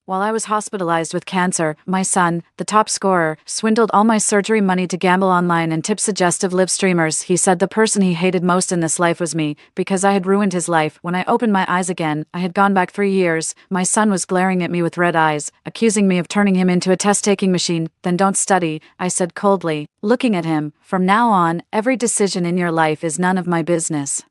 While I was hospitalized with cancer, my son, the top scorer, swindled all my surgery money to gamble online and tip suggestive live streamers. He said the person he hated most in this life was me, because I had ruined his life. When I opened my eyes again, I had gone back 3 years. My son was glaring at me with red eyes, accusing me of turning him into a test-taking machine. Then don't study, I said coldly, looking at him. From now on, every decision in your life is none of my business.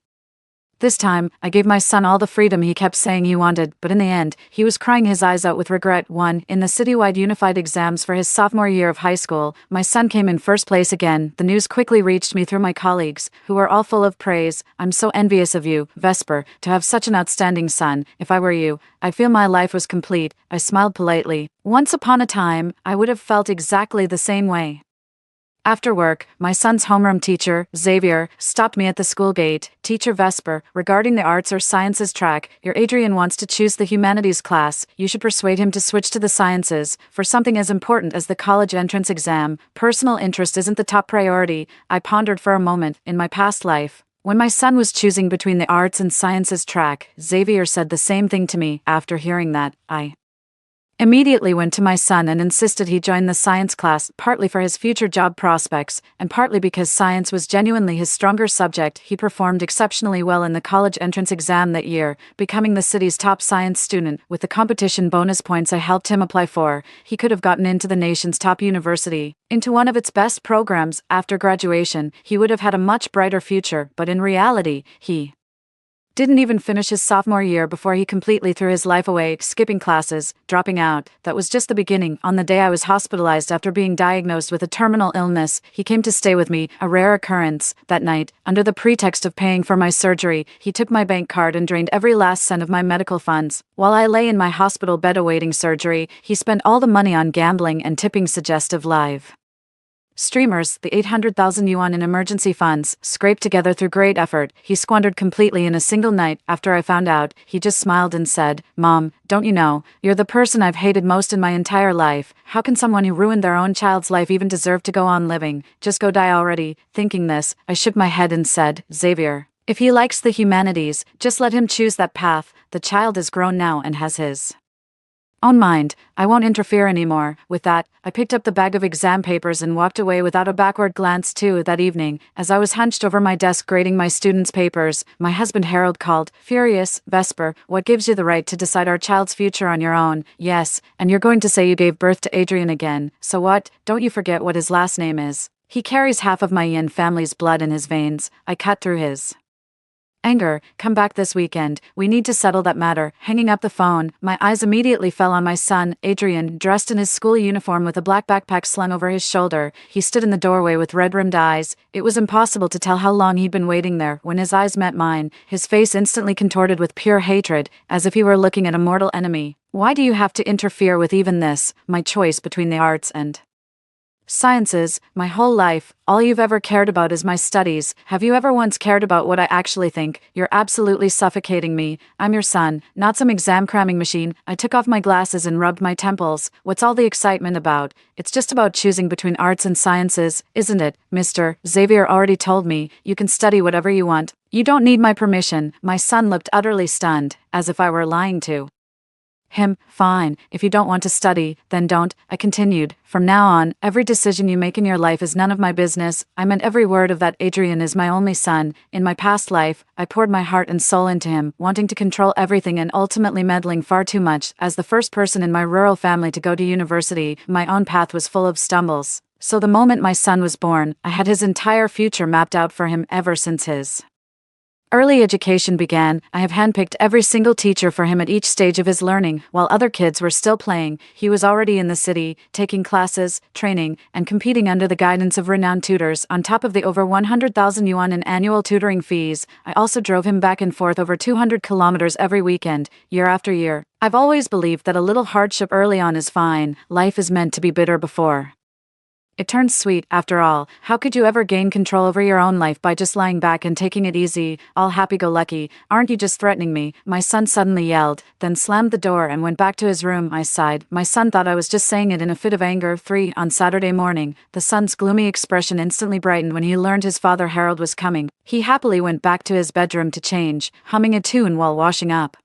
This time, I gave my son all the freedom he kept saying he wanted, but in the end, he was crying his eyes out with regret. 1. In the citywide unified exams for his sophomore year of high school, my son came in first place again. The news quickly reached me through my colleagues, who were all full of praise. I'm so envious of you, Vesper, to have such an outstanding son. If I were you, I feel my life was complete. I smiled politely. Once upon a time, I would have felt exactly the same way. After work, my son's homeroom teacher, Xavier, stopped me at the school gate. Teacher Vesper, regarding the arts or sciences track, your Adrian wants to choose the humanities class. You should persuade him to switch to the sciences. For something as important as the college entrance exam, personal interest isn't the top priority. I pondered for a moment. In my past life, when my son was choosing between the arts and sciences track, Xavier said the same thing to me. After hearing that, I immediately went to my son and insisted he join the science class, partly for his future job prospects, and partly because science was genuinely his stronger subject. He performed exceptionally well in the college entrance exam that year, becoming the city's top science student. With the competition bonus points I helped him apply for, he could have gotten into the nation's top university, into one of its best programs. After graduation, he would have had a much brighter future, but in reality, he didn't even finish his sophomore year before he completely threw his life away, skipping classes, dropping out. That was just the beginning. On the day I was hospitalized after being diagnosed with a terminal illness, he came to stay with me, a rare occurrence. That night, under the pretext of paying for my surgery, he took my bank card and drained every last cent of my medical funds. While I lay in my hospital bed awaiting surgery, he spent all the money on gambling and tipping suggestive live streamers. The 800,000 yuan in emergency funds, scraped together through great effort, he squandered completely in a single night. After I found out, he just smiled and said, "Mom, don't you know, you're the person I've hated most in my entire life. How can someone who ruined their own child's life even deserve to go on living? Just go die already." Thinking this, I shook my head and said, "Xavier, if he likes the humanities, just let him choose that path. The child is grown now and has his own mind. I won't interfere anymore." With that, I picked up the bag of exam papers and walked away without a backward glance. Too, that evening, as I was hunched over my desk grading my students' papers, my husband Harold called, furious, "Vesper, what gives you the right to decide our child's future on your own? Yes, and you're going to say you gave birth to Adrian again. So what? Don't you forget what his last name is. He carries half of my Yin family's blood in his veins." I cut through his anger. "Come back this weekend. We need to settle that matter." Hanging up the phone, my eyes immediately fell on my son, Adrian, dressed in his school uniform with a black backpack slung over his shoulder. He stood in the doorway with red-rimmed eyes. It was impossible to tell how long he'd been waiting there. When his eyes met mine, his face instantly contorted with pure hatred, as if he were looking at a mortal enemy. "Why do you have to interfere with even this, my choice between the arts and sciences? My whole life, all you've ever cared about is my studies. Have you ever once cared about what I actually think? You're absolutely suffocating me. I'm your son, not some exam cramming machine." I took off my glasses and rubbed my temples. "What's all the excitement about? It's just about choosing between arts and sciences, isn't it, Mr. Xavier already told me, you can study whatever you want. You don't need my permission." My son looked utterly stunned, as if I were lying to him. "Fine, if you don't want to study, then don't," I continued. "From now on, every decision you make in your life is none of my business." I meant every word of that. Adrian is my only son. In my past life, I poured my heart and soul into him, wanting to control everything and ultimately meddling far too much. As the first person in my rural family to go to university, my own path was full of stumbles. So the moment my son was born, I had his entire future mapped out for him. Ever since his early education began, I have handpicked every single teacher for him at each stage of his learning. While other kids were still playing, he was already in the city, taking classes, training, and competing under the guidance of renowned tutors. On top of the over 100,000 yuan in annual tutoring fees, I also drove him back and forth over 200 kilometers every weekend, year after year. I've always believed that a little hardship early on is fine. Life is meant to be bitter before it turns sweet. After all, how could you ever gain control over your own life by just lying back and taking it easy, all happy-go-lucky? Aren't you just threatening me? My son suddenly yelled, then slammed the door and went back to his room. I sighed. My son thought I was just saying it in a fit of anger. 3. On Saturday morning, the son's gloomy expression instantly brightened when he learned his father Harold was coming. He happily went back to his bedroom to change, humming a tune while washing up.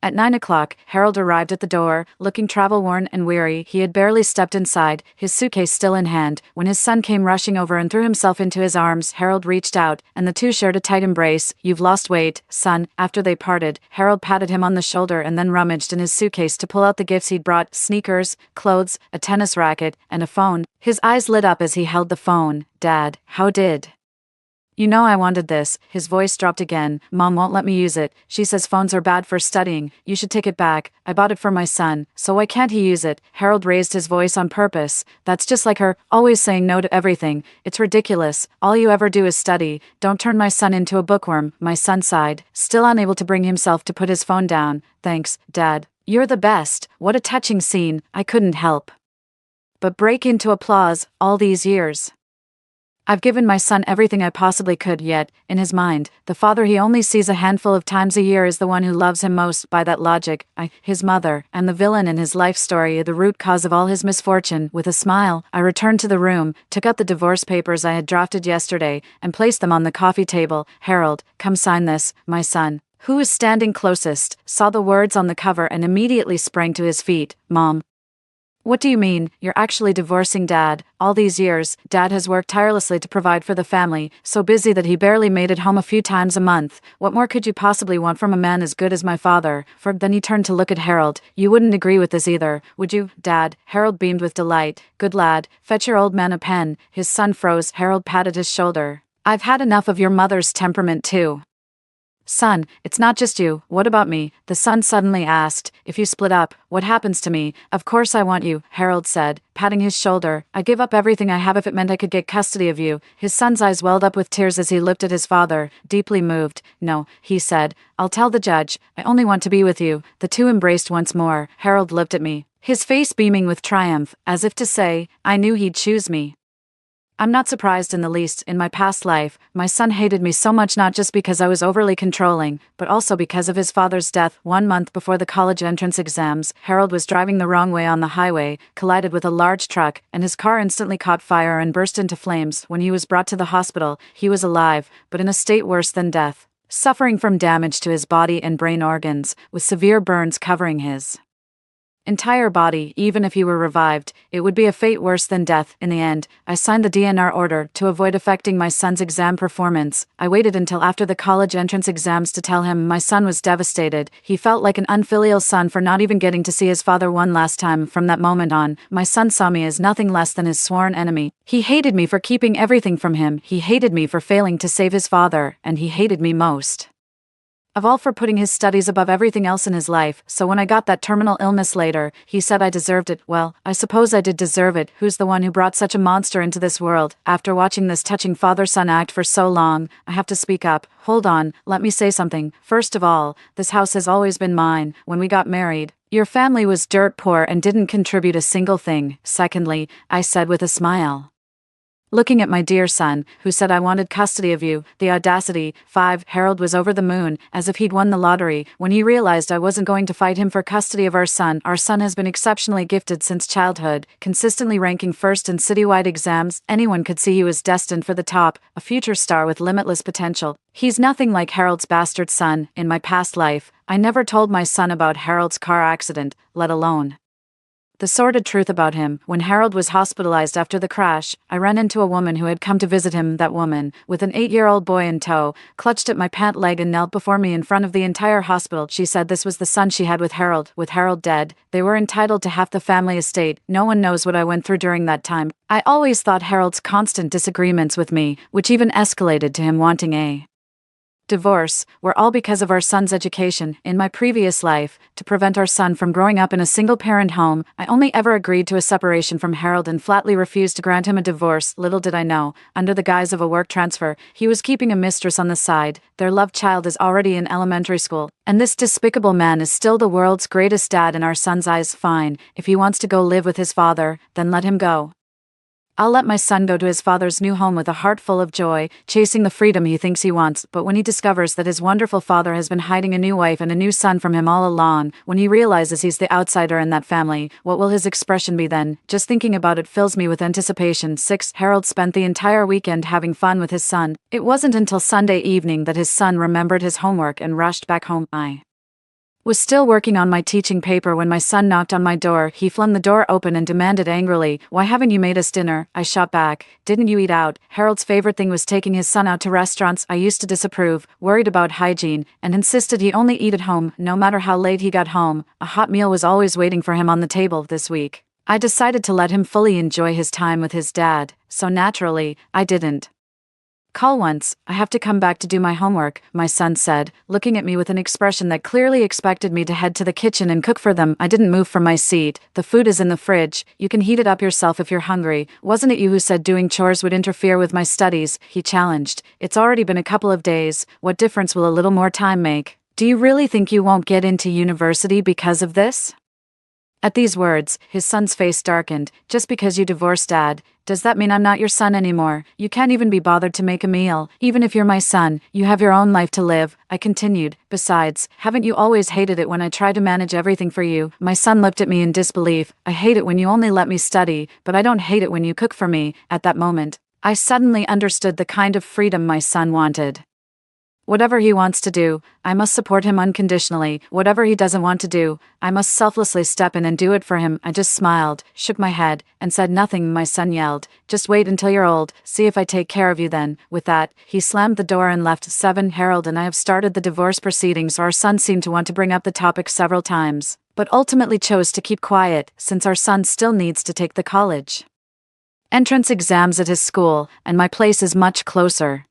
At 9 o'clock, Harold arrived at the door, looking travel-worn and weary. He had barely stepped inside, his suitcase still in hand, when his son came rushing over and threw himself into his arms. Harold reached out, and the two shared a tight embrace. "You've lost weight, son." After they parted, Harold patted him on the shoulder and then rummaged in his suitcase to pull out the gifts he'd brought: sneakers, clothes, a tennis racket, and a phone. His eyes lit up as he held the phone. "Dad, how did you know I wanted this?" His voice dropped again. "Mom won't let me use it. She says phones are bad for studying. You should take it back. I bought it for my son, so why can't he use it?" Harold raised his voice on purpose. "That's just like her, always saying no to everything. It's ridiculous. All you ever do is study. Don't turn my son into a bookworm." My son sighed, still unable to bring himself to put his phone down. "Thanks, Dad. You're the best." What a touching scene. I couldn't help but break into applause. All these years, I've given my son everything I possibly could, yet, in his mind, the father he only sees a handful of times a year is the one who loves him most. By that logic, I, his mother, am the villain in his life story, the root cause of all his misfortune. With a smile, I returned to the room, took out the divorce papers I had drafted yesterday, and placed them on the coffee table. "Harold, come sign this." My son, who was standing closest, saw the words on the cover and immediately sprang to his feet. "Mom, what do you mean? You're actually divorcing Dad?" "All these years, Dad has worked tirelessly to provide for the family, so busy that he barely made it home a few times a month. What more could you possibly want from a man as good as my father?" Then he turned to look at Harold. "You wouldn't agree with this either, would you, Dad?" Harold beamed with delight. "Good lad, fetch your old man a pen." His son froze. Harold patted his shoulder. "I've had enough of your mother's temperament too. Son, it's not just you. What about me?" the son suddenly asked. "If you split up, what happens to me?" "Of course I want you," Harold said, patting his shoulder. "I'd give up everything I have if it meant I could get custody of you." His son's eyes welled up with tears as he looked at his father, deeply moved. "No," he said. "I'll tell the judge. I only want to be with you." The two embraced once more. Harold looked at me, his face beaming with triumph, as if to say, "I knew he'd choose me." I'm not surprised in the least. In my past life, my son hated me so much, not just because I was overly controlling, but also because of his father's death. 1 month before the college entrance exams, Harold was driving the wrong way on the highway, collided with a large truck, and his car instantly caught fire and burst into flames. When he was brought to the hospital, he was alive, but in a state worse than death, suffering from damage to his body and brain organs, with severe burns covering his entire body. Even if he were revived, it would be a fate worse than death. In the end, I signed the DNR order to avoid affecting my son's exam performance. I waited until after the college entrance exams to tell him. My son was devastated. He felt like an unfilial son for not even getting to see his father one last time. From that moment on, my son saw me as nothing less than his sworn enemy. He hated me for keeping everything from him. He hated me for failing to save his father, and he hated me most of all for putting his studies above everything else in his life. So when I got that terminal illness later, he said I deserved it. Well, I suppose I did deserve it. Who's the one who brought such a monster into this world? After watching this touching father-son act for so long, I have to speak up. Hold on, let me say something. First of all, this house has always been mine. When we got married, your family was dirt poor and didn't contribute a single thing. Secondly, I said with a smile, looking at my dear son, who said I wanted custody of you. The audacity. 5. Harold was over the moon, as if he'd won the lottery, when he realized I wasn't going to fight him for custody of our son. Our son has been exceptionally gifted since childhood, consistently ranking first in citywide exams. Anyone could see he was destined for the top, a future star with limitless potential. He's nothing like Harold's bastard son. In my past life, I never told my son about Harold's car accident, let alone the sordid truth about him. When Harold was hospitalized after the crash, I ran into a woman who had come to visit him. That woman, with an 8-year-old boy in tow, clutched at my pant leg and knelt before me in front of the entire hospital. She said this was the son she had with Harold. With Harold dead, they were entitled to half the family estate. No one knows what I went through during that time. I always thought Harold's constant disagreements with me, which even escalated to him wanting a divorce, were all because of our son's education. In my previous life, to prevent our son from growing up in a single-parent home, I only ever agreed to a separation from Harold and flatly refused to grant him a divorce. Little did I know, under the guise of a work transfer, he was keeping a mistress on the side. Their love child is already in elementary school, and this despicable man is still the world's greatest dad in our son's eyes. Fine, if he wants to go live with his father, then let him go. I'll let my son go to his father's new home with a heart full of joy, chasing the freedom he thinks he wants. But when he discovers that his wonderful father has been hiding a new wife and a new son from him all along, when he realizes he's the outsider in that family, what will his expression be then? Just thinking about it fills me with anticipation. 6. Harold spent the entire weekend having fun with his son. It wasn't until Sunday evening that his son remembered his homework and rushed back home. I Was still working on my teaching paper when my son knocked on my door. He flung the door open and demanded angrily, "Why haven't you made us dinner?" I shot back, "Didn't you eat out?" Harold's favorite thing was taking his son out to restaurants. I used to disapprove, worried about hygiene, and insisted he only eat at home, no matter how late he got home. A hot meal was always waiting for him on the table. This week, I decided to let him fully enjoy his time with his dad, so naturally, I didn't call once. "I have to come back to do my homework," my son said, looking at me with an expression that clearly expected me to head to the kitchen and cook for them. I didn't move from my seat. "The food is in the fridge. You can heat it up yourself if you're hungry. Wasn't it you who said doing chores would interfere with my studies?" he challenged. "It's already been a couple of days. What difference will a little more time make? Do you really think you won't get into university because of this?" At these words, his son's face darkened. "Just because you divorced Dad, does that mean I'm not your son anymore? You can't even be bothered to make a meal. Even if you're my son, you have your own life to live," I continued. "Besides, haven't you always hated it when I try to manage everything for you?" My son looked at me in disbelief. "I hate it when you only let me study, but I don't hate it when you cook for me." At that moment, I suddenly understood the kind of freedom my son wanted. Whatever he wants to do, I must support him unconditionally. Whatever he doesn't want to do, I must selflessly step in and do it for him. I just smiled, shook my head, and said nothing. My son yelled, "Just wait until you're old, see if I take care of you then." With that, he slammed the door and left. 7. Harold and I have started the divorce proceedings. Our son seemed to want to bring up the topic several times, but ultimately chose to keep quiet, since our son still needs to take the college entrance exams at his school, and my place is much closer.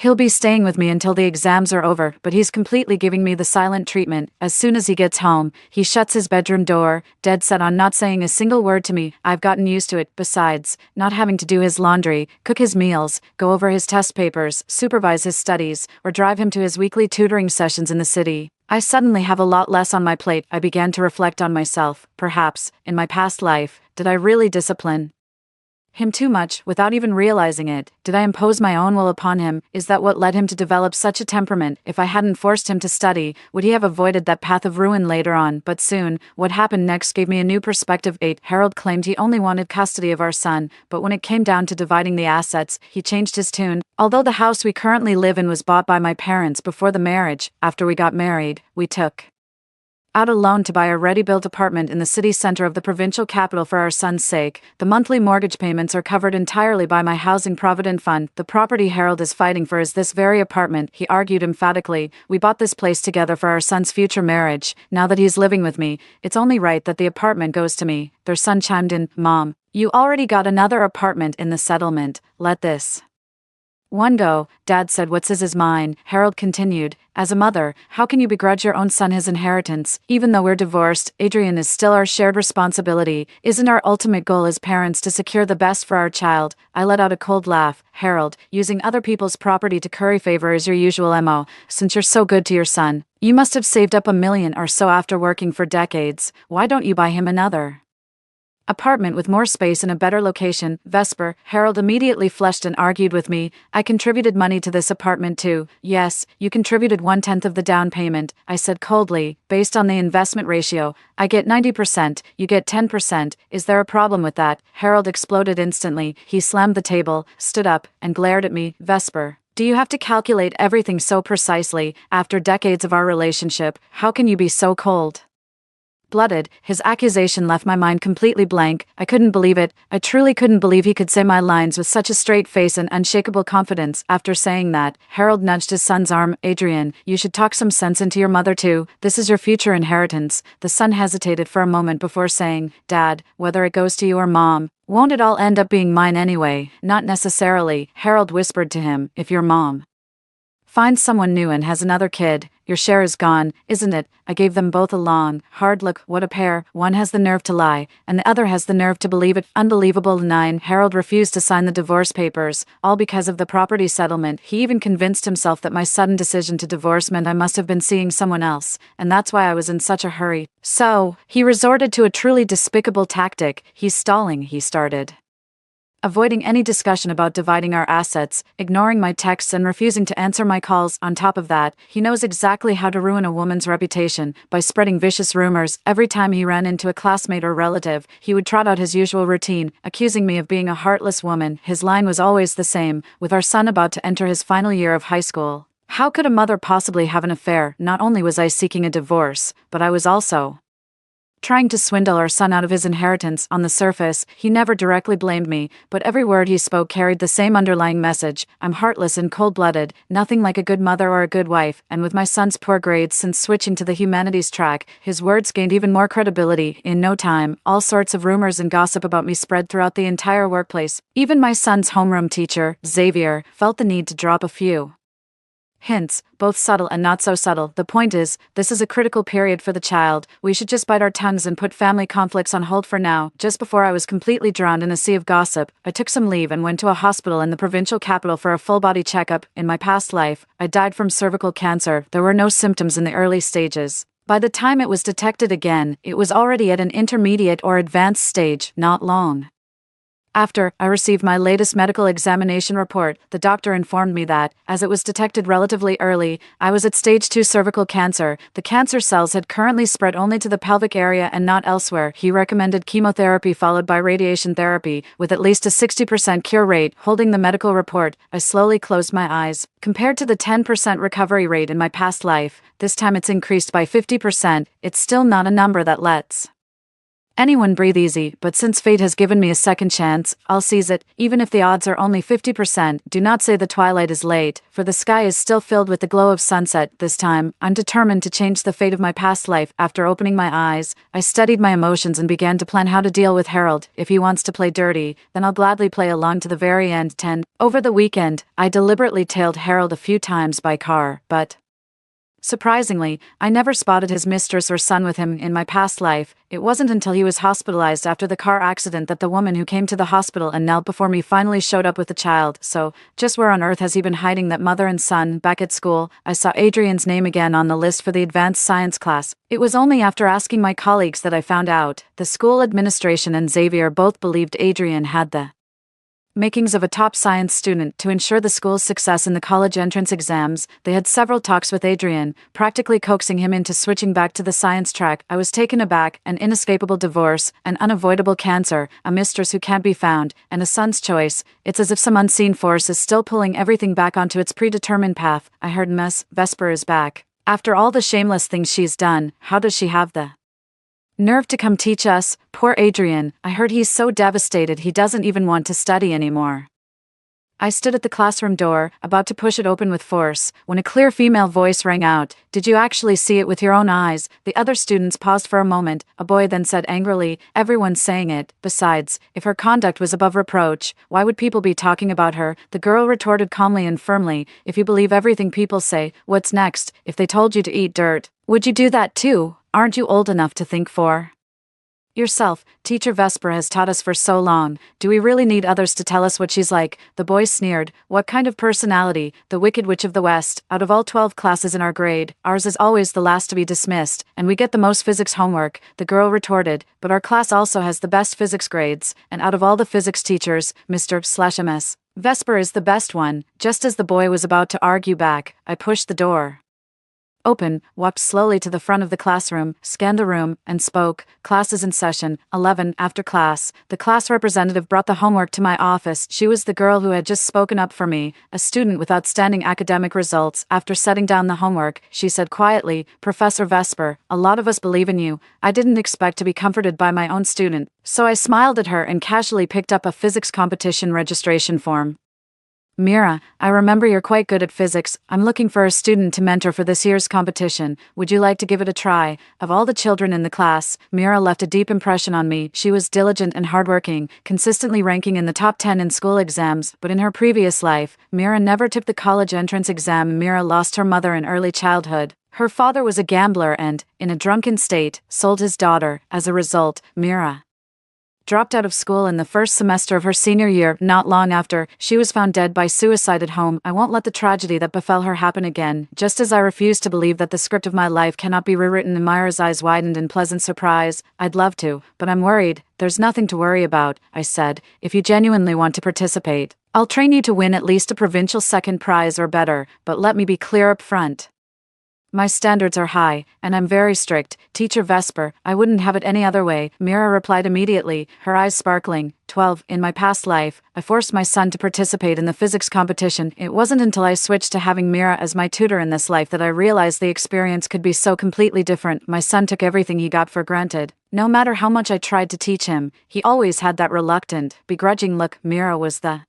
He'll be staying with me until the exams are over, but he's completely giving me the silent treatment. As soon as he gets home, he shuts his bedroom door, dead set on not saying a single word to me. I've gotten used to it. Besides, not having to do his laundry, cook his meals, go over his test papers, supervise his studies, or drive him to his weekly tutoring sessions in the city, I suddenly have a lot less on my plate. I began to reflect on myself. Perhaps, in my past life, did I really discipline him too much, without even realizing it? Did I impose my own will upon him? Is that what led him to develop such a temperament? If I hadn't forced him to study, would he have avoided that path of ruin later on? But soon, what happened next gave me a new perspective. 8. Harold claimed he only wanted custody of our son, but when it came down to dividing the assets, he changed his tune. Although the house we currently live in was bought by my parents before the marriage, after we got married, we took out a loan to buy a ready-built apartment in the city center of the provincial capital for our son's sake. The monthly mortgage payments are covered entirely by my housing provident fund. The property Harold is fighting for is this very apartment, he argued emphatically. We bought this place together for our son's future marriage. Now that he's living with me, it's only right that the apartment goes to me. Their son chimed in, "Mom, you already got another apartment in the settlement. Let this one go." Dad said, "What's his is mine." Harold continued, "As a mother, how can you begrudge your own son his inheritance? Even though we're divorced, Adrian is still our shared responsibility. Isn't our ultimate goal as parents to secure the best for our child?" I let out a cold laugh. "Harold, using other people's property to curry favor is your usual MO. Since you're so good to your son, you must have saved up $1 million or so after working for decades. Why don't you buy him another apartment with more space in a better location?" Vesper, Harold immediately flushed and argued with me. "I contributed money to this apartment too." "Yes, you contributed 1/10 of the down payment," I said coldly. "Based on the investment ratio, I get 90%, you get 10%. Is there a problem with that?" Harold exploded instantly. He slammed the table, stood up, and glared at me. "Vesper, do you have to calculate everything so precisely? After decades of our relationship, how can you be so cold blooded?" His accusation left my mind completely blank. I couldn't believe it. I truly couldn't believe he could say my lines with such a straight face and unshakable confidence. After saying that, Harold nudged his son's arm. "Adrian, you should talk some sense into your mother too. This is your future inheritance." The son hesitated for a moment before saying, "Dad, whether it goes to you or Mom, won't it all end up being mine anyway?" "Not necessarily," Harold whispered to him. "If your mom finds someone new and has another kid, your share is gone, isn't it?" I gave them both a long, hard look. What a pair. One has the nerve to lie, and the other has the nerve to believe it. Unbelievable. 9. Harold refused to sign the divorce papers, all because of the property settlement. He even convinced himself that my sudden decision to divorce meant I must have been seeing someone else, and that's why I was in such a hurry. So, he resorted to a truly despicable tactic. "He's stalling," he started, avoiding any discussion about dividing our assets, ignoring my texts and refusing to answer my calls. On top of that, he knows exactly how to ruin a woman's reputation by spreading vicious rumors. Every time he ran into a classmate or relative, he would trot out his usual routine, accusing me of being a heartless woman. His line was always the same. With our son about to enter his final year of high school, How could a mother possibly have an affair? Not only was I seeking a divorce, but I was also trying to swindle our son out of his inheritance. On the surface, he never directly blamed me, but every word he spoke carried the same underlying message. I'm heartless and cold-blooded, nothing like a good mother or a good wife, and with my son's poor grades since switching to the humanities track, his words gained even more credibility. In no time, all sorts of rumors and gossip about me spread throughout the entire workplace. Even my son's homeroom teacher, Xavier, felt the need to drop a few hints, both subtle and not so subtle. The point is, this is a critical period for the child. We should just bite our tongues and put family conflicts on hold for now. Just before I was completely drowned in a sea of gossip, I took some leave and went to a hospital in the provincial capital for a full-body checkup. In my past life, I died from cervical cancer. There were no symptoms in the early stages. By the time it was detected again, it was already at an intermediate or advanced stage. Not long after I received my latest medical examination report, the doctor informed me that, as it was detected relatively early, I was at stage 2 cervical cancer. The cancer cells had currently spread only to the pelvic area and not elsewhere. He recommended chemotherapy followed by radiation therapy, with at least a 60% cure rate. Holding the medical report, I slowly closed my eyes. Compared to the 10% recovery rate in my past life, this time it's increased by 50%. It's still not a number that lets anyone breathe easy, but since fate has given me a second chance, I'll seize it, even if the odds are only 50%. Do not say the twilight is late, for the sky is still filled with the glow of sunset. This time, I'm determined to change the fate of my past life. After opening my eyes, I studied my emotions and began to plan how to deal with Harold. If he wants to play dirty, then I'll gladly play along to the very end. 10. Over the weekend, I deliberately tailed Harold a few times by car, but surprisingly, I never spotted his mistress or son with him in my past life. It wasn't until he was hospitalized after the car accident that the woman who came to the hospital and knelt before me finally showed up with the child. So, just where on earth has he been hiding that mother and son? Back at school, I saw Adrian's name again on the list for the advanced science class. It was only after asking my colleagues that I found out. The school administration and Xavier both believed Adrian had the makings of a top science student. To ensure the school's success in the college entrance exams, they had several talks with Adrian, practically coaxing him into switching back to the science track. I was taken aback. An inescapable divorce, an unavoidable cancer, a mistress who can't be found, and a son's choice. It's as if some unseen force is still pulling everything back onto its predetermined path. I heard Vesper is back. After all the shameless things she's done, how does she have the nerve to come teach us? Poor Adrian, I heard he's so devastated he doesn't even want to study anymore. I stood at the classroom door, about to push it open with force, when a clear female voice rang out. Did you actually see it with your own eyes? The other students paused for a moment. A boy then said angrily, everyone's saying it. Besides, if her conduct was above reproach, why would people be talking about her? The girl retorted calmly and firmly, if you believe everything people say, what's next? If they told you to eat dirt, would you do that too? Aren't you old enough to think for yourself? Teacher Vesper has taught us for so long. Do we really need others to tell us what she's like? The boy sneered. What kind of personality? The Wicked Witch of the West. Out of all 12 classes in our grade, ours is always the last to be dismissed, and we get the most physics homework, the girl retorted. But our class also has the best physics grades, and out of all the physics teachers, Mr./MS, Vesper is the best one. Just as the boy was about to argue back, I pushed the door open, walked slowly to the front of the classroom, scanned the room, and spoke. Class is in session. 11. After class, the class representative brought the homework to my office. She was the girl who had just spoken up for me, a student with outstanding academic results. After setting down the homework, she said quietly, Professor Vesper, a lot of us believe in you. I didn't expect to be comforted by my own student, so I smiled at her and casually picked up a physics competition registration form. Mira, I remember you're quite good at physics. I'm looking for a student to mentor for this year's competition. Would you like to give it a try? Of all the children in the class, Mira left a deep impression on me. She was diligent and hardworking, consistently ranking in the top 10 in school exams, but in her previous life, Mira never took the college entrance exam. Mira lost her mother in early childhood. Her father was a gambler and, in a drunken state, sold his daughter. As a result, Mira dropped out of school in the first semester of her senior year. Not long after, she was found dead by suicide at home. I won't let the tragedy that befell her happen again. Just as I refuse to believe that the script of my life cannot be rewritten. Myra's eyes widened in pleasant surprise. I'd love to, but I'm worried. There's nothing to worry about, I said. If you genuinely want to participate, I'll train you to win at least a provincial second prize or better, but let me be clear up front. My standards are high, and I'm very strict. Teacher Vesper, I wouldn't have it any other way, Mira replied immediately, her eyes sparkling. 12. In my past life, I forced my son to participate in the physics competition. It wasn't until I switched to having Mira as my tutor in this life that I realized the experience could be so completely different. My son took everything he got for granted. No matter how much I tried to teach him, he always had that reluctant, begrudging look. Mira was the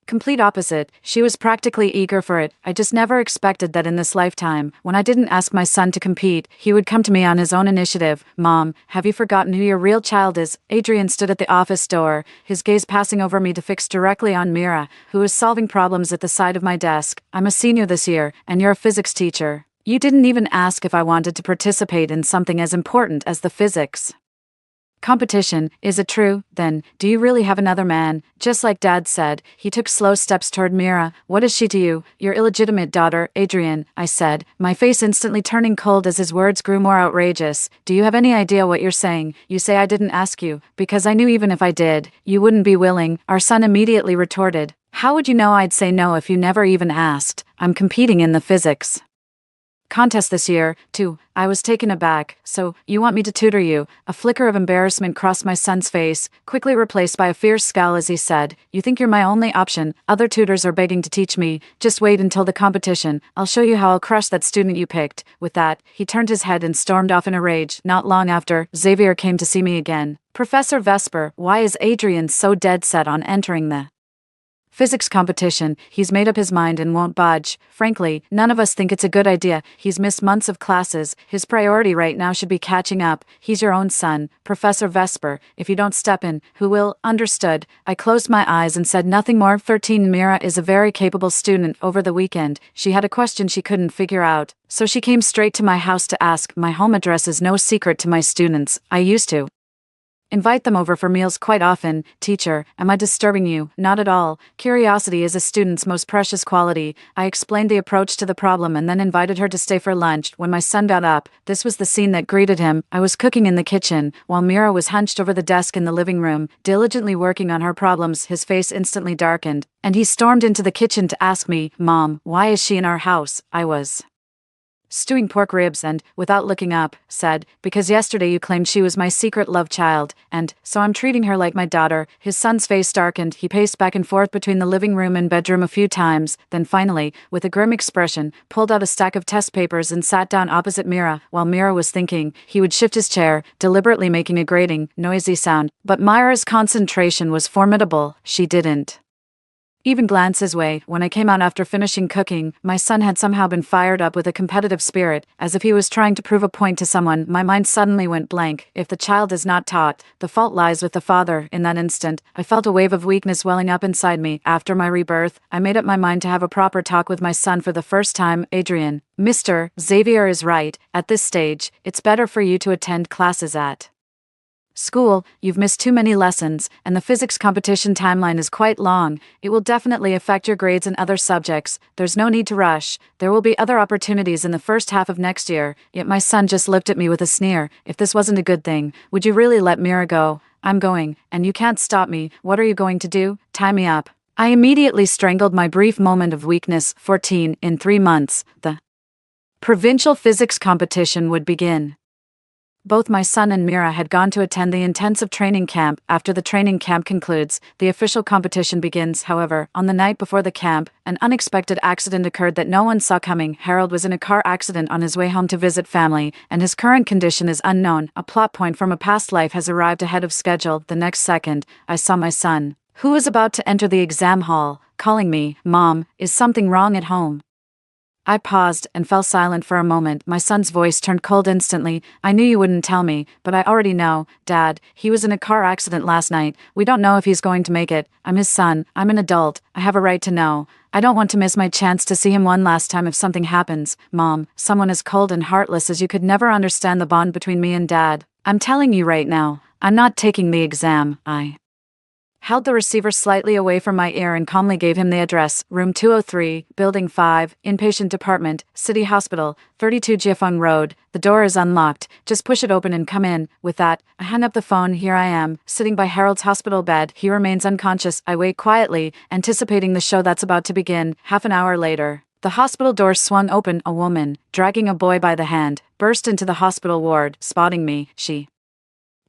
complete opposite. She was practically eager for it. I just never expected that in this lifetime, when I didn't ask my son to compete, he would come to me on his own initiative. Mom, have you forgotten who your real child is? Adrian stood at the office door, his gaze passing over me to fix directly on Mira, who was solving problems at the side of my desk. I'm a senior this year, and you're a physics teacher. You didn't even ask if I wanted to participate in something as important as the physics competition. Is it true, then? Do you really have another man? Just like Dad said. He took slow steps toward Mira. What is she to you? Your illegitimate daughter, Adrian, I said, my face instantly turning cold as his words grew more outrageous. Do you have any idea what you're saying? You say I didn't ask you, because I knew even if I did, you wouldn't be willing, our son immediately retorted. How would you know I'd say no if you never even asked? I'm competing in the physics contest this year, too. I was taken aback. So, you want me to tutor you? A flicker of embarrassment crossed my son's face, quickly replaced by a fierce scowl as he said, You think you're my only option? Other tutors are begging to teach me. Just wait until the competition. I'll show you how I'll crush that student you picked. With that, he turned his head and stormed off in a rage. Not long after, Xavier came to see me again. Professor Vesper, why is Adrian so dead set on entering the physics competition? He's made up his mind and won't budge. Frankly, none of us think it's a good idea. He's missed months of classes. His priority right now should be catching up. He's your own son, Professor Vesper. If you don't step in, who will? Understood. I closed my eyes and said nothing more. 13. Mira is a very capable student. Over the weekend, she had a question she couldn't figure out, so she came straight to my house to ask. My home address is no secret to my students. I used to invite them over for meals quite often. Teacher, am I disturbing you? Not at all. Curiosity is a student's most precious quality. I explained the approach to the problem and then invited her to stay for lunch. When my son got up, this was the scene that greeted him. I was cooking in the kitchen, while Mira was hunched over the desk in the living room, diligently working on her problems. His face instantly darkened, and he stormed into the kitchen to ask me, Mom, why is she in our house? I was stewing pork ribs and, without looking up, said, Because yesterday you claimed she was my secret love child, and so I'm treating her like my daughter. His son's face darkened. He paced back and forth between the living room and bedroom a few times, then finally, with a grim expression, pulled out a stack of test papers and sat down opposite Mira. While Mira was thinking, he would shift his chair, deliberately making a grating, noisy sound. But Mira's concentration was formidable. She didn't even glance his way. When I came out after finishing cooking, my son had somehow been fired up with a competitive spirit, as if he was trying to prove a point to someone. My mind suddenly went blank. If the child is not taught, the fault lies with the father. In that instant, I felt a wave of weakness welling up inside me. After my rebirth, I made up my mind to have a proper talk with my son for the first time. Adrian, Mr. Xavier is right. At this stage, it's better for you to attend classes at school. You've missed too many lessons, and the physics competition timeline is quite long. It will definitely affect your grades in other subjects. There's no need to rush. There will be other opportunities in the first half of next year. Yet my son just looked at me with a sneer. If this wasn't a good thing, would you really let Mira go? I'm going, and you can't stop me. What are you going to do? Tie me up. I immediately strangled my brief moment of weakness. 14. In 3 months, the provincial physics competition would begin. Both my son and Mira had gone to attend the intensive training camp. After the training camp concludes, the official competition begins. However, on the night before the camp, an unexpected accident occurred that no one saw coming. Harold was in a car accident on his way home to visit family, and his current condition is unknown. A plot point from a past life has arrived ahead of schedule. The next second, I saw my son, who was about to enter the exam hall, calling me, Mom, is something wrong at home? I paused and fell silent for a moment. My son's voice turned cold instantly. I knew you wouldn't tell me, but I already know. Dad, he was in a car accident last night. We don't know if he's going to make it. I'm his son. I'm an adult. I have a right to know. I don't want to miss my chance to see him one last time if something happens. Mom, someone as cold and heartless as you could never understand the bond between me and Dad. I'm telling you right now, I'm not taking the exam. I held the receiver slightly away from my ear and calmly gave him the address, room 203, building 5, inpatient department, City Hospital, 32 Jiafeng Road. The door is unlocked. Just push it open and come in. With that, I hung up the phone. Here I am, sitting by Harold's hospital bed. He remains unconscious. I wait quietly, anticipating the show that's about to begin. Half an hour later, The hospital door swung open. A woman, dragging a boy by the hand, burst into the hospital ward. Spotting me, she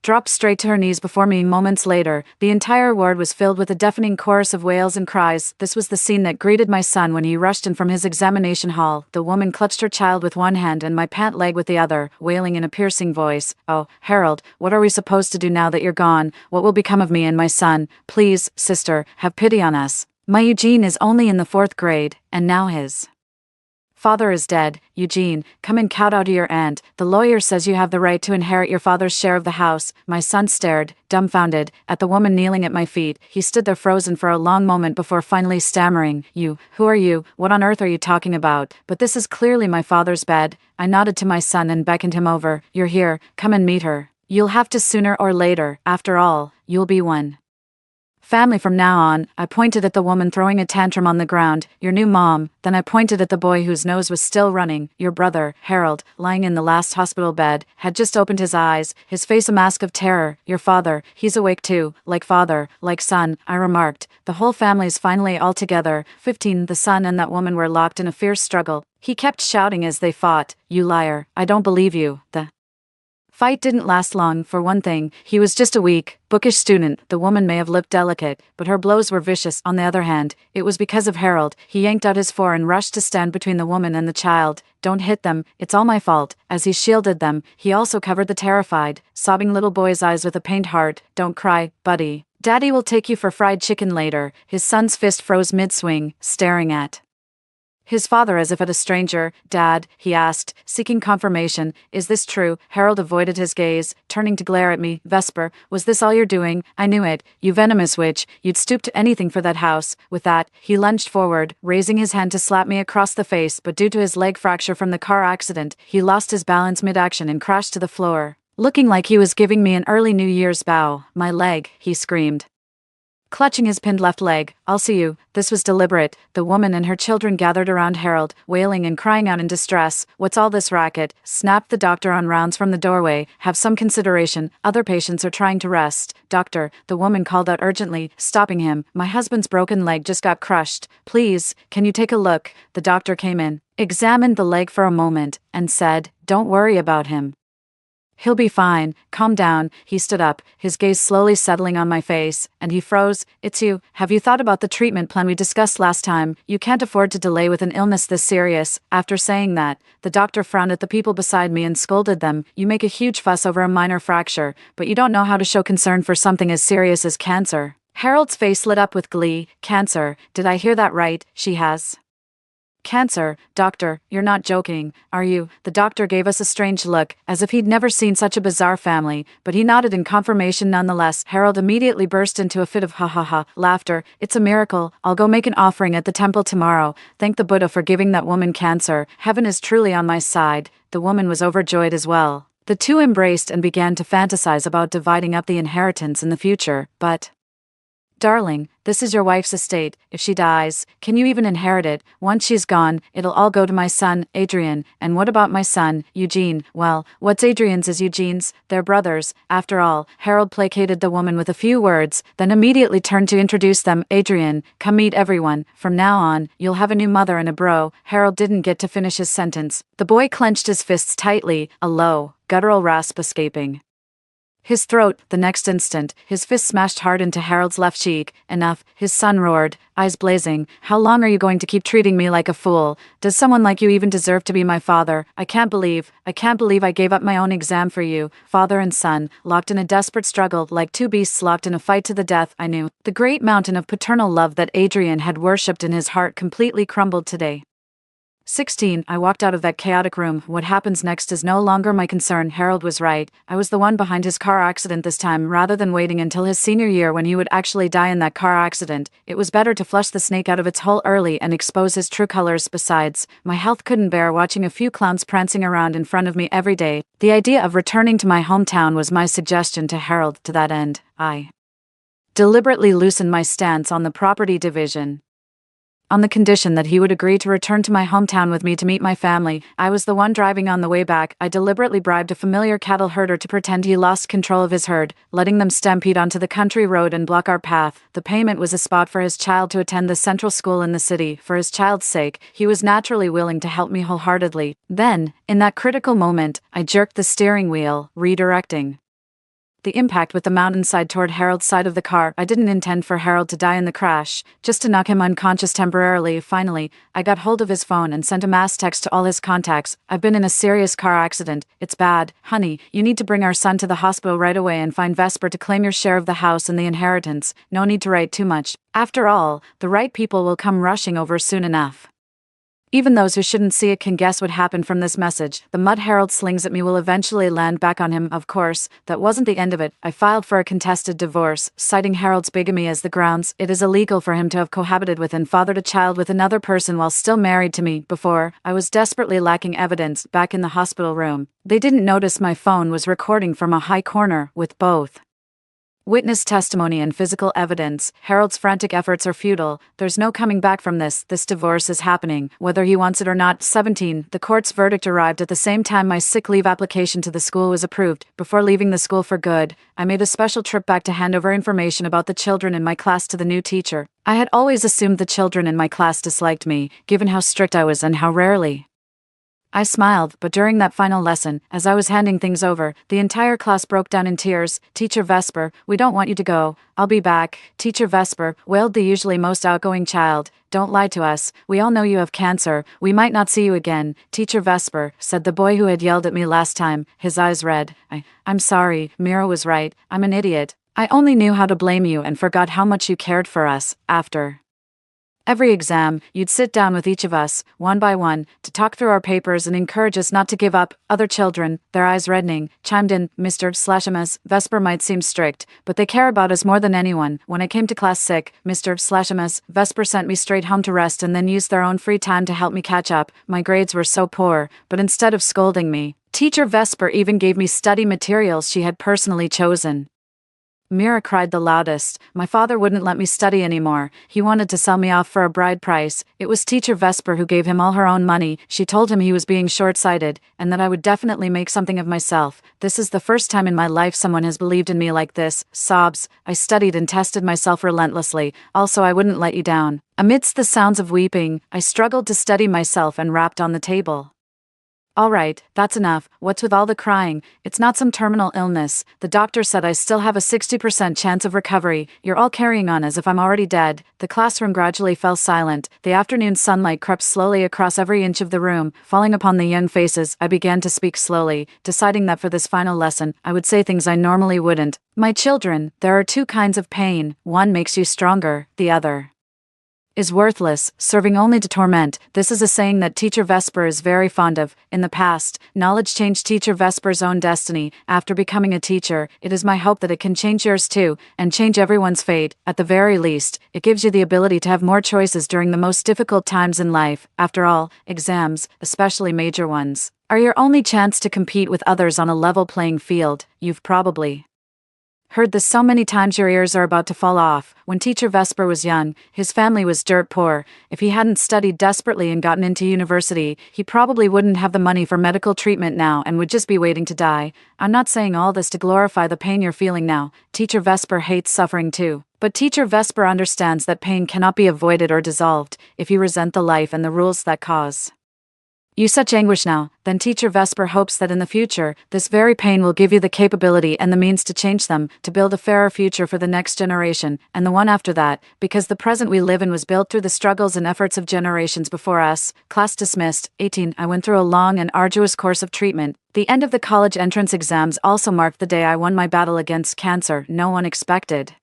dropped straight to her knees before me. Moments later, the entire ward was filled with a deafening chorus of wails and cries. This was the scene that greeted my son when he rushed in from his examination hall. The woman clutched her child with one hand and my pant leg with the other, wailing in a piercing voice, "Oh, Harold, what are we supposed to do now that you're gone? What will become of me and my son? Please, sister, have pity on us. My Eugene is only in the 4th grade, and now his father is dead. Eugene, come and kowtow to your aunt. The lawyer says you have the right to inherit your father's share of the house." My son stared, dumbfounded, at the woman kneeling at my feet. He stood there frozen for a long moment before finally stammering, Who are you? What on earth are you talking about? But this is clearly my father's bed." I nodded to my son and beckoned him over. "You're here, come and meet her. You'll have to sooner or later. After all, you'll be one family from now on." I pointed at the woman throwing a tantrum on the ground. "Your new mom." Then I pointed at the boy whose nose was still running. "Your brother, Harold, lying in the last hospital bed, had just opened his eyes, his face a mask of terror. Your father, he's awake too, like father, like son," I remarked. "The whole family's finally all together." 15. The son and that woman were locked in a fierce struggle. He kept shouting as they fought, "You liar, I don't believe you." The fight didn't last long. For one thing, he was just a weak, bookish student. The woman may have looked delicate, but her blows were vicious. On the other hand, it was because of Harold. He yanked out his four and rushed to stand between the woman and the child. "Don't hit them, it's all my fault." As he shielded them, he also covered the terrified, sobbing little boy's eyes with a pained heart. "Don't cry, buddy. Daddy will take you for fried chicken later." His son's fist froze mid-swing, staring at his father as if at a stranger. "Dad," he asked, seeking confirmation, "is this true?" Harold avoided his gaze, turning to glare at me. "Vesper, was this all you're doing? I knew it. You venomous witch. You'd stoop to anything for that house." With that, he lunged forward, raising his hand to slap me across the face, but due to his leg fracture from the car accident, he lost his balance mid-action and crashed to the floor, looking like he was giving me an early New Year's bow. "My leg," he screamed, clutching his pinned left leg. "I'll see you." This was deliberate. The woman and her children gathered around Harold, wailing and crying out in distress. "What's all this racket?" snapped the doctor on rounds from the doorway. "Have some consideration. Other patients are trying to rest." "Doctor," the woman called out urgently, stopping him. "My husband's broken leg just got crushed. Please, can you take a look?" The doctor came in, examined the leg for a moment, and said, "Don't worry about him. He'll be fine. Calm down." He stood up, his gaze slowly settling on my face, and he froze. "It's you. Have you thought about the treatment plan we discussed last time? You can't afford to delay with an illness this serious." After saying that, the doctor frowned at the people beside me and scolded them. "You make a huge fuss over a minor fracture, but you don't know how to show concern for something as serious as cancer." Harold's face lit up with glee. "Cancer? Did I hear that right? She has cancer? Doctor, you're not joking, are you?" The doctor gave us a strange look, as if he'd never seen such a bizarre family, but he nodded in confirmation nonetheless. Harold immediately burst into a fit of ha-ha-ha laughter. "It's a miracle. I'll go make an offering at the temple tomorrow. Thank the Buddha for giving that woman cancer. Heaven is truly on my side." The woman was overjoyed as well. The two embraced and began to fantasize about dividing up the inheritance in the future. "But darling, this is your wife's estate. If she dies, can you even inherit it? Once she's gone, it'll all go to my son, Adrian." "And what about my son, Eugene?" "Well, what's Adrian's is Eugene's. They're brothers, after all." Harold placated the woman with a few words, then immediately turned to introduce them. "Adrian, come meet everyone. From now on, you'll have a new mother and a bro." Harold didn't get to finish his sentence. The boy clenched his fists tightly, a low, guttural rasp escaping his throat. The next instant, his fist smashed hard into Harold's left cheek. "Enough," his son roared, eyes blazing. "How long are you going to keep treating me like a fool? Does someone like you even deserve to be my father? I can't believe I gave up my own exam for you." Father and son, locked in a desperate struggle, like two beasts locked in a fight to the death. I knew the great mountain of paternal love that Adrian had worshipped in his heart completely crumbled today. 16. I walked out of that chaotic room. What happens next is no longer my concern. Harold was right. I was the one behind his car accident this time. Rather than waiting until his senior year when he would actually die in that car accident, it was better to flush the snake out of its hole early and expose his true colors. Besides, my health couldn't bear watching a few clowns prancing around in front of me every day. The idea of returning to my hometown was my suggestion to Harold. To that end, I deliberately loosened my stance on the property division. on the condition that he would agree to return to my hometown with me to meet my family. I was the one driving on the way back. I deliberately bribed a familiar cattle herder to pretend he lost control of his herd, letting them stampede onto the country road and block our path. The payment was a spot for his child to attend the central school in the city. For his child's sake, he was naturally willing to help me wholeheartedly. Then, in that critical moment, I jerked the steering wheel, redirecting the impact with the mountainside toward Harold's side of the car. I didn't intend for Harold to die in the crash, just to knock him unconscious temporarily. Finally, I got hold of his phone and sent a mass text to all his contacts. I've been in a serious car accident. It's bad. Honey, you need to bring our son to the hospital right away and find Vesper to claim your share of the house and the inheritance. No need to write too much. After all, the right people will come rushing over soon enough. Even those who shouldn't see it can guess what happened from this message. The mud Harold slings at me will eventually land back on him. Of course, that wasn't the end of it. I filed for a contested divorce, citing Harold's bigamy as the grounds. It is illegal for him to have cohabited with and fathered a child with another person while still married to me. Before, I was desperately lacking evidence. Back in the hospital room, they didn't notice my phone was recording from a high corner, with both witness testimony and physical evidence. Harold's frantic efforts are futile. There's no coming back from this. This divorce is happening, whether he wants it or not. 17. The court's verdict arrived at the same time my sick leave application to the school was approved. Before leaving the school for good, I made a special trip back to hand over information about the children in my class to the new teacher. I had always assumed the children in my class disliked me, given how strict I was and how rarely I smiled, but during that final lesson, as I was handing things over, the entire class broke down in tears. Teacher Vesper, we don't want you to go. I'll be back. Teacher Vesper, wailed the usually most outgoing child. Don't lie to us. We all know you have cancer. We might not see you again. Teacher Vesper, said the boy who had yelled at me last time, his eyes red. I'm sorry. Mira was right. I'm an idiot. I only knew how to blame you and forgot how much you cared for us. After every exam, you'd sit down with each of us, one by one, to talk through our papers and encourage us not to give up. Other children, their eyes reddening, chimed in, Mr. Vesper might seem strict, but they care about us more than anyone. When I came to class sick, Mr. Vesper sent me straight home to rest and then used their own free time to help me catch up. My grades were so poor, but instead of scolding me, Teacher Vesper even gave me study materials she had personally chosen. Mira cried the loudest. My father wouldn't let me study anymore. He wanted to sell me off for a bride price. It was Teacher Vesper who gave him all her own money. She told him he was being short-sighted, and that I would definitely make something of myself. This is the first time in my life someone has believed in me like this. Sobs. I studied and tested myself relentlessly. Also, I wouldn't let you down. Amidst the sounds of weeping, I struggled to steady myself and rapped on the table. All right, that's enough. What's with all the crying? It's not some terminal illness. The doctor said I still have a 60% chance of recovery. You're all carrying on as if I'm already dead. The classroom gradually fell silent. The afternoon sunlight crept slowly across every inch of the room, falling upon the young faces. I began to speak slowly, deciding that for this final lesson, I would say things I normally wouldn't. My children, there are two kinds of pain. One makes you stronger, the other is worthless, serving only to torment. This is a saying that Teacher Vesper is very fond of. In the past, knowledge changed Teacher Vesper's own destiny. After becoming a teacher, it is my hope that it can change yours too, and change everyone's fate. At the very least, it gives you the ability to have more choices during the most difficult times in life. After all, exams, especially major ones, are your only chance to compete with others on a level playing field. You've probably heard this so many times your ears are about to fall off. When Teacher Vesper was young, his family was dirt poor. If he hadn't studied desperately and gotten into university, he probably wouldn't have the money for medical treatment now and would just be waiting to die. I'm not saying all this to glorify the pain you're feeling now. Teacher Vesper hates suffering too. But Teacher Vesper understands that pain cannot be avoided or dissolved if you resent the life and the rules that cause you such anguish now. Then Teacher Vesper hopes that in the future, this very pain will give you the capability and the means to change them, to build a fairer future for the next generation, and the one after that, because the present we live in was built through the struggles and efforts of generations before us. Class dismissed. 18. I went through a long and arduous course of treatment. The end of the college entrance exams also marked the day I won my battle against cancer. No one expected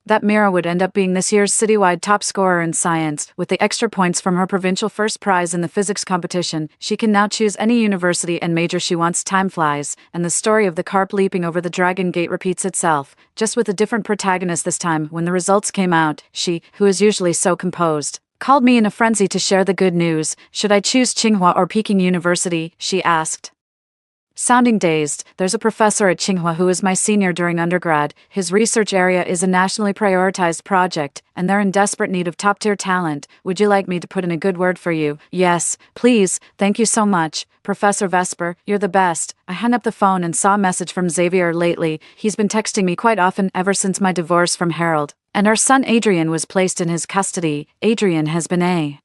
that Mira would end up being this year's citywide top scorer in science. With the extra points from her provincial first prize in the physics competition, she can now choose any university and major she wants. Time flies, and the story of the carp leaping over the Dragon Gate repeats itself, just with a different protagonist this time. When the results came out, she, who is usually so composed, called me in a frenzy to share the good news. Should I choose Tsinghua or Peking University? She asked. Sounding dazed, there's a professor at Tsinghua who is my senior during undergrad. His research area is a nationally prioritized project, and they're in desperate need of top-tier talent. Would you like me to put in a good word for you? Yes, please, thank you so much. Professor Vesper, you're the best. I hung up the phone and saw a message from Xavier lately. He's been texting me quite often ever since my divorce from Harold. And our son Adrian was placed in his custody. Adrian has been a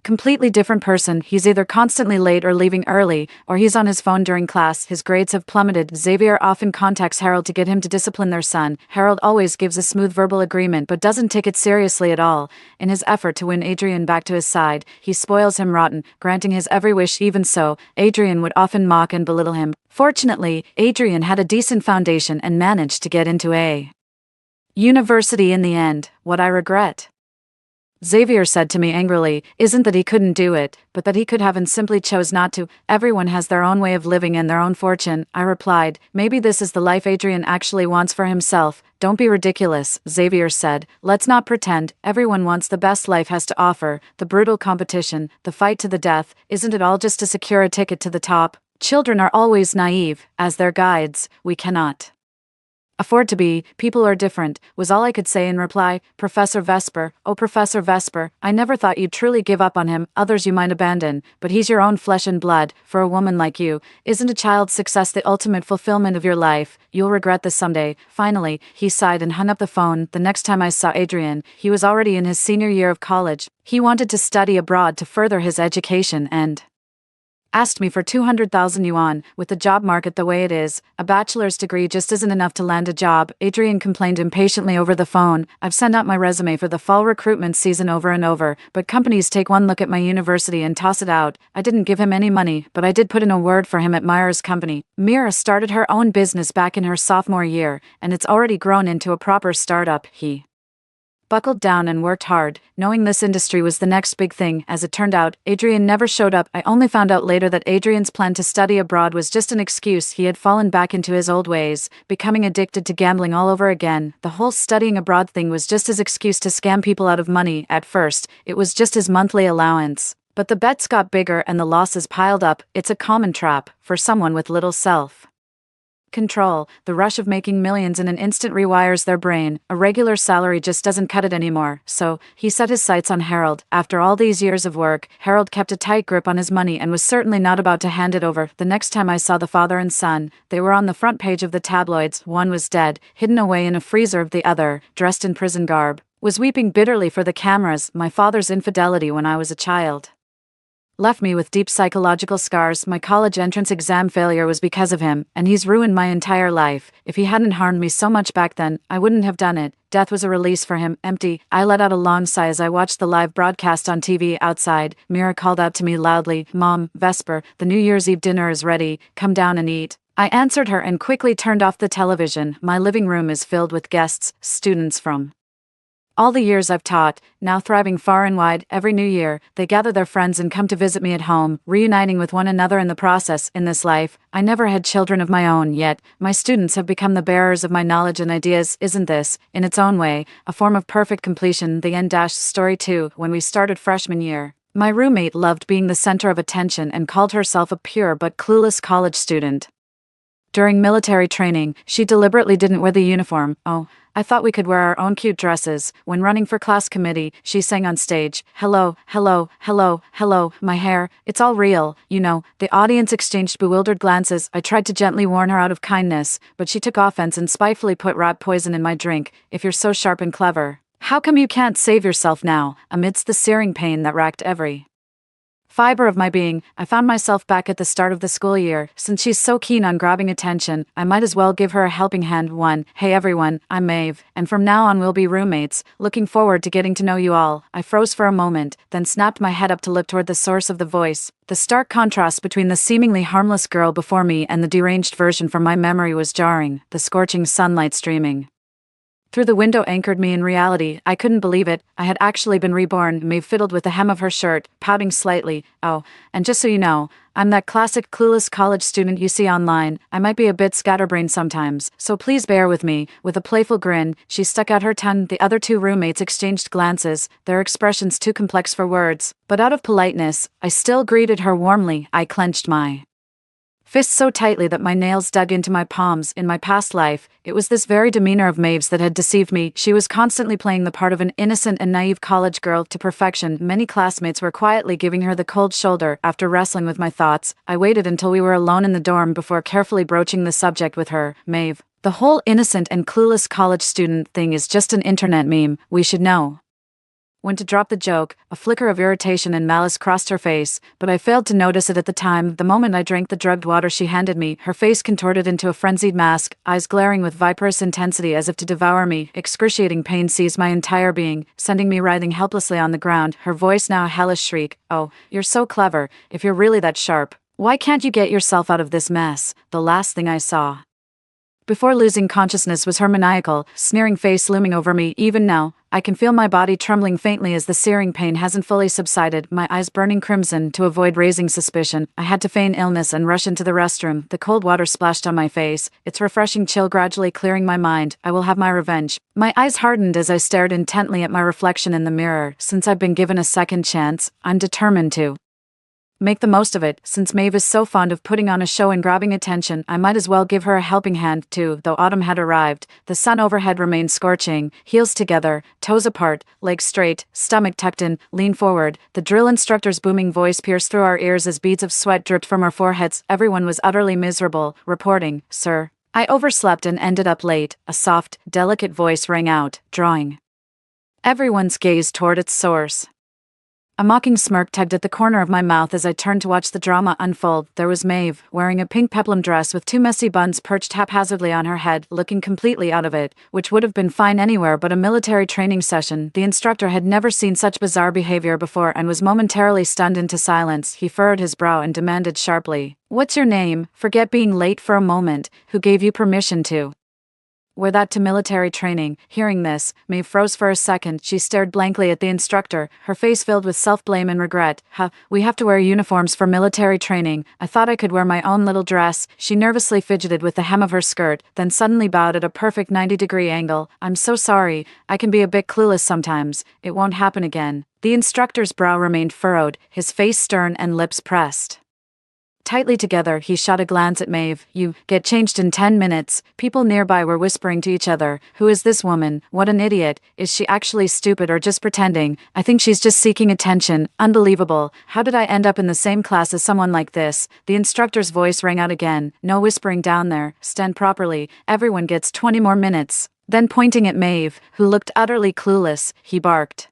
completely different person. He's either constantly late or leaving early, or he's on his phone during class. His grades have plummeted. Xavier often contacts Harold to get him to discipline their son. Harold always gives a smooth verbal agreement but doesn't take it seriously at all. In his effort to win Adrian back to his side, he spoils him rotten, granting his every wish. Even so, Adrian would often mock and belittle him. Fortunately, Adrian had a decent foundation and managed to get into a university in the end. What I regret, Xavier said to me angrily, isn't that he couldn't do it, but that he could have and simply chose not to. Everyone has their own way of living and their own fortune. I replied, maybe this is the life Adrian actually wants for himself. Don't be ridiculous, Xavier said. Let's not pretend. Everyone wants the best life has to offer. The brutal competition, the fight to the death, isn't it all just to secure a ticket to the top? Children are always naive. As their guides, we cannot afford to be. People are different, was all I could say in reply. Professor Vesper, oh Professor Vesper, I never thought you'd truly give up on him. Others you might abandon, but he's your own flesh and blood. For a woman like you, isn't a child's success the ultimate fulfillment of your life? You'll regret this someday. Finally, he sighed and hung up the phone. The next time I saw Adrian, he was already in his senior year of college. He wanted to study abroad to further his education and asked me for 200,000 yuan. With the job market the way it is, a bachelor's degree just isn't enough to land a job. Adrian complained impatiently over the phone. I've sent out my resume for the fall recruitment season over and over, but companies take one look at my university and toss it out. I didn't give him any money, but I did put in a word for him at Myra's company. Mira started her own business back in her sophomore year, and it's already grown into a proper startup. He buckled down and worked hard, knowing this industry was the next big thing. As it turned out, Adrian never showed up. I only found out later that Adrian's plan to study abroad was just an excuse. He had fallen back into his old ways, becoming addicted to gambling all over again. The whole studying abroad thing was just his excuse to scam people out of money. At first, it was just his monthly allowance. But the bets got bigger and the losses piled up. It's a common trap for someone with little self control. The rush of making millions in an instant rewires their brain. A regular salary just doesn't cut it anymore. So, he set his sights on Harold. After all these years of work, Harold kept a tight grip on his money and was certainly not about to hand it over. The next time I saw the father and son, they were on the front page of the tabloids. One was dead, hidden away in a freezer of the other, dressed in prison garb, was weeping bitterly for the cameras. My father's infidelity when I was a child left me with deep psychological scars. My college entrance exam failure was because of him, and he's ruined my entire life. If he hadn't harmed me so much back then, I wouldn't have done it. Death was a release for him. Empty. I let out a long sigh as I watched the live broadcast on TV outside. Mira called out to me loudly, Mom, Vesper, the New Year's Eve dinner is ready. Come down and eat. I answered her and quickly turned off the television. My living room is filled with guests, students from all the years I've taught, now thriving far and wide. Every new year, they gather their friends and come to visit me at home, reuniting with one another in the process. In this life, I never had children of my own, yet my students have become the bearers of my knowledge and ideas. Isn't this, in its own way, a form of perfect completion? The end. Story 2. When we started freshman year, my roommate loved being the center of attention and called herself a pure but clueless college student. During military training, she deliberately didn't wear the uniform. Oh, I thought we could wear our own cute dresses. When running for class committee, she sang on stage, hello, hello, hello, hello, my hair, it's all real, you know. The audience exchanged bewildered glances. I tried to gently warn her out of kindness, but she took offense and spitefully put rat poison in my drink. If you're so sharp and clever, how come you can't save yourself now? Amidst the searing pain that racked every fiber of my being, I found myself back at the start of the school year. Since she's so keen on grabbing attention, I might as well give her a helping hand. Hey everyone, I'm Maeve, and from now on we'll be roommates. Looking forward to getting to know you all. I froze for a moment, then snapped my head up to look toward the source of the voice. The stark contrast between the seemingly harmless girl before me and the deranged version from my memory was jarring. The scorching sunlight streaming through the window anchored me in reality. I couldn't believe it. I had actually been reborn. Maeve fiddled with the hem of her shirt, pouting slightly. Oh, and just so you know, I'm that classic clueless college student you see online. I might be a bit scatterbrained sometimes, so please bear with me. With a playful grin, she stuck out her tongue. The other two roommates exchanged glances, their expressions too complex for words. But out of politeness, I still greeted her warmly. I clenched my Fists so tightly that my nails dug into my palms. In my past life, it was this very demeanor of Maeve's that had deceived me. She was constantly playing the part of an innocent and naive college girl to perfection. Many classmates were quietly giving her the cold shoulder. After wrestling with my thoughts, I waited until we were alone in the dorm before carefully broaching the subject with her. Maeve, the whole innocent and clueless college student thing is just an internet meme, we should know. When to drop the joke, a flicker of irritation and malice crossed her face, but I failed to notice it at the time. The moment I drank the drugged water she handed me, her face contorted into a frenzied mask, eyes glaring with viperous intensity as if to devour me. Excruciating pain seized my entire being, sending me writhing helplessly on the ground, her voice now a hellish shriek. "Oh, you're so clever, if you're really that sharp. Why can't you get yourself out of this mess?" The last thing I saw before losing consciousness was her maniacal, sneering face looming over me. Even now, I can feel my body trembling faintly as the searing pain hasn't fully subsided, my eyes burning crimson. To avoid raising suspicion, I had to feign illness and rush into the restroom. The cold water splashed on my face, its refreshing chill gradually clearing my mind. I will have my revenge. My eyes hardened as I stared intently at my reflection in the mirror. Since I've been given a second chance, I'm determined to make the most of it. Since Maeve is so fond of putting on a show and grabbing attention, I might as well give her a helping hand too. Though autumn had arrived, the sun overhead remained scorching. Heels together, toes apart, legs straight, stomach tucked in, lean forward. The drill instructor's booming voice pierced through our ears as beads of sweat dripped from our foreheads. Everyone was utterly miserable. Reporting, sir. I overslept and ended up late. A soft, delicate voice rang out, drawing everyone's gaze toward its source. A mocking smirk tugged at the corner of my mouth as I turned to watch the drama unfold. There was Maeve, wearing a pink peplum dress with two messy buns perched haphazardly on her head, looking completely out of it, which would have been fine anywhere but a military training session. The instructor had never seen such bizarre behavior before and was momentarily stunned into silence. He furrowed his brow and demanded sharply, "What's your name? Forget being late for a moment. Who gave you permission to wear that to military training?" Hearing this, Maeve froze for a second. She stared blankly at the instructor, her face filled with self-blame and regret. We have to wear uniforms for military training. I thought I could wear my own little dress." She nervously fidgeted with the hem of her skirt, then suddenly bowed at a perfect 90-degree angle. "I'm so sorry. I can be a bit clueless sometimes. It won't happen again." The instructor's brow remained furrowed, his face stern and lips pressed tightly together. He shot a glance at Maeve. "You get changed in 10 minutes. People nearby were whispering to each other, "Who is this woman? What an idiot. Is she actually stupid or just pretending? I think she's just seeking attention. Unbelievable. How did I end up in the same class as someone like this?" The instructor's voice rang out again. "No whispering down there. Stand properly. Everyone gets 20 more minutes." Then pointing at Maeve, who looked utterly clueless, he barked,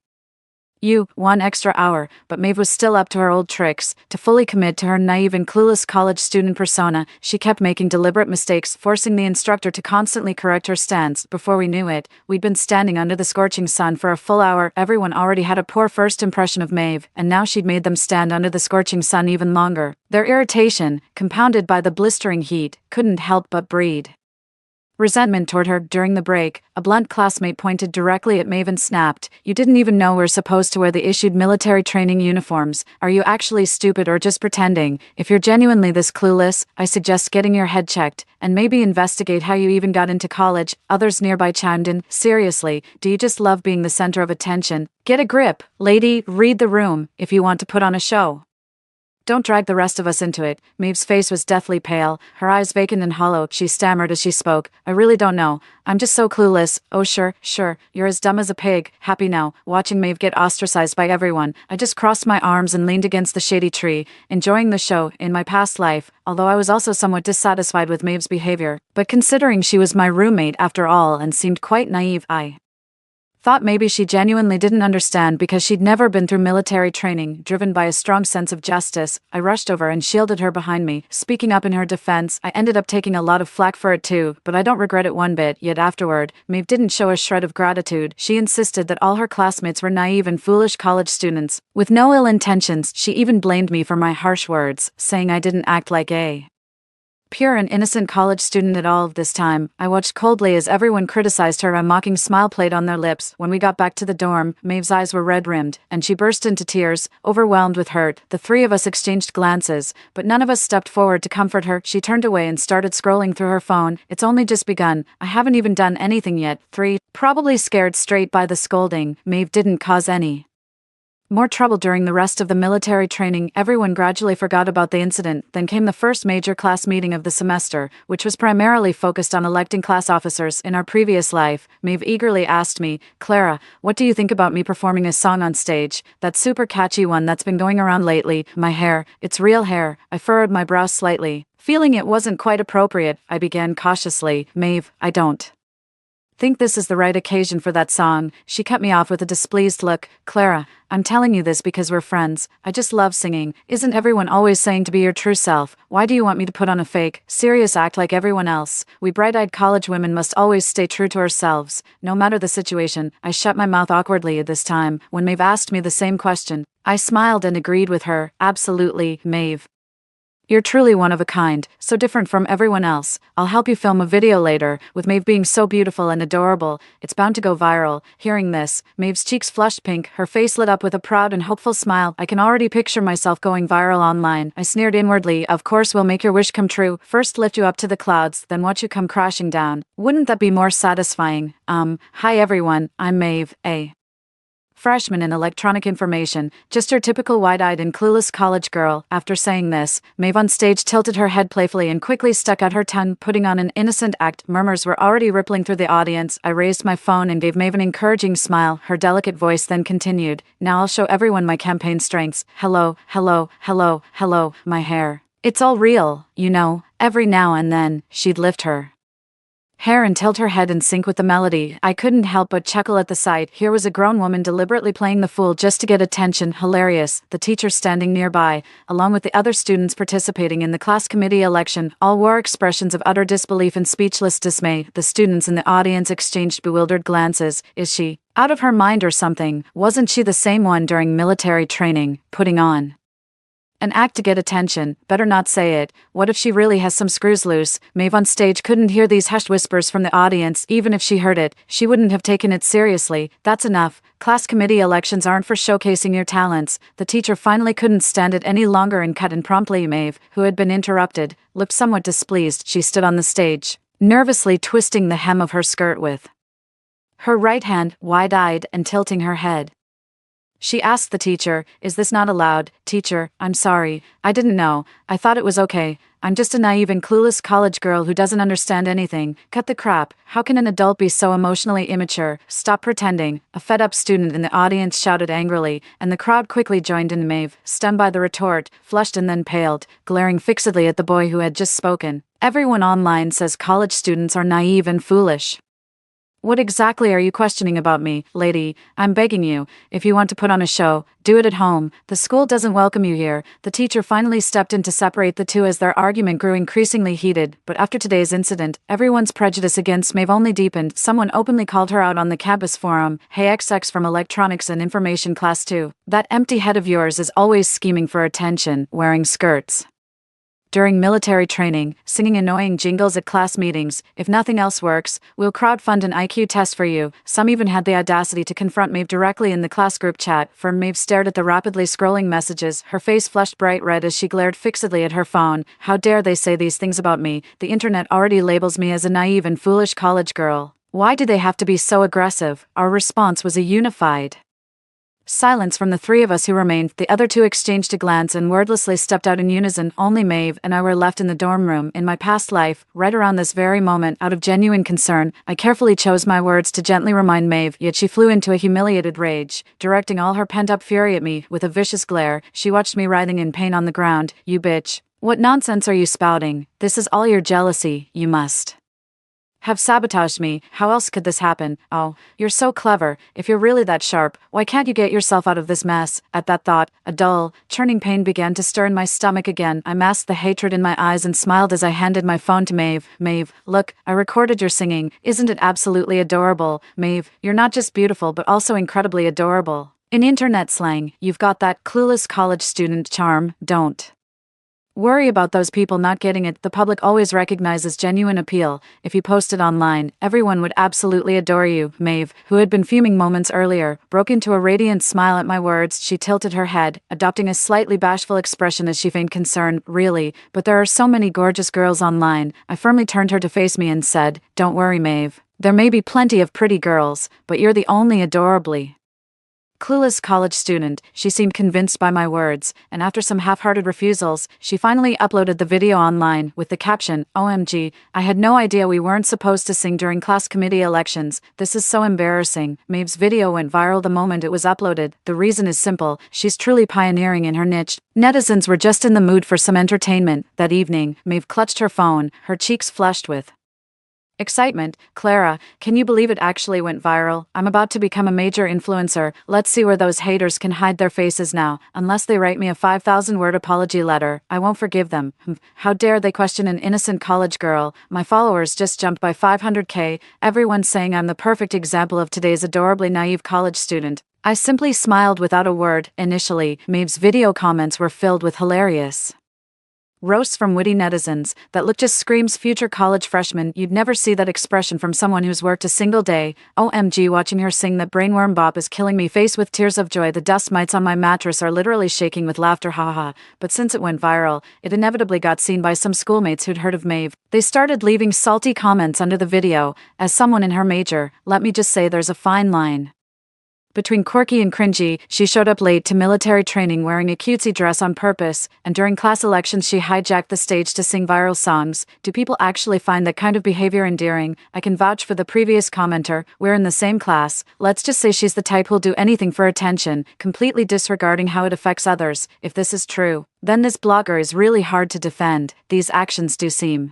"You, 1 extra hour." But Maeve was still up to her old tricks. To fully commit to her naive and clueless college student persona, she kept making deliberate mistakes, forcing the instructor to constantly correct her stance. Before we knew it, we'd been standing under the scorching sun for a full hour. Everyone already had a poor first impression of Maeve, and now she'd made them stand under the scorching sun even longer. Their irritation, compounded by the blistering heat, couldn't help but breed resentment toward her. During the break, a blunt classmate pointed directly at Maeve and snapped, "You didn't even know we're supposed to wear the issued military training uniforms. Are you actually stupid or just pretending? If you're genuinely this clueless, I suggest getting your head checked, and maybe investigate how you even got into college." Others nearby chimed in, "Seriously, do you just love being the center of attention? Get a grip, lady, read the room, if you want to put on a show. Don't drag the rest of us into it." Maeve's face was deathly pale, her eyes vacant and hollow. She stammered as she spoke, "I really don't know. I'm just so clueless." "Oh sure, you're as dumb as a pig." Happy now, watching Maeve get ostracized by everyone, I just crossed my arms and leaned against the shady tree, enjoying the show. In my past life, although I was also somewhat dissatisfied with Maeve's behavior, but considering she was my roommate after all and seemed quite naive, I thought maybe she genuinely didn't understand because she'd never been through military training. Driven by a strong sense of justice, I rushed over and shielded her behind me, speaking up in her defense. I ended up taking a lot of flack for it too, but I don't regret it one bit. Yet afterward, Maeve didn't show a shred of gratitude. She insisted that all her classmates were naive and foolish college students. With no ill intentions, she even blamed me for my harsh words, saying I didn't act like a pure and innocent college student at all. This time, I watched coldly as everyone criticized her. A mocking smile played on their lips. When we got back to the dorm, Maeve's eyes were red-rimmed, and she burst into tears, overwhelmed with hurt. The three of us exchanged glances, but none of us stepped forward to comfort her. She turned away and started scrolling through her phone. "It's only just begun. I haven't even done anything yet." 3. Probably scared straight by the scolding, Maeve didn't cause any More trouble during the rest of the military training. Everyone gradually forgot about the incident. Then came the first major class meeting of the semester, which was primarily focused on electing class officers. In our previous life, Maeve eagerly asked me, "Clara, what do you think about me performing a song on stage? That super catchy one that's been going around lately. My hair, it's real hair." I furrowed my brows slightly. Feeling it wasn't quite appropriate, I began cautiously, "Maeve, I don't think this is the right occasion for that song." She cut me off with a displeased look. "Clara, I'm telling you this because we're friends. I just love singing. Isn't everyone always saying to be your true self? Why do you want me to put on a fake, serious act like everyone else? We bright-eyed college women must always stay true to ourselves, no matter the situation." I shut my mouth awkwardly at this time. When Maeve asked me the same question, I smiled and agreed with her. "Absolutely, Maeve. You're truly one of a kind, so different from everyone else. I'll help you film a video later." With Maeve being so beautiful and adorable, it's bound to go viral. Hearing this, Maeve's cheeks flushed pink, her face lit up with a proud and hopeful smile. "I can already picture myself going viral online." I sneered inwardly. "Of course we'll make your wish come true. First lift you up to the clouds, then watch you come crashing down. Wouldn't that be more satisfying?" Hi everyone, I'm Maeve, a freshman in electronic information, just your typical wide-eyed and clueless college girl. After saying this, Maeve on stage tilted her head playfully and quickly stuck out her tongue, putting on an innocent act. Murmurs were already rippling through the audience. I raised my phone and gave Maeve an encouraging smile. Her delicate voice then continued, "Now I'll show everyone my campaign strengths. Hello, hello, hello, hello, my hair. It's all real, you know." Every now and then, she'd lift her hair and tilt her head in sync with the melody. I couldn't help but chuckle at the sight. Here was a grown woman deliberately playing the fool just to get attention. Hilarious. The teacher standing nearby, along with the other students participating in the class committee election, all wore expressions of utter disbelief and speechless dismay. The students in the audience exchanged bewildered glances. Is she out of her mind or something? Wasn't she the same one during military training, putting on an act to get attention? Better not say it. What if she really has some screws loose? Maeve on stage couldn't hear these hushed whispers from the audience. Even if she heard it, she wouldn't have taken it seriously. That's enough. Class committee elections aren't for showcasing your talents. The teacher finally couldn't stand it any longer and cut in promptly. Maeve, who had been interrupted, looked somewhat displeased. She stood on the stage, nervously twisting the hem of her skirt with her right hand, wide-eyed and tilting her head. She asked the teacher, "Is this not allowed?" "Teacher, I'm sorry. I didn't know. I thought it was okay. I'm just a naive and clueless college girl who doesn't understand anything." "Cut the crap. How can an adult be so emotionally immature? Stop pretending." A fed-up student in the audience shouted angrily, and the crowd quickly joined in. Maeve, stunned by the retort, flushed and then paled, glaring fixedly at the boy who had just spoken. "Everyone online says college students are naive and foolish. What exactly are you questioning about me, lady? I'm begging you, if you want to put on a show, do it at home. The school doesn't welcome you here." The teacher finally stepped in to separate the two as their argument grew increasingly heated. But after today's incident, everyone's prejudice against Maeve only deepened. Someone openly called her out on the campus forum. "Hey XX from Electronics and Information Class 2. That empty head of yours is always scheming for attention, wearing skirts during military training, singing annoying jingles at class meetings. If nothing else works, we'll crowdfund an IQ test for you." Some even had the audacity to confront Maeve directly in the class group chat. Maeve stared at the rapidly scrolling messages, her face flushed bright red as she glared fixedly at her phone. "How dare they say these things about me? The internet already labels me as a naive and foolish college girl. Why do they have to be so aggressive?" Our response was a unified silence from the three of us who remained. The other two exchanged a glance and wordlessly stepped out in unison. Only Maeve and I were left in the dorm room. In my past life, right around this very moment, out of genuine concern, I carefully chose my words to gently remind Maeve, yet she flew into a humiliated rage, directing all her pent-up fury at me. With a vicious glare, she watched me writhing in pain on the ground. "You bitch. What nonsense are you spouting? This is all your jealousy. You must have sabotaged me. How else could this happen? Oh, you're so clever. If you're really that sharp, why can't you get yourself out of this mess?" At that thought, a dull, churning pain began to stir in my stomach again. I masked the hatred in my eyes and smiled as I handed my phone to Maeve. "Maeve, look, I recorded your singing. Isn't it absolutely adorable? Maeve, you're not just beautiful but also incredibly adorable. In internet slang, you've got that clueless college student charm. Don't worry about those people not getting it. The public always recognizes genuine appeal. If you post it online, everyone would absolutely adore you." Maeve, who had been fuming moments earlier, broke into a radiant smile at my words. She tilted her head, adopting a slightly bashful expression as she feigned concern. "Really? But there are so many gorgeous girls online." I firmly turned her to face me and said, "Don't worry, Maeve. There may be plenty of pretty girls, but you're the only adorably Clueless college student, she seemed convinced by my words, and after some half-hearted refusals, she finally uploaded the video online, with the caption, "OMG, I had no idea we weren't supposed to sing during class committee elections. This is so embarrassing." Maeve's video went viral the moment it was uploaded. The reason is simple, she's truly pioneering in her niche. Netizens were just in the mood for some entertainment. That evening, Maeve clutched her phone, her cheeks flushed with excitement. "Clara, can you believe it actually went viral? I'm about to become a major influencer. Let's see where those haters can hide their faces now. Unless they write me a 5,000-word apology letter, I won't forgive them. How dare they question an innocent college girl? My followers just jumped by 500K. Everyone's saying I'm the perfect example of today's adorably naive college student." I simply smiled without a word. Initially, Maeve's video comments were filled with hilarious roasts from witty netizens. "That look just screams future college freshman. You'd never see that expression from someone who's worked a single day. OMG, watching her sing that brainworm bop is killing me. Face with tears of joy. The dust mites on my mattress are literally shaking with laughter. Haha." But since it went viral, it inevitably got seen by some schoolmates who'd heard of Maeve. They started leaving salty comments under the video. As someone in her major, let me just say there's a fine line between quirky and cringy. She showed up late to military training wearing a cutesy dress on purpose, and during class elections she hijacked the stage to sing viral songs. Do people actually find that kind of behavior endearing? I can vouch for the previous commenter. We're in the same class. Let's just say she's the type who'll do anything for attention, completely disregarding how it affects others. If this is true, then this blogger is really hard to defend. These actions do seem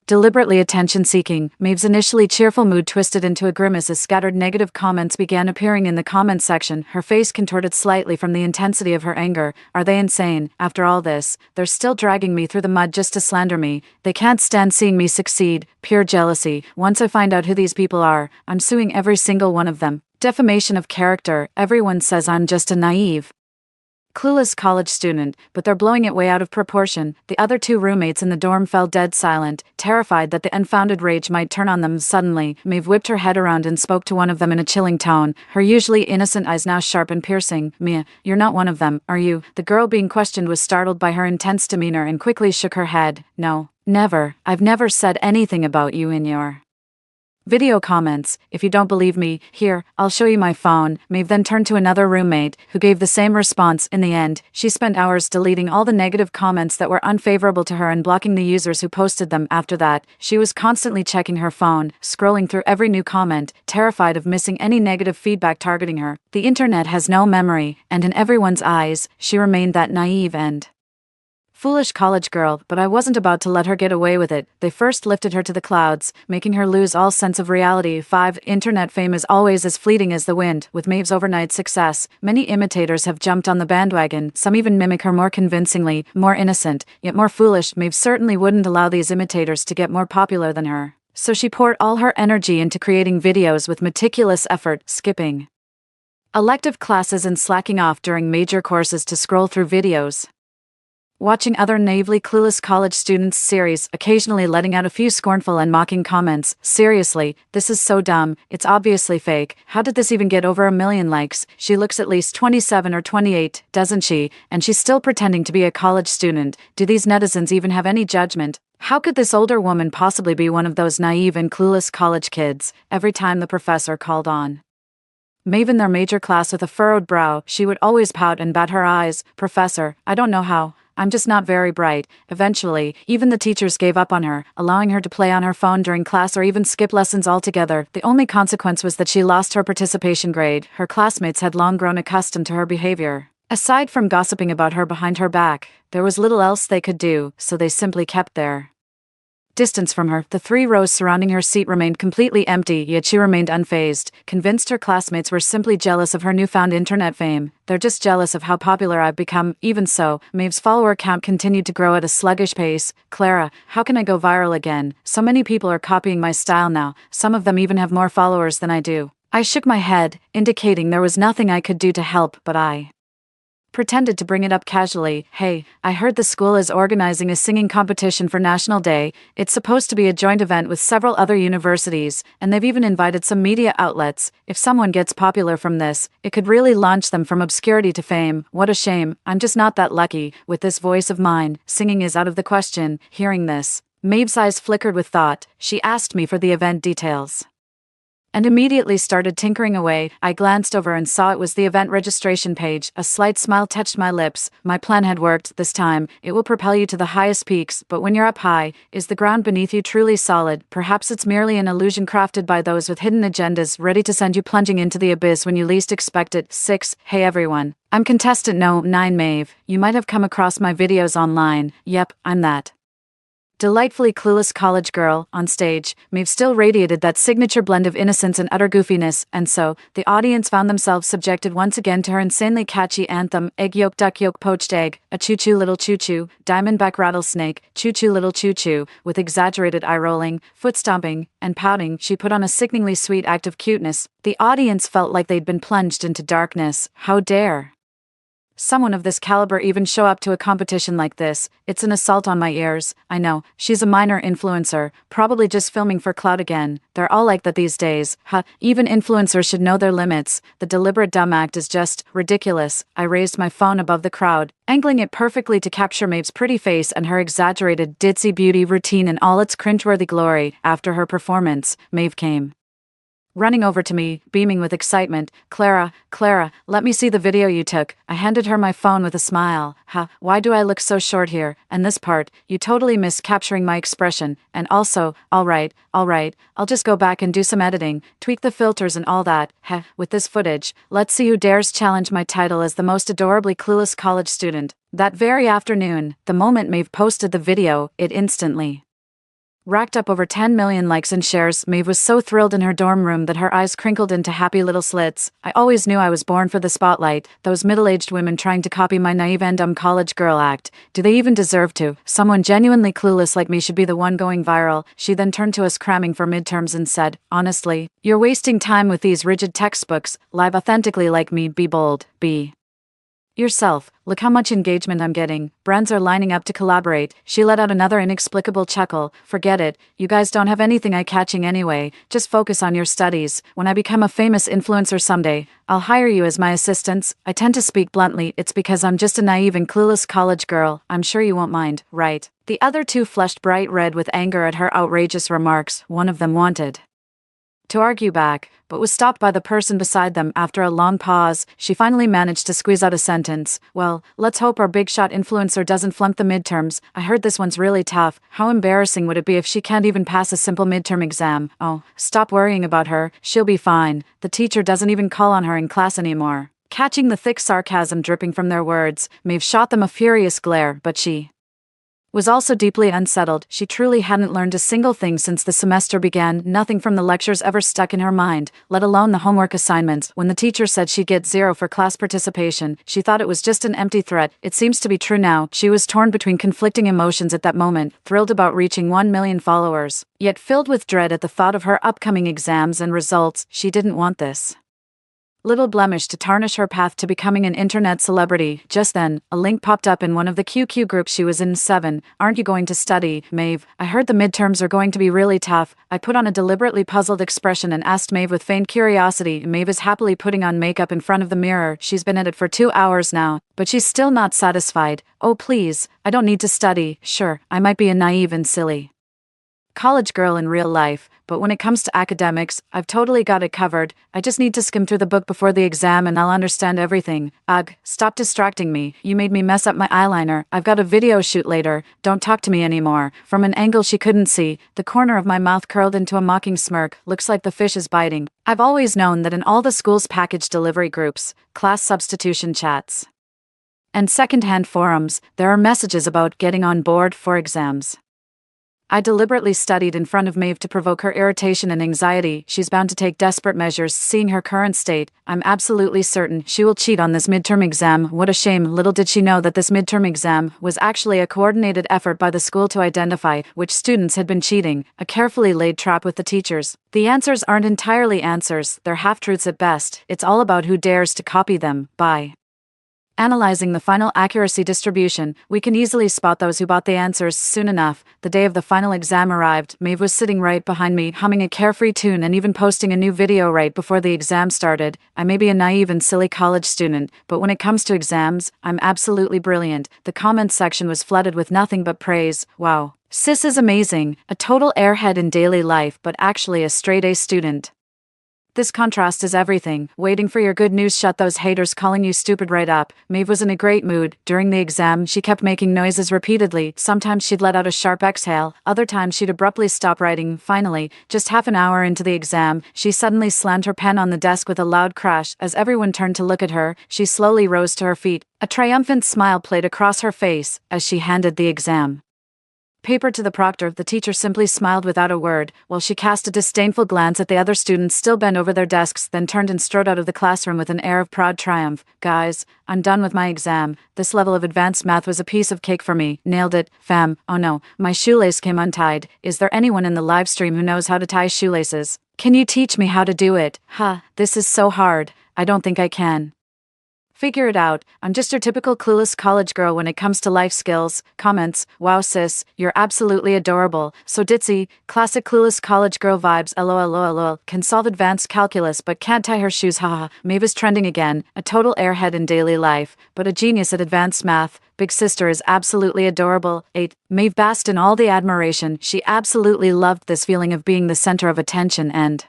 deliberately attention-seeking. Maeve's initially cheerful mood twisted into a grimace as scattered negative comments began appearing in the comment section. Her face contorted slightly from the intensity of her anger. Are they insane? After all this, they're still dragging me through the mud just to slander me. They can't stand seeing me succeed. Pure jealousy. Once I find out who these people are, I'm suing every single one of them. Defamation of character. Everyone says I'm just a naive, clueless college student, but they're blowing it way out of proportion. The other two roommates in the dorm fell dead silent, terrified that the unfounded rage might turn on them suddenly. Maeve whipped her head around and spoke to one of them in a chilling tone, her usually innocent eyes now sharp and piercing. "Mia, you're not one of them, are you?" The girl being questioned was startled by her intense demeanor and quickly shook her head. "No, never. I've never said anything about you in your video comments. If you don't believe me, here, I'll show you my phone." Maeve then turned to another roommate, who gave the same response. In the end, she spent hours deleting all the negative comments that were unfavorable to her and blocking the users who posted them. After that, she was constantly checking her phone, scrolling through every new comment, terrified of missing any negative feedback targeting her. The internet has no memory, and in everyone's eyes, she remained that naive and foolish college girl, but I wasn't about to let her get away with it. They first lifted her to the clouds, making her lose all sense of reality. 5. Internet fame is always as fleeting as the wind. With Maeve's overnight success, many imitators have jumped on the bandwagon. Some even mimic her more convincingly, more innocent, yet more foolish. Maeve certainly wouldn't allow these imitators to get more popular than her, so she poured all her energy into creating videos with meticulous effort, skipping elective classes and slacking off during major courses to scroll through videos, watching other naively clueless college students' series, occasionally letting out a few scornful and mocking comments. "Seriously, this is so dumb. It's obviously fake. How did this even get over 1 million likes? She looks at least 27 or 28, doesn't she? And she's still pretending to be a college student. Do these netizens even have any judgment? How could this older woman possibly be one of those naive and clueless college kids?" Every time the professor called on Maeve in their major class with a furrowed brow, she would always pout and bat her eyes. "Professor, I don't know how. I'm just not very bright." Eventually, even the teachers gave up on her, allowing her to play on her phone during class or even skip lessons altogether. The only consequence was that she lost her participation grade. Her classmates had long grown accustomed to her behavior. Aside from gossiping about her behind her back, there was little else they could do, so they simply kept their distance from her. The 3 rows surrounding her seat remained completely empty, yet she remained unfazed, convinced her classmates were simply jealous of her newfound internet fame. "They're just jealous of how popular I've become." Even so, Maeve's follower count continued to grow at a sluggish pace. "Clara, how can I go viral again? So many people are copying my style now. Some of them even have more followers than I do." I shook my head, indicating there was nothing I could do to help, but I pretended to bring it up casually. "Hey, I heard the school is organizing a singing competition for National Day. It's supposed to be a joint event with several other universities, and they've even invited some media outlets. If someone gets popular from this, it could really launch them from obscurity to fame. What a shame. I'm just not that lucky. With this voice of mine, singing is out of the question." Hearing this, Maeve's eyes flickered with thought. She asked me for the event details. and immediately started tinkering away. I glanced over and saw it was the event registration page. A slight smile touched my lips. My plan had worked. This time, it will propel you to the highest peaks, but when you're up high, is the ground beneath you truly solid? Perhaps it's merely an illusion crafted by those with hidden agendas ready to send you plunging into the abyss when you least expect it. 6. Hey everyone. I'm contestant No. 9 Maeve. You might have come across my videos online. Yep, I'm that delightfully clueless college girl. On stage, Maeve still radiated that signature blend of innocence and utter goofiness, and so, the audience found themselves subjected once again to her insanely catchy anthem, egg yolk duck yolk poached egg, a choo-choo little choo-choo, diamondback rattlesnake, choo-choo little choo-choo. With exaggerated eye-rolling, foot-stomping, and pouting, she put on a sickeningly sweet act of cuteness. The audience felt like they'd been plunged into darkness. How dare someone of this caliber even show up to a competition like this? It's an assault on my ears. I know, she's a minor influencer, probably just filming for clout again. They're all like that these days. Even influencers should know their limits. The deliberate dumb act is just ridiculous. I raised my phone above the crowd, angling it perfectly to capture Maeve's pretty face and her exaggerated ditzy beauty routine in all its cringeworthy glory. After her performance, Maeve came running over to me, beaming with excitement. Clara, let me see the video you took." I handed her my phone with a smile. Why do I look so short here? And this part, you totally missed capturing my expression. And also, alright, I'll just go back and do some editing, tweak the filters and all that. With this footage, let's see who dares challenge my title as the most adorably clueless college student. That very afternoon, the moment Maeve posted the video, it instantly racked up over 10 million likes and shares. Maeve was so thrilled in her dorm room that her eyes crinkled into happy little slits. I always knew I was born for the spotlight. Those middle-aged women trying to copy my naive and dumb college girl act. Do they even deserve to? Someone genuinely clueless like me should be the one going viral. She then turned to us cramming for midterms and said, "Honestly, you're wasting time with these rigid textbooks. Live authentically like me. Be bold. Be yourself. Look how much engagement I'm getting. Brands are lining up to collaborate." She let out another inexplicable chuckle. "Forget it. You guys don't have anything eye-catching anyway. Just focus on your studies. When I become a famous influencer someday, I'll hire you as my assistants." I tend to speak bluntly. It's because I'm just a naive and clueless college girl. I'm sure you won't mind, right? The other two flushed bright red with anger at her outrageous remarks. One of them wanted to argue back, but was stopped by the person beside them. After a long pause, she finally managed to squeeze out a sentence. "Well, let's hope our big shot influencer doesn't flunk the midterms. I heard this one's really tough. How embarrassing would it be if she can't even pass a simple midterm exam?" "Oh, stop worrying about her. She'll be fine. The teacher doesn't even call on her in class anymore." Catching the thick sarcasm dripping from their words, Maeve shot them a furious glare, but she was also deeply unsettled. She truly hadn't learned a single thing since the semester began. Nothing from the lectures ever stuck in her mind, let alone the homework assignments. When the teacher said she'd get 0 for class participation, she thought it was just an empty threat. It seems to be true now. She was torn between conflicting emotions at that moment, thrilled about reaching 1 million followers, yet filled with dread at the thought of her upcoming exams and results. She didn't want this little blemish to tarnish her path to becoming an internet celebrity. Just then, a link popped up in one of the QQ groups she was in. 7. "Aren't you going to study, Maeve? I heard the midterms are going to be really tough." I put on a deliberately puzzled expression and asked Maeve with feigned curiosity. Maeve is happily putting on makeup in front of the mirror. She's been at it for 2 hours now, but she's still not satisfied. "Oh please, I don't need to study. Sure, I might be a naive and silly college girl in real life, but when it comes to academics, I've totally got it covered. I just need to skim through the book before the exam and I'll understand everything." "Ugh, stop distracting me. You made me mess up my eyeliner. I've got a video shoot later. Don't talk to me anymore." From an angle she couldn't see, the corner of my mouth curled into a mocking smirk. "Looks like the fish is biting." I've always known that in all the school's package delivery groups, class substitution chats, and secondhand forums, there are messages about getting on board for exams. I deliberately studied in front of Maeve to provoke her irritation and anxiety. She's bound to take desperate measures. Seeing her current state, I'm absolutely certain she will cheat on this midterm exam. What a shame. Little did she know that this midterm exam was actually a coordinated effort by the school to identify which students had been cheating, a carefully laid trap with the teachers. The answers aren't entirely answers, they're half-truths at best. It's all about who dares to copy them. By analyzing the final accuracy distribution, we can easily spot those who bought the answers. Soon enough, the day of the final exam arrived. Maeve was sitting right behind me, humming a carefree tune and even posting a new video right before the exam started. I may be a naive and silly college student, but when it comes to exams, I'm absolutely brilliant. The comments section was flooded with nothing but praise. "Wow, sis is amazing, a total airhead in daily life but actually a straight A student." This contrast is everything. Waiting for your good news, shut those haters calling you stupid right up. Maeve was in a great mood. During the exam, she kept making noises repeatedly. Sometimes she'd let out a sharp exhale, other times she'd abruptly stop writing. Finally, just half an hour into the exam, she suddenly slammed her pen on the desk with a loud crash. As everyone turned to look at her, she slowly rose to her feet. A triumphant smile played across her face as she handed the exam paper to the proctor. The teacher simply smiled without a word, while she cast a disdainful glance at the other students still bent over their desks, then turned and strode out of the classroom with an air of proud triumph. Guys, I'm done with my exam. This level of advanced math was a piece of cake for me. Nailed it, fam. Oh no, my shoelace came untied. Is there anyone in the live stream who knows how to tie shoelaces? Can you teach me how to do it? This is so hard. I don't think I can. Figure it out. I'm just your typical clueless college girl when it comes to life skills. Comments: wow sis, you're absolutely adorable. So ditzy, classic clueless college girl vibes. LOL. Can solve advanced calculus but can't tie her shoes. Haha. Maeve is trending again. A total airhead in daily life, but a genius at advanced math. Big sister is absolutely adorable. 8. Maeve basked in all the admiration. She absolutely loved this feeling of being the center of attention and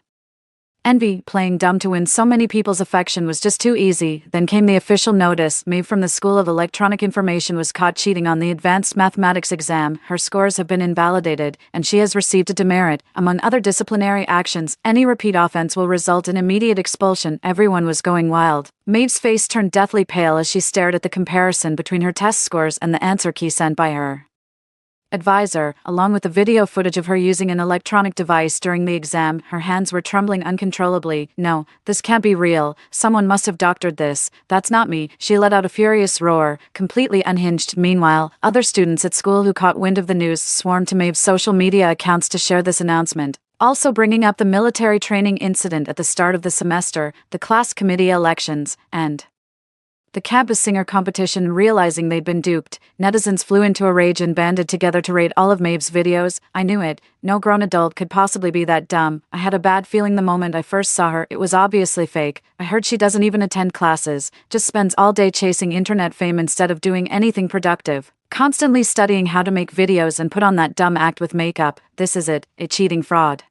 envy. Playing dumb to win so many people's affection was just too easy. Then came the official notice. Maeve from the School of Electronic Information was caught cheating on the advanced mathematics exam. Her scores have been invalidated, and she has received a demerit. Among other disciplinary actions, any repeat offense will result in immediate expulsion. Everyone was going wild. Maeve's face turned deathly pale as she stared at the comparison between her test scores and the answer key sent by her advisor, along with the video footage of her using an electronic device during the exam. Her hands were trembling uncontrollably. No, this can't be real. Someone must have doctored this. That's not me. She let out a furious roar, completely unhinged. Meanwhile, other students at school who caught wind of the news swarmed to Maeve's social media accounts to share this announcement. Also bringing up the military training incident at the start of the semester, the class committee elections, and the campus singer competition. Realizing they'd been duped, netizens flew into a rage and banded together to raid all of Maeve's videos. I knew it. No grown adult could possibly be that dumb. I had a bad feeling the moment I first saw her. It was obviously fake. I heard she doesn't even attend classes, just spends all day chasing internet fame instead of doing anything productive. Constantly studying how to make videos and put on that dumb act with makeup. This is it, a cheating fraud.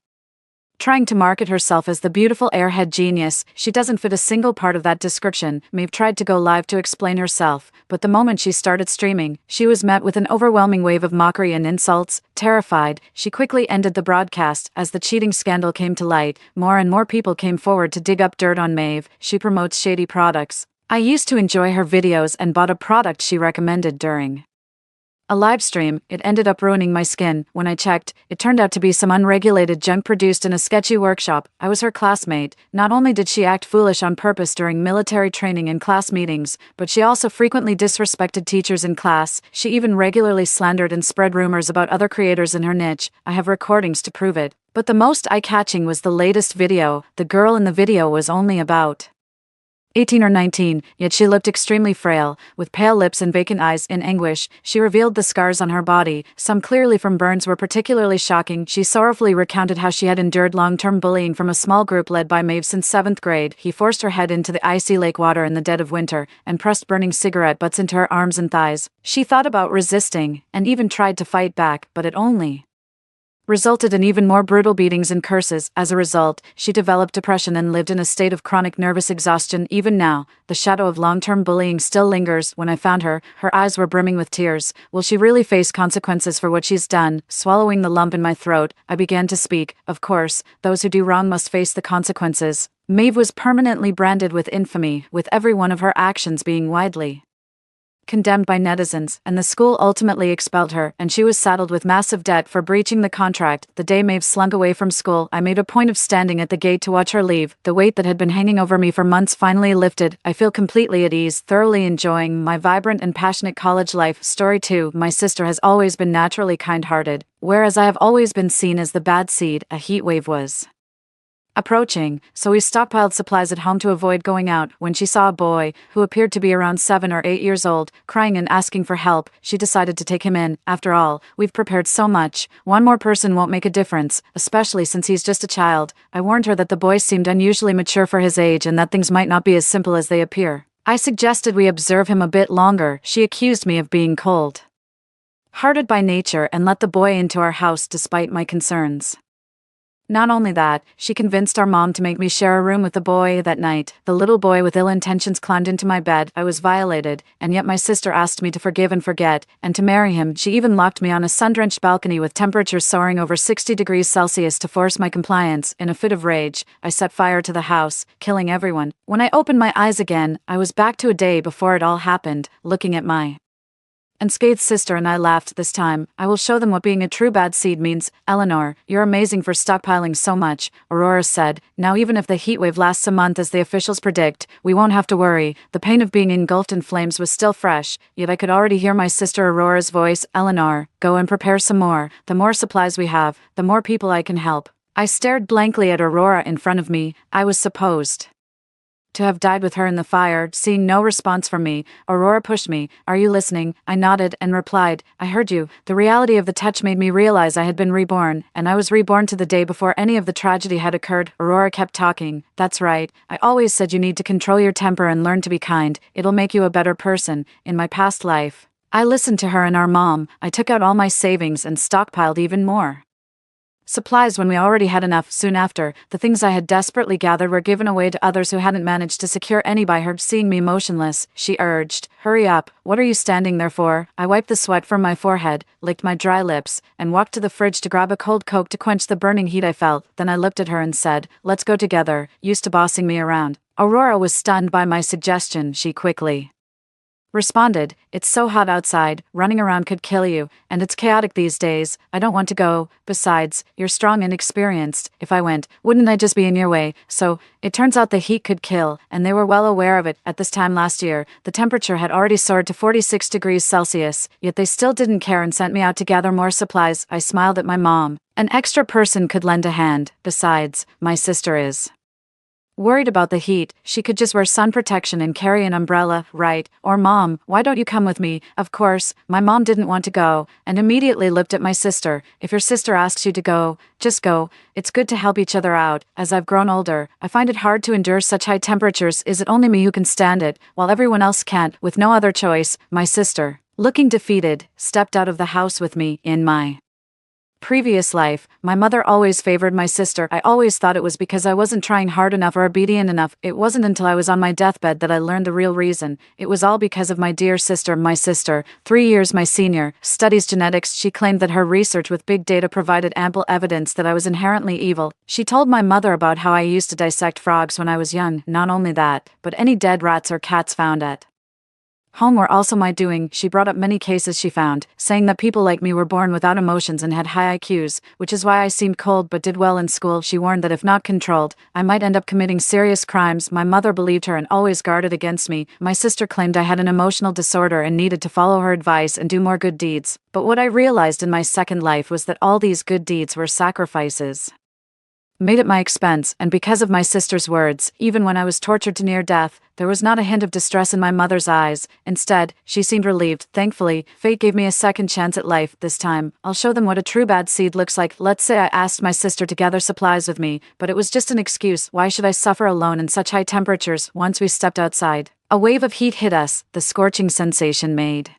Trying to market herself as the beautiful airhead genius, she doesn't fit a single part of that description. Maeve tried to go live to explain herself, but the moment she started streaming, she was met with an overwhelming wave of mockery and insults. Terrified, she quickly ended the broadcast. As the cheating scandal came to light, more and more people came forward to dig up dirt on Maeve. She promotes shady products. I used to enjoy her videos and bought a product she recommended during a live stream. It ended up ruining my skin. When I checked, it turned out to be some unregulated junk produced in a sketchy workshop. I was her classmate. Not only did she act foolish on purpose during military training and class meetings, but she also frequently disrespected teachers in class. She even regularly slandered and spread rumors about other creators in her niche. I have recordings to prove it. But the most eye-catching was the latest video. The girl in the video was only about 18 or 19, yet she looked extremely frail, with pale lips and vacant eyes. In anguish, she revealed the scars on her body. Some clearly from burns were particularly shocking. She sorrowfully recounted how she had endured long-term bullying from a small group led by Maeve since 7th grade. He forced her head into the icy lake water in the dead of winter, and pressed burning cigarette butts into her arms and thighs. She thought about resisting, and even tried to fight back, but it only resulted in even more brutal beatings and curses. As a result, she developed depression and lived in a state of chronic nervous exhaustion. Even now, the shadow of long-term bullying still lingers. When I found her, her eyes were brimming with tears. Will she really face consequences for what she's done? Swallowing the lump in my throat, I began to speak. Of course, those who do wrong must face the consequences. Maeve was permanently branded with infamy, with every one of her actions being widely condemned by netizens, and the school ultimately expelled her, and she was saddled with massive debt for breaching the contract. The day Maeve slunk away from school, I made a point of standing at the gate to watch her leave. The weight that had been hanging over me for months finally lifted. I feel completely at ease, thoroughly enjoying my vibrant and passionate college life. Story 2. My sister has always been naturally kind-hearted, whereas I have always been seen as the bad seed. A heat wave was approaching, so we stockpiled supplies at home to avoid going out. When she saw a boy, who appeared to be around 7 or 8 years old, crying and asking for help, she decided to take him in. After all, we've prepared so much. One more person won't make a difference, especially since he's just a child. I warned her that the boy seemed unusually mature for his age and that things might not be as simple as they appear. I suggested we observe him a bit longer. She accused me of being cold-hearted by nature and let the boy into our house despite my concerns. Not only that, she convinced our mom to make me share a room with the boy that night. The little boy with ill intentions climbed into my bed. I was violated, and yet my sister asked me to forgive and forget, and to marry him. She even locked me on a sun-drenched balcony with temperatures soaring over 60 degrees Celsius to force my compliance. In a fit of rage, I set fire to the house, killing everyone. When I opened my eyes again, I was back to a day before it all happened, looking at my unscathed sister, and I laughed. This time, I will show them what being a true bad seed means. Eleanor, you're amazing for stockpiling so much, Aurora said. Now even if the heatwave lasts a month as the officials predict, we won't have to worry. The pain of being engulfed in flames was still fresh, yet I could already hear my sister Aurora's voice. Eleanor, go and prepare some more. The more supplies we have, the more people I can help. I stared blankly at Aurora in front of me. I was supposed to have died with her in the fire. Seeing no response from me, Aurora pushed me. Are you listening? I nodded and replied, I heard you. The reality of the touch made me realize I had been reborn, and I was reborn to the day before any of the tragedy had occurred. Aurora kept talking. That's right. I always said you need to control your temper and learn to be kind. It'll make you a better person. In my past life, I listened to her and our mom. I took out all my savings and stockpiled even more supplies when we already had enough. Soon after, the things I had desperately gathered were given away to others who hadn't managed to secure any. By her seeing me motionless, she urged, hurry up, what are you standing there for? I wiped the sweat from my forehead, licked my dry lips, and walked to the fridge to grab a cold Coke to quench the burning heat I felt. Then I looked at her and said, let's go together, used to bossing me around. Aurora was stunned by my suggestion. She quickly responded, it's so hot outside, running around could kill you, and it's chaotic these days. I don't want to go. Besides, you're strong and experienced. If I went, wouldn't I just be in your way? So, it turns out the heat could kill, and they were well aware of it. At this time last year, the temperature had already soared to 46 degrees Celsius, yet they still didn't care and sent me out to gather more supplies. I smiled at my mom. An extra person could lend a hand. Besides, my sister is worried about the heat. She could just wear sun protection and carry an umbrella, right? Or mom, why don't you come with me? Of course, my mom didn't want to go, and immediately looked at my sister. If your sister asks you to go, just go. It's good to help each other out. As I've grown older, I find it hard to endure such high temperatures. Is it only me who can stand it, while everyone else can't? With no other choice, my sister, looking defeated, stepped out of the house with me. In my previous life, my mother always favored my sister. I always thought it was because I wasn't trying hard enough or obedient enough. It wasn't until I was on my deathbed that I learned the real reason. It was all because of my dear sister. My sister, 3 years my senior, studies genetics. She claimed that her research with big data provided ample evidence that I was inherently evil. She told my mother about how I used to dissect frogs when I was young. Not only that, but any dead rats or cats found at home were also my doing. She brought up many cases she found, saying that people like me were born without emotions and had high IQs, which is why I seemed cold but did well in school. She warned that if not controlled, I might end up committing serious crimes. My mother believed her and always guarded against me. My sister claimed I had an emotional disorder and needed to follow her advice and do more good deeds. But what I realized in my second life was that all these good deeds were sacrifices made at my expense, and because of my sister's words, even when I was tortured to near death, there was not a hint of distress in my mother's eyes. Instead, she seemed relieved. Thankfully, fate gave me a second chance at life. This time, I'll show them what a true bad seed looks like. Let's say I asked my sister to gather supplies with me, but it was just an excuse. Why should I suffer alone in such high temperatures? Once we stepped outside, a wave of heat hit us. The scorching sensation made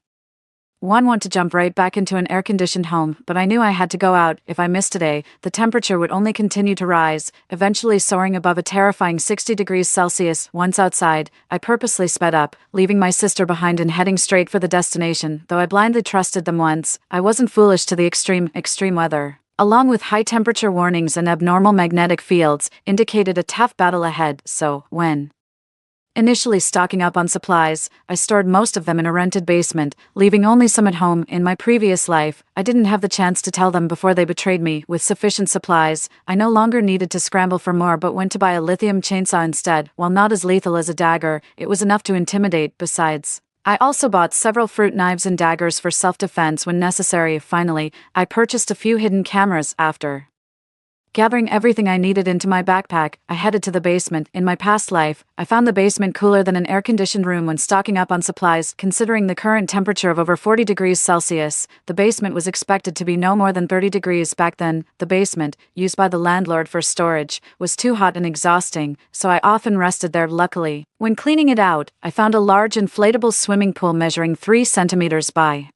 one want to jump right back into an air-conditioned home, but I knew I had to go out. If I missed today, the temperature would only continue to rise, eventually soaring above a terrifying 60 degrees Celsius. Once outside, I purposely sped up, leaving my sister behind and heading straight for the destination. Though I blindly trusted them once, I wasn't foolish to the extreme weather, along with high temperature warnings and abnormal magnetic fields, indicated a tough battle ahead. So, when initially stocking up on supplies, I stored most of them in a rented basement, leaving only some at home. In my previous life, I didn't have the chance to tell them before they betrayed me. With sufficient supplies, I no longer needed to scramble for more but went to buy a lithium chainsaw instead. While not as lethal as a dagger, it was enough to intimidate. Besides, I also bought several fruit knives and daggers for self-defense when necessary. Finally, I purchased a few hidden cameras. After gathering everything I needed into my backpack, I headed to the basement. In my past life, I found the basement cooler than an air-conditioned room when stocking up on supplies. Considering the current temperature of over 40 degrees Celsius, the basement was expected to be no more than 30 degrees back then. The basement, used by the landlord for storage, was too hot and exhausting, so I often rested there. Luckily, when cleaning it out, I found a large inflatable swimming pool measuring 3 centimeters by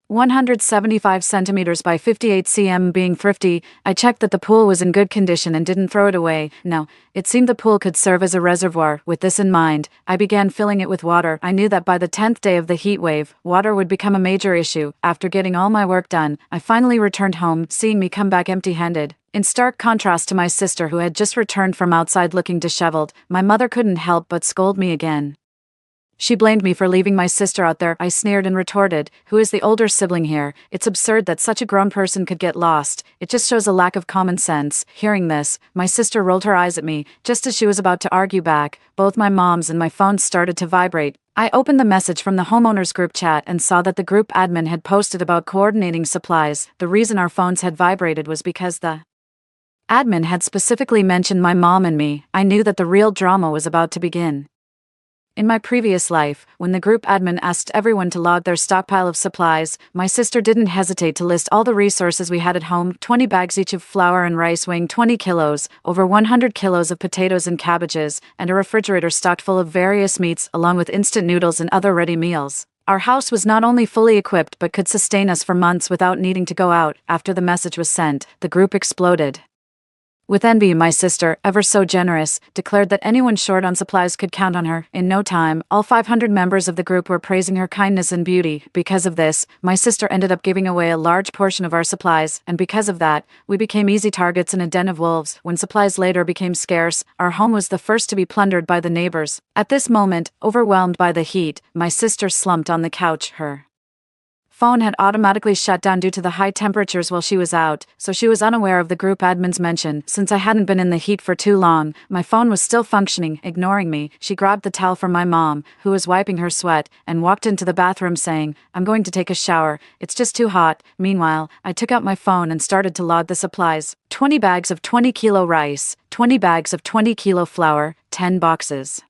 175 centimeters by 58 cm. Being thrifty, I checked that the pool was in good condition and didn't throw it away. No, it seemed the pool could serve as a reservoir. With this in mind, I began filling it with water. I knew that by the 10th day of the heat wave, water would become a major issue. After getting all my work done, I finally returned home, seeing me come back empty-handed. In stark contrast to my sister, who had just returned from outside looking disheveled, my mother couldn't help but scold me again. She blamed me for leaving my sister out there. I sneered and retorted, "Who is the older sibling here? It's absurd that such a grown person could get lost. It just shows a lack of common sense." Hearing this, my sister rolled her eyes at me. Just as she was about to argue back, both my mom's and my phone started to vibrate. I opened the message from the homeowners group chat and saw that the group admin had posted about coordinating supplies. The reason our phones had vibrated was because the admin had specifically mentioned my mom and me. I knew that the real drama was about to begin. In my previous life, when the group admin asked everyone to log their stockpile of supplies, my sister didn't hesitate to list all the resources we had at home: 20 bags each of flour and rice weighing 20 kilos, over 100 kilos of potatoes and cabbages, and a refrigerator stocked full of various meats, along with instant noodles and other ready meals. Our house was not only fully equipped but could sustain us for months without needing to go out. After the message was sent, the group exploded. With envy, my sister, ever so generous, declared that anyone short on supplies could count on her. In no time, all 500 members of the group were praising her kindness and beauty. Because of this, my sister ended up giving away a large portion of our supplies, and because of that, we became easy targets in a den of wolves. When supplies later became scarce, our home was the first to be plundered by the neighbors. At this moment, overwhelmed by the heat, my sister slumped on the couch. Her phone had automatically shut down due to the high temperatures while she was out, so she was unaware of the group admin's mention. Since I hadn't been in the heat for too long, my phone was still functioning. Ignoring me, she grabbed the towel from my mom, who was wiping her sweat, and walked into the bathroom saying, "I'm going to take a shower. It's just too hot." Meanwhile, I took out my phone and started to log the supplies. 20 bags of 20-kilo rice, 20 bags of 20-kilo flour, 10 boxes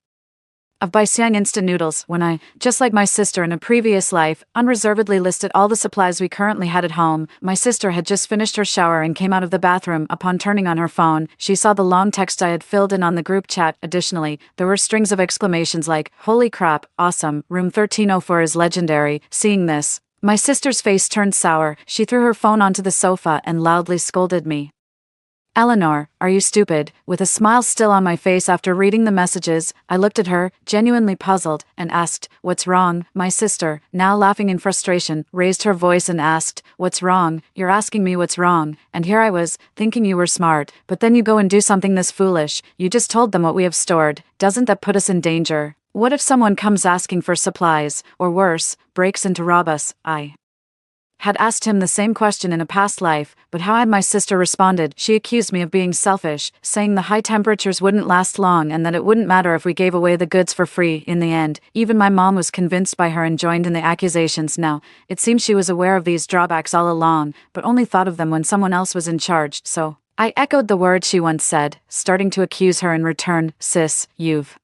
of Baijiang instant noodles. When I, just like my sister in a previous life, unreservedly listed all the supplies we currently had at home, my sister had just finished her shower and came out of the bathroom. Upon turning on her phone, she saw the long text I had filled in on the group chat. Additionally, there were strings of exclamations like, "Holy crap, awesome, room 1304 is legendary." Seeing this, my sister's face turned sour. She threw her phone onto the sofa and loudly scolded me. "Eleanor, are you stupid?" With a smile still on my face after reading the messages, I looked at her, genuinely puzzled, and asked, "What's wrong?" My sister, now laughing in frustration, raised her voice and asked, "What's wrong? You're asking me what's wrong? And here I was, thinking you were smart, but then you go and do something this foolish. You just told them what we have stored. Doesn't that put us in danger? What if someone comes asking for supplies, or worse, breaks in to rob us?" I had asked him the same question in a past life, but how had my sister responded? She accused me of being selfish, saying the high temperatures wouldn't last long and that it wouldn't matter if we gave away the goods for free. In the end, even my mom was convinced by her and joined in the accusations. Now, it seems she was aware of these drawbacks all along, but only thought of them when someone else was in charge, so I echoed the words she once said, starting to accuse her in return. "Sis, you've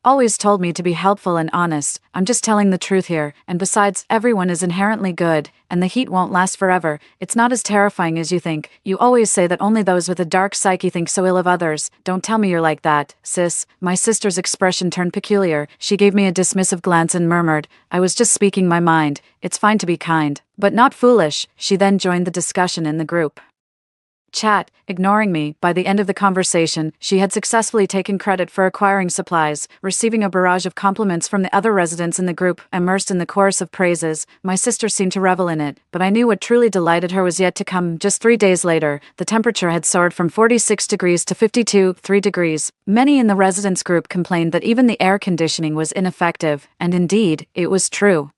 always told me to be helpful and honest. I'm just telling the truth here, and besides, everyone is inherently good, and the heat won't last forever. It's not as terrifying as you think. You always say that only those with a dark psyche think so ill of others. Don't tell me you're like that, sis." My sister's expression turned peculiar. She gave me a dismissive glance and murmured, "I was just speaking my mind. It's fine to be kind, but not foolish." She then joined the discussion in the group chat, ignoring me. By the end of the conversation, she had successfully taken credit for acquiring supplies, receiving a barrage of compliments from the other residents in the group. Immersed in the chorus of praises, my sister seemed to revel in it, but I knew what truly delighted her was yet to come. Just 3 days later, the temperature had soared from 46 degrees to 52.3 degrees. Many in the residents group complained that even the air conditioning was ineffective, and indeed, it was true.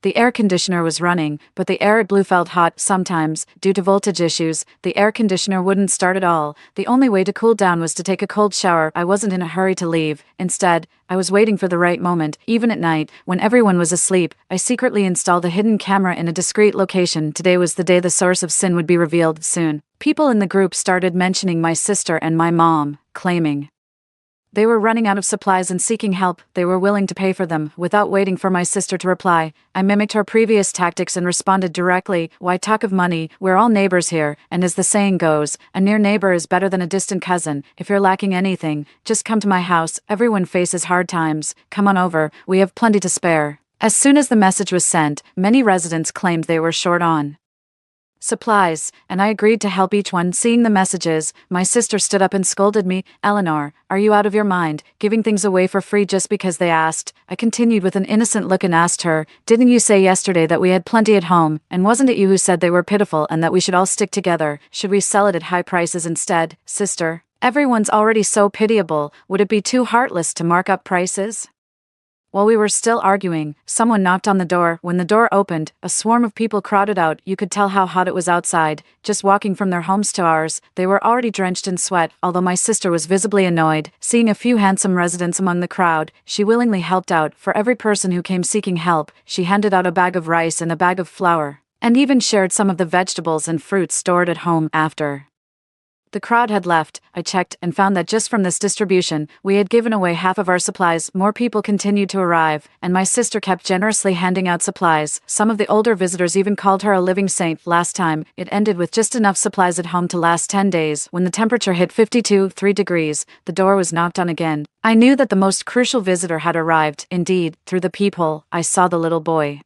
The air conditioner was running, but the air it blew felt hot. Sometimes, due to voltage issues, the air conditioner wouldn't start at all. The only way to cool down was to take a cold shower. I wasn't in a hurry to leave. Instead, I was waiting for the right moment. Even at night, when everyone was asleep, I secretly installed a hidden camera in a discreet location. Today was the day the source of sin would be revealed. Soon, people in the group started mentioning my sister and my mom, claiming they were running out of supplies and seeking help. They were willing to pay for them. Without waiting for my sister to reply, I mimicked her previous tactics and responded directly, "Why talk of money? We're all neighbors here, and as the saying goes, a near neighbor is better than a distant cousin. If you're lacking anything, just come to my house. Everyone faces hard times. Come on over, we have plenty to spare." As soon as the message was sent, many residents claimed they were short on supplies, and I agreed to help each one. Seeing the messages, my sister stood up and scolded me. "Eleanor, are you out of your mind, giving things away for free just because they asked?" I continued with an innocent look and asked her, "Didn't you say yesterday that we had plenty at home, and wasn't it you who said they were pitiful and that we should all stick together? Should we sell it at high prices instead, sister? Everyone's already so pitiable, would it be too heartless to mark up prices?" While we were still arguing, someone knocked on the door. When the door opened, a swarm of people crowded out. You could tell how hot it was outside. Just walking from their homes to ours, they were already drenched in sweat. Although my sister was visibly annoyed, seeing a few handsome residents among the crowd, she willingly helped out. For every person who came seeking help, she handed out a bag of rice and a bag of flour, and even shared some of the vegetables and fruits stored at home. After the crowd had left, I checked and found that just from this distribution, we had given away half of our supplies. More people continued to arrive, and my sister kept generously handing out supplies. Some of the older visitors even called her a living saint. Last time, it ended with just enough supplies at home to last 10 days. When the temperature hit 52.3 degrees, the door was knocked on again. I knew that the most crucial visitor had arrived. Indeed, through the peephole, I saw the little boy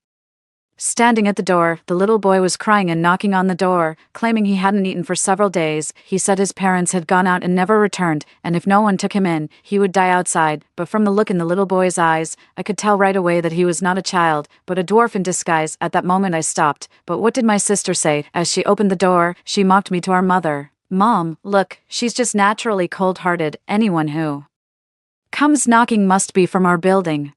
standing at the door. The little boy was crying and knocking on the door, claiming he hadn't eaten for several days. He said his parents had gone out and never returned, and if no one took him in, he would die outside. But from the look in the little boy's eyes, I could tell right away that he was not a child, but a dwarf in disguise. At that moment I stopped. But what did my sister say? As she opened the door, she mocked me to our mother. "Mom, look, she's just naturally cold-hearted. Anyone who comes knocking must be from our building.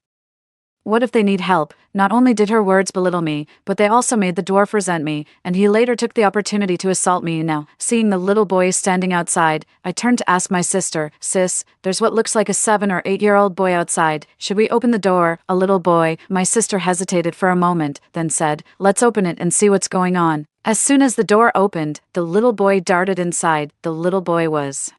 What if they need help?" Not only did her words belittle me, but they also made the dwarf resent me, and he later took the opportunity to assault me. Now, seeing the little boy standing outside, I turned to ask my sister, "Sis, there's what looks like a 7 or 8-year-old boy outside. Should we open the door?" "A little boy?" My sister hesitated for a moment, then said, "Let's open it and see what's going on." As soon as the door opened, the little boy darted inside. The little boy was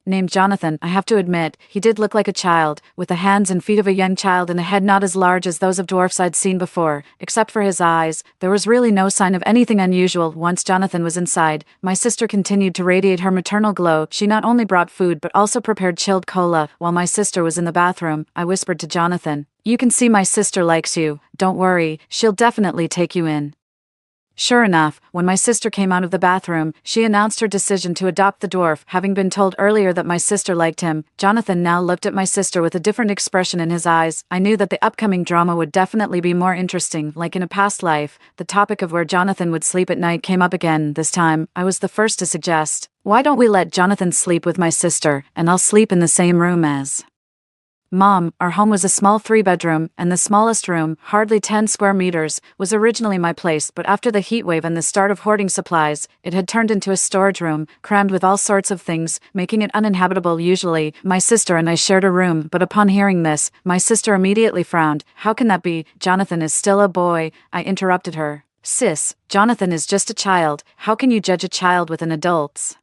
named Jonathan. I have to admit, he did look like a child, with the hands and feet of a young child and a head not as large as those of dwarfs I'd seen before. Except for his eyes, there was really no sign of anything unusual. Once Jonathan was inside, my sister continued to radiate her maternal glow. She not only brought food but also prepared chilled cola. While my sister was in the bathroom, I whispered to Jonathan, "You can see my sister likes you. Don't worry, she'll definitely take you in." Sure enough, when my sister came out of the bathroom, she announced her decision to adopt the dwarf. Having been told earlier that my sister liked him, Jonathan now looked at my sister with a different expression in his eyes. I knew that the upcoming drama would definitely be more interesting. Like in a past life, the topic of where Jonathan would sleep at night came up again. This time, I was the first to suggest, "Why don't we let Jonathan sleep with my sister, and I'll sleep in the same room as Mom?" Our home was a small 3-bedroom, and the smallest room, hardly 10 square meters, was originally my place. But after the heat wave and the start of hoarding supplies, it had turned into a storage room, crammed with all sorts of things, making it uninhabitable. Usually, my sister and I shared a room, but upon hearing this, my sister immediately frowned. "How can that be? Jonathan is still a boy," I interrupted her. "Sis, Jonathan is just a child. How can you judge a child with an adult's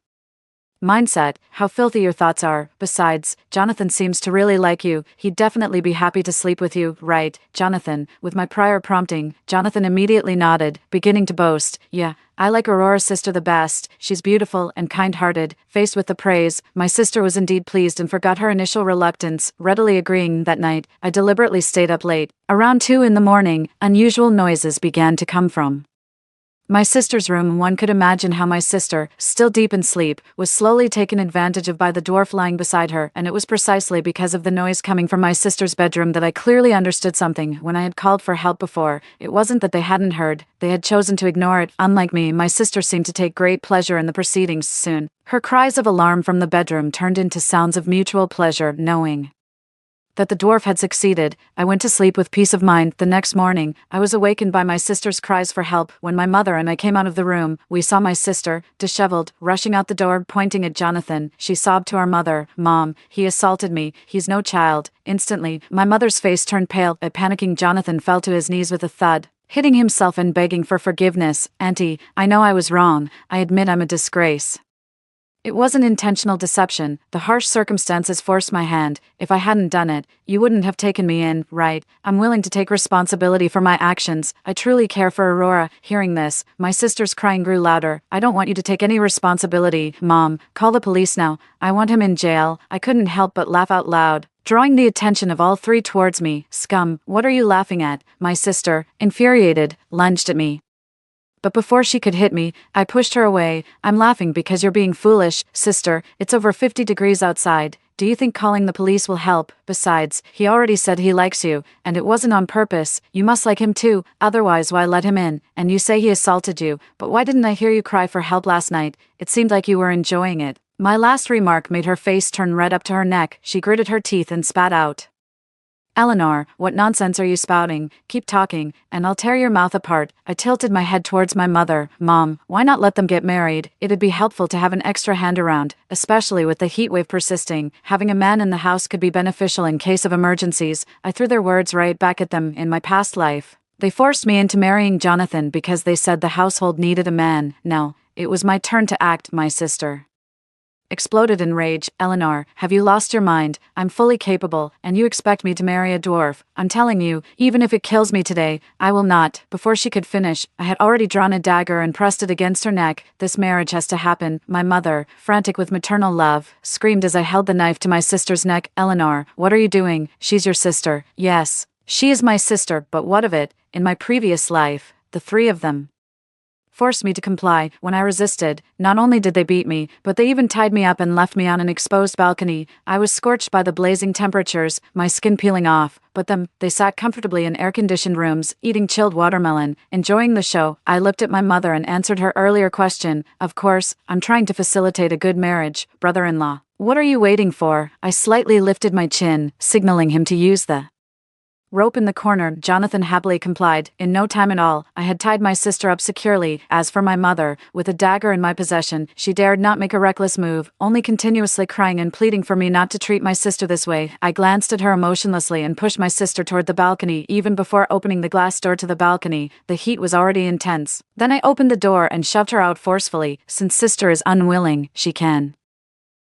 mindset? How filthy your thoughts are. Besides, Jonathan seems to really like you. He'd definitely be happy to sleep with you, right, Jonathan?" With my prior prompting, Jonathan immediately nodded, beginning to boast, "Yeah, I like Aurora's sister the best. She's beautiful and kind-hearted." Faced with the praise, my sister was indeed pleased and forgot her initial reluctance, readily agreeing. That night, I deliberately stayed up late. Around 2 in the morning, unusual noises began to come from my sister's room. One could imagine how my sister, still deep in sleep, was slowly taken advantage of by the dwarf lying beside her, and it was precisely because of the noise coming from my sister's bedroom that I clearly understood something. When I had called for help before, it wasn't that they hadn't heard, they had chosen to ignore it. Unlike me, my sister seemed to take great pleasure in the proceedings. Soon, her cries of alarm from the bedroom turned into sounds of mutual pleasure. Knowing that the dwarf had succeeded, I went to sleep with peace of mind. The next morning, I was awakened by my sister's cries for help. When my mother and I came out of the room, we saw my sister, disheveled, rushing out the door, pointing at Jonathan. She sobbed to our mother, "Mom, he assaulted me. He's no child." Instantly, my mother's face turned pale. A panicking Jonathan fell to his knees with a thud, hitting himself and begging for forgiveness. "Auntie, I know I was wrong. I admit I'm a disgrace. It wasn't intentional deception. The harsh circumstances forced my hand. If I hadn't done it, you wouldn't have taken me in, right? I'm willing to take responsibility for my actions. I truly care for Aurora." Hearing this, my sister's crying grew louder. "I don't want you to take any responsibility, Mom. Call the police now. I want him in jail." I couldn't help but laugh out loud. drawing the attention of all three towards me. Scum, what are you laughing at? My sister, infuriated, lunged at me. But before she could hit me, I pushed her away. I'm laughing because you're being foolish, sister. It's over 50 degrees outside. Do you think calling the police will help? Besides, he already said he likes you, and it wasn't on purpose. You must like him too, otherwise why let him in? And you say he assaulted you, but why didn't I hear you cry for help last night? It seemed like you were enjoying it. My last remark made her face turn red up to her neck. She gritted her teeth and spat out. Eleanor, what nonsense are you spouting? Keep talking, and I'll tear your mouth apart. I tilted my head towards my mother. Mom, why not let them get married? It'd be helpful to have an extra hand around, especially with the heat wave persisting. Having a man in the house could be beneficial in case of emergencies. I threw their words right back at them. In my past life, they forced me into marrying Jonathan because they said the household needed a man. Now, it was my turn to act, my sister exploded in rage. Eleanor, have you lost your mind? I'm fully capable, and you expect me to marry a dwarf. I'm telling you, even if it kills me today, I will not. Before she could finish, I had already drawn a dagger and pressed it against her neck. This marriage has to happen. My mother, frantic with maternal love, screamed as I held the knife to my sister's neck. Eleanor, what are you doing? She's your sister. Yes, she is my sister, but what of it? In my previous life, the three of them forced me to comply. When I resisted, not only did they beat me, but they even tied me up and left me on an exposed balcony. I was scorched by the blazing temperatures, my skin peeling off, but they sat comfortably in air-conditioned rooms, eating chilled watermelon, enjoying the show. I looked at my mother and answered her earlier question. Of course, I'm trying to facilitate a good marriage, brother-in-law. What are you waiting for? I slightly lifted my chin, signaling him to use the rope in the corner. Jonathan happily complied. In no time at all, I had tied my sister up securely. As for my mother, with a dagger in my possession, she dared not make a reckless move, only continuously crying and pleading for me not to treat my sister this way. I glanced at her emotionlessly and pushed my sister toward the balcony. Even before opening the glass door to the balcony, the heat was already intense. Then I opened the door and shoved her out forcefully. Since sister is unwilling, she can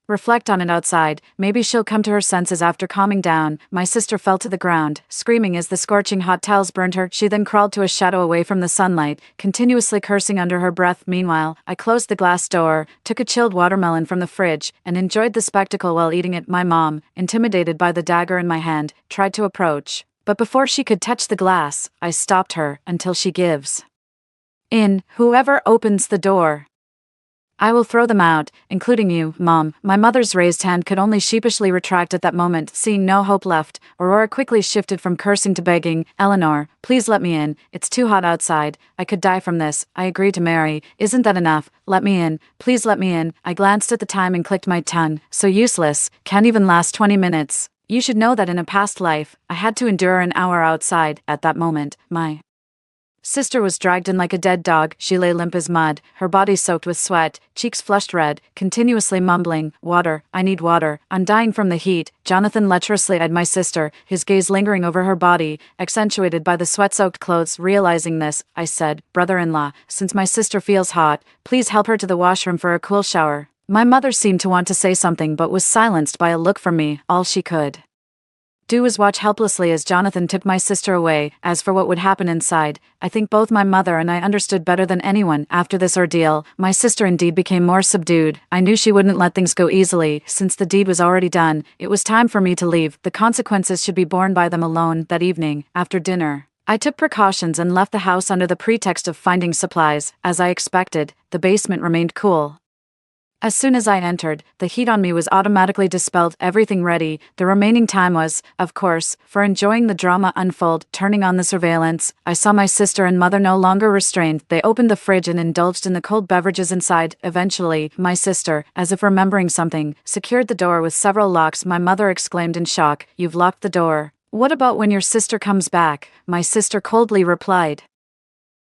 reflect on it outside. Maybe she'll come to her senses after calming down. My sister fell to the ground, screaming as the scorching hot towels burned her. She then crawled to a shadow away from the sunlight, continuously cursing under her breath. Meanwhile, I closed the glass door, took a chilled watermelon from the fridge, and enjoyed the spectacle while eating it. My mom, intimidated by the dagger in my hand, tried to approach, but before she could touch the glass, I stopped her. Until she gives in, whoever opens the door, I will throw them out, including you, Mom. My mother's raised hand could only sheepishly retract at that moment. Seeing no hope left, Aurora quickly shifted from cursing to begging. Eleanor, please let me in. It's too hot outside. I could die from this. I agreed to marry. Isn't that enough? Let me in. Please let me in. I glanced at the time and clicked my tongue. So useless. Can't even last 20 minutes. You should know that in a past life, I had to endure an hour outside. At that moment, my sister was dragged in like a dead dog. She lay limp as mud, her body soaked with sweat, cheeks flushed red, continuously mumbling, "Water, I need water, I'm dying from the heat." Jonathan lecherously eyed my sister, his gaze lingering over her body, accentuated by the sweat-soaked clothes. Realizing this, I said, "Brother-in-law, since my sister feels hot, please help her to the washroom for a cool shower." My mother seemed to want to say something but was silenced by a look from me. All she could do was watch helplessly as Jonathan tipped my sister away. As for what would happen inside, I think both my mother and I understood better than anyone. After this ordeal, my sister indeed became more subdued. I knew she wouldn't let things go easily. Since the deed was already done, it was time for me to leave. The consequences should be borne by them alone. That evening, after dinner, I took precautions and left the house under the pretext of finding supplies. As I expected, the basement remained cool. As soon as I entered, the heat on me was automatically dispelled. Everything ready. The remaining time was, of course, for enjoying the drama unfold. Turning on the surveillance, I saw my sister and mother no longer restrained. They opened the fridge and indulged in the cold beverages inside. Eventually, my sister, as if remembering something, secured the door with several locks. My mother exclaimed in shock, "You've locked the door. What about when your sister comes back?" My sister coldly replied,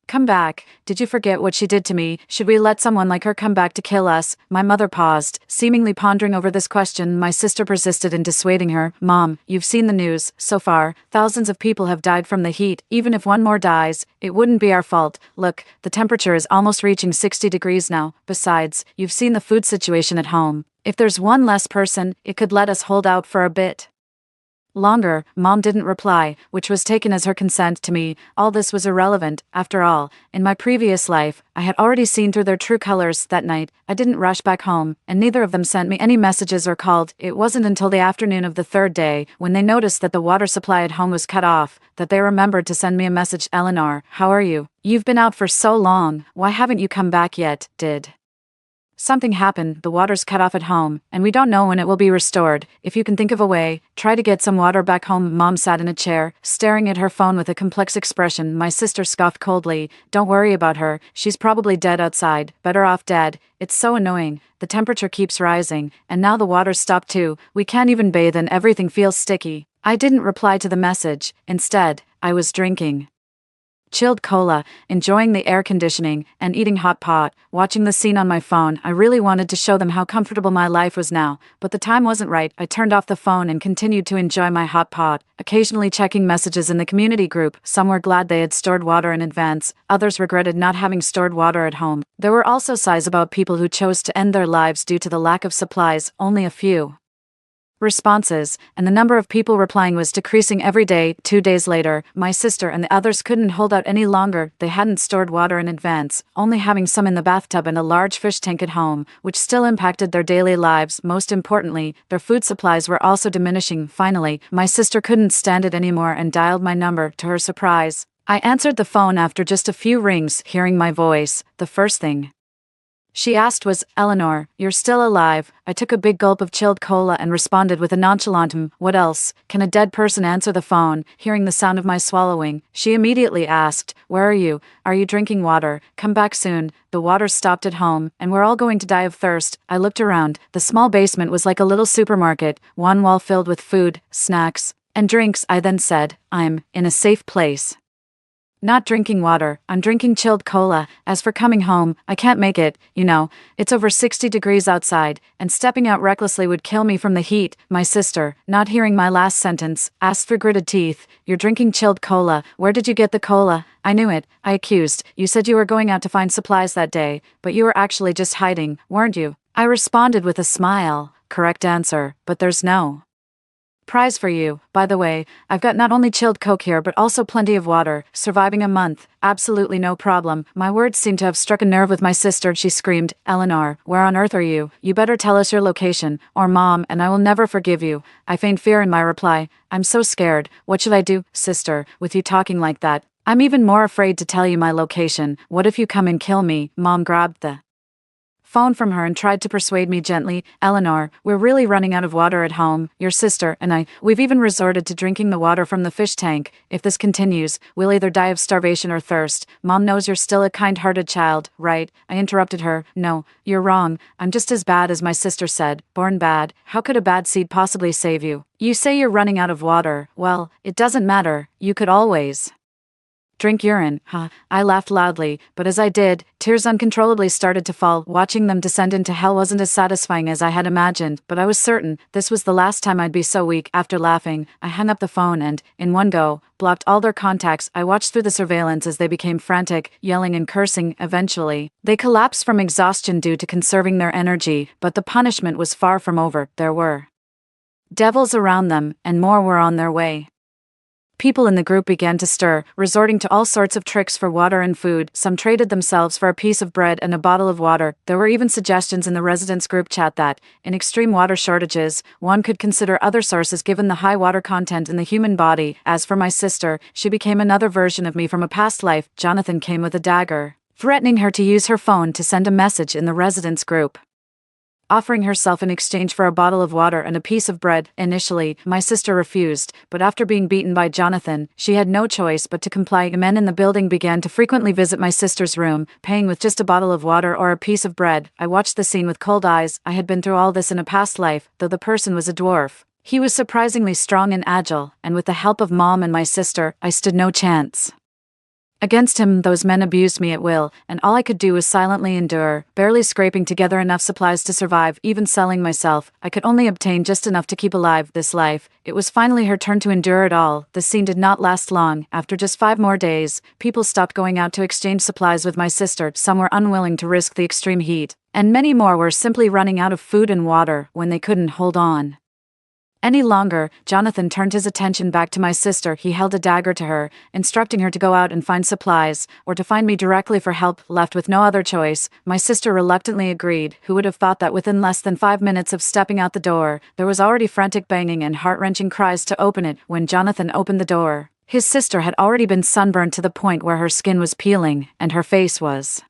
"Come back? Did you forget what she did to me? Should we let someone like her come back to kill us?" My mother paused, seemingly pondering over this question. My sister persisted in dissuading her. "Mom, you've seen the news. So far, thousands of people have died from the heat. Even if one more dies, it wouldn't be our fault. Look, the temperature is almost reaching 60 degrees now. Besides, you've seen the food situation at home. If there's one less person, it could let us hold out for a bit." longer. Mom didn't reply, which was taken as her consent. To me, all this was irrelevant. After all, in my previous life, I had already seen through their true colors. That night, I didn't rush back home, and neither of them sent me any messages or called. It wasn't until the afternoon of the third day, when they noticed that the water supply at home was cut off, that they remembered to send me a message. Eleanor, how are you? You've been out for so long, why haven't you come back yet? Something happened, the water's cut off at home, and we don't know when it will be restored. If you can think of a way, try to get some water back home. Mom sat in a chair, staring at her phone with a complex expression. My sister scoffed coldly. Don't worry about her, she's probably dead outside, better off dead. It's so annoying, the temperature keeps rising, and now the water's stopped too. We can't even bathe and everything feels sticky. I didn't reply to the message, instead, I was drinking chilled cola, enjoying the air conditioning, and eating hot pot. Watching the scene on my phone, I really wanted to show them how comfortable my life was now, but the time wasn't right. I turned off the phone and continued to enjoy my hot pot, occasionally checking messages in the community group. Some were glad they had stored water in advance, others regretted not having stored water at home. There were also sighs about people who chose to end their lives due to the lack of supplies, only a few responses, and the number of people replying was decreasing every day. 2 days later, my sister and the others couldn't hold out any longer. They hadn't stored water in advance, only having some in the bathtub and a large fish tank at home, which still impacted their daily lives. Most importantly, their food supplies were also diminishing. Finally, my sister couldn't stand it anymore and dialed my number. To her surprise, I answered the phone after just a few rings. Hearing my voice, the first thing she asked was, Eleanor, you're still alive? I took a big gulp of chilled cola and responded with a nonchalant what else? Can a dead person answer the phone? Hearing the sound of my swallowing, she immediately asked, where are you? Are you drinking water? Come back soon. The water stopped at home, and we're all going to die of thirst. I looked around. The small basement was like a little supermarket, one wall filled with food, snacks, and drinks. I then said, I'm in a safe place. Not drinking water, I'm drinking chilled cola. As for coming home, I can't make it, it's over 60 degrees outside, and stepping out recklessly would kill me from the heat. My sister, not hearing my last sentence, asked through gritted teeth, you're drinking chilled cola, where did you get the cola? I knew it, I accused. You said you were going out to find supplies that day, but you were actually just hiding, weren't you? I responded with a smile, correct answer, but there's no prize for you. By the way, I've got not only chilled Coke here but also plenty of water. Surviving a month, absolutely no problem. My words seemed to have struck a nerve with my sister. She screamed, Eleanor, where on earth are you? You better tell us your location, or Mom and I will never forgive you. I feigned fear in my reply. I'm so scared. What should I do? Sister, with you talking like that, I'm even more afraid to tell you my location. What if you come and kill me? Mom grabbed the phone from her and tried to persuade me gently. Eleanor, we're really running out of water at home. Your sister and we've even resorted to drinking the water from the fish tank. If this continues, we'll either die of starvation or thirst. Mom knows you're still a kind-hearted child, right? I interrupted her. No, you're wrong. I'm just as bad as my sister said. Born bad. How could a bad seed possibly save you? You say you're running out of water. Well, it doesn't matter. You could always drink urine, huh? I laughed loudly, but as I did, tears uncontrollably started to fall. Watching them descend into hell wasn't as satisfying as I had imagined, but I was certain this was the last time I'd be so weak. After laughing, I hung up the phone and, in one go, blocked all their contacts. I watched through the surveillance as they became frantic, yelling and cursing. Eventually, they collapsed from exhaustion due to conserving their energy, but the punishment was far from over. There were devils around them, and more were on their way. People in the group began to stir, resorting to all sorts of tricks for water and food. Some traded themselves for a piece of bread and a bottle of water. There were even suggestions in the residents' group chat that, in extreme water shortages, one could consider other sources given the high water content in the human body. As for my sister, she became another version of me from a past life. Jonathan came with a dagger, threatening her to use her phone to send a message in the residents' group, offering herself in exchange for a bottle of water and a piece of bread. Initially, my sister refused, but after being beaten by Jonathan, she had no choice but to comply. Men in the building began to frequently visit my sister's room, paying with just a bottle of water or a piece of bread. I watched the scene with cold eyes. I had been through all this in a past life, though the person was a dwarf. He was surprisingly strong and agile, and with the help of Mom and my sister, I stood no chance against him. Those men abused me at will, and all I could do was silently endure, barely scraping together enough supplies to survive. Even selling myself, I could only obtain just enough to keep alive. This life, it was finally her turn to endure it all. The scene did not last long. After just 5 more days, people stopped going out to exchange supplies with my sister. Some were unwilling to risk the extreme heat, and many more were simply running out of food and water when they couldn't hold on any longer. Jonathan turned his attention back to my sister. He held a dagger to her, instructing her to go out and find supplies, or to find me directly for help. Left with no other choice, my sister reluctantly agreed. Who would have thought that within less than 5 minutes of stepping out the door, there was already frantic banging and heart-wrenching cries to open it. When Jonathan opened the door, his sister had already been sunburned to the point where her skin was peeling, and her face was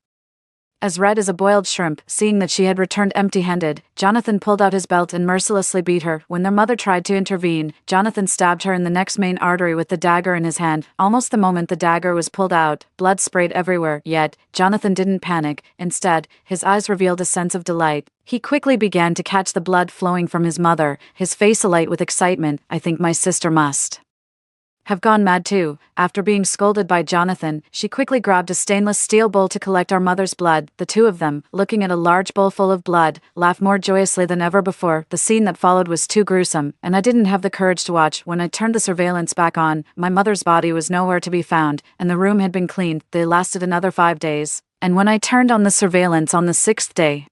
as red as a boiled shrimp. Seeing that she had returned empty-handed, Jonathan pulled out his belt and mercilessly beat her. When their mother tried to intervene, Jonathan stabbed her in the neck's main artery with the dagger in his hand. Almost the moment the dagger was pulled out, blood sprayed everywhere. Yet, Jonathan didn't panic. Instead, his eyes revealed a sense of delight. He quickly began to catch the blood flowing from his mother, his face alight with excitement. I think my sister must have gone mad too. After being scolded by Jonathan, she quickly grabbed a stainless steel bowl to collect our mother's blood. The two of them, looking at a large bowl full of blood, laughed more joyously than ever before. The scene that followed was too gruesome, and I didn't have the courage to watch. When I turned the surveillance back on, my mother's body was nowhere to be found, and the room had been cleaned. They lasted another 5 days, and when I turned on the surveillance on the 6th day,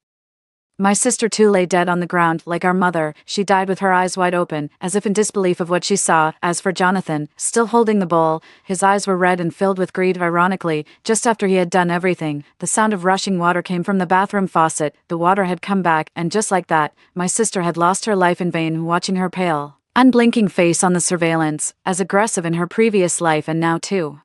my sister too lay dead on the ground. Like our mother, she died with her eyes wide open, as if in disbelief of what she saw. As for Jonathan, still holding the bowl, his eyes were red and filled with greed. Ironically, just after he had done everything, the sound of rushing water came from the bathroom faucet. The water had come back, and just like that, my sister had lost her life in vain. Watching her pale, unblinking face on the surveillance, as aggressive in her previous life and now too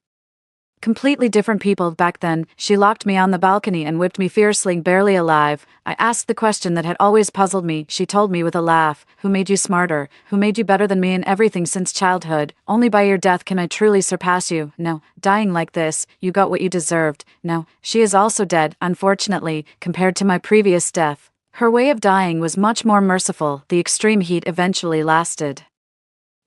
completely different people. Back then, she locked me on the balcony and whipped me fiercely, barely alive. I asked the question that had always puzzled me. She told me with a laugh, "Who made you smarter? Who made you better than me in everything since childhood? Only by your death can I truly surpass you. No, dying like this, you got what you deserved. No, she is also dead, unfortunately, compared to my previous death. Her way of dying was much more merciful." The extreme heat eventually lasted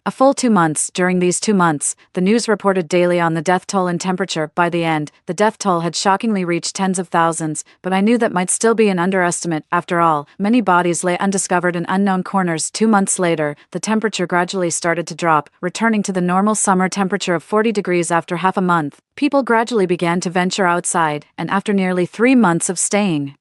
a full 2 months. During these 2 months, the news reported daily on the death toll and temperature. By the end, the death toll had shockingly reached tens of thousands, but I knew that might still be an underestimate. After all, many bodies lay undiscovered in unknown corners. 2 months later, the temperature gradually started to drop, returning to the normal summer temperature of 40 degrees after half a month. People gradually began to venture outside, and after nearly 3 months of staying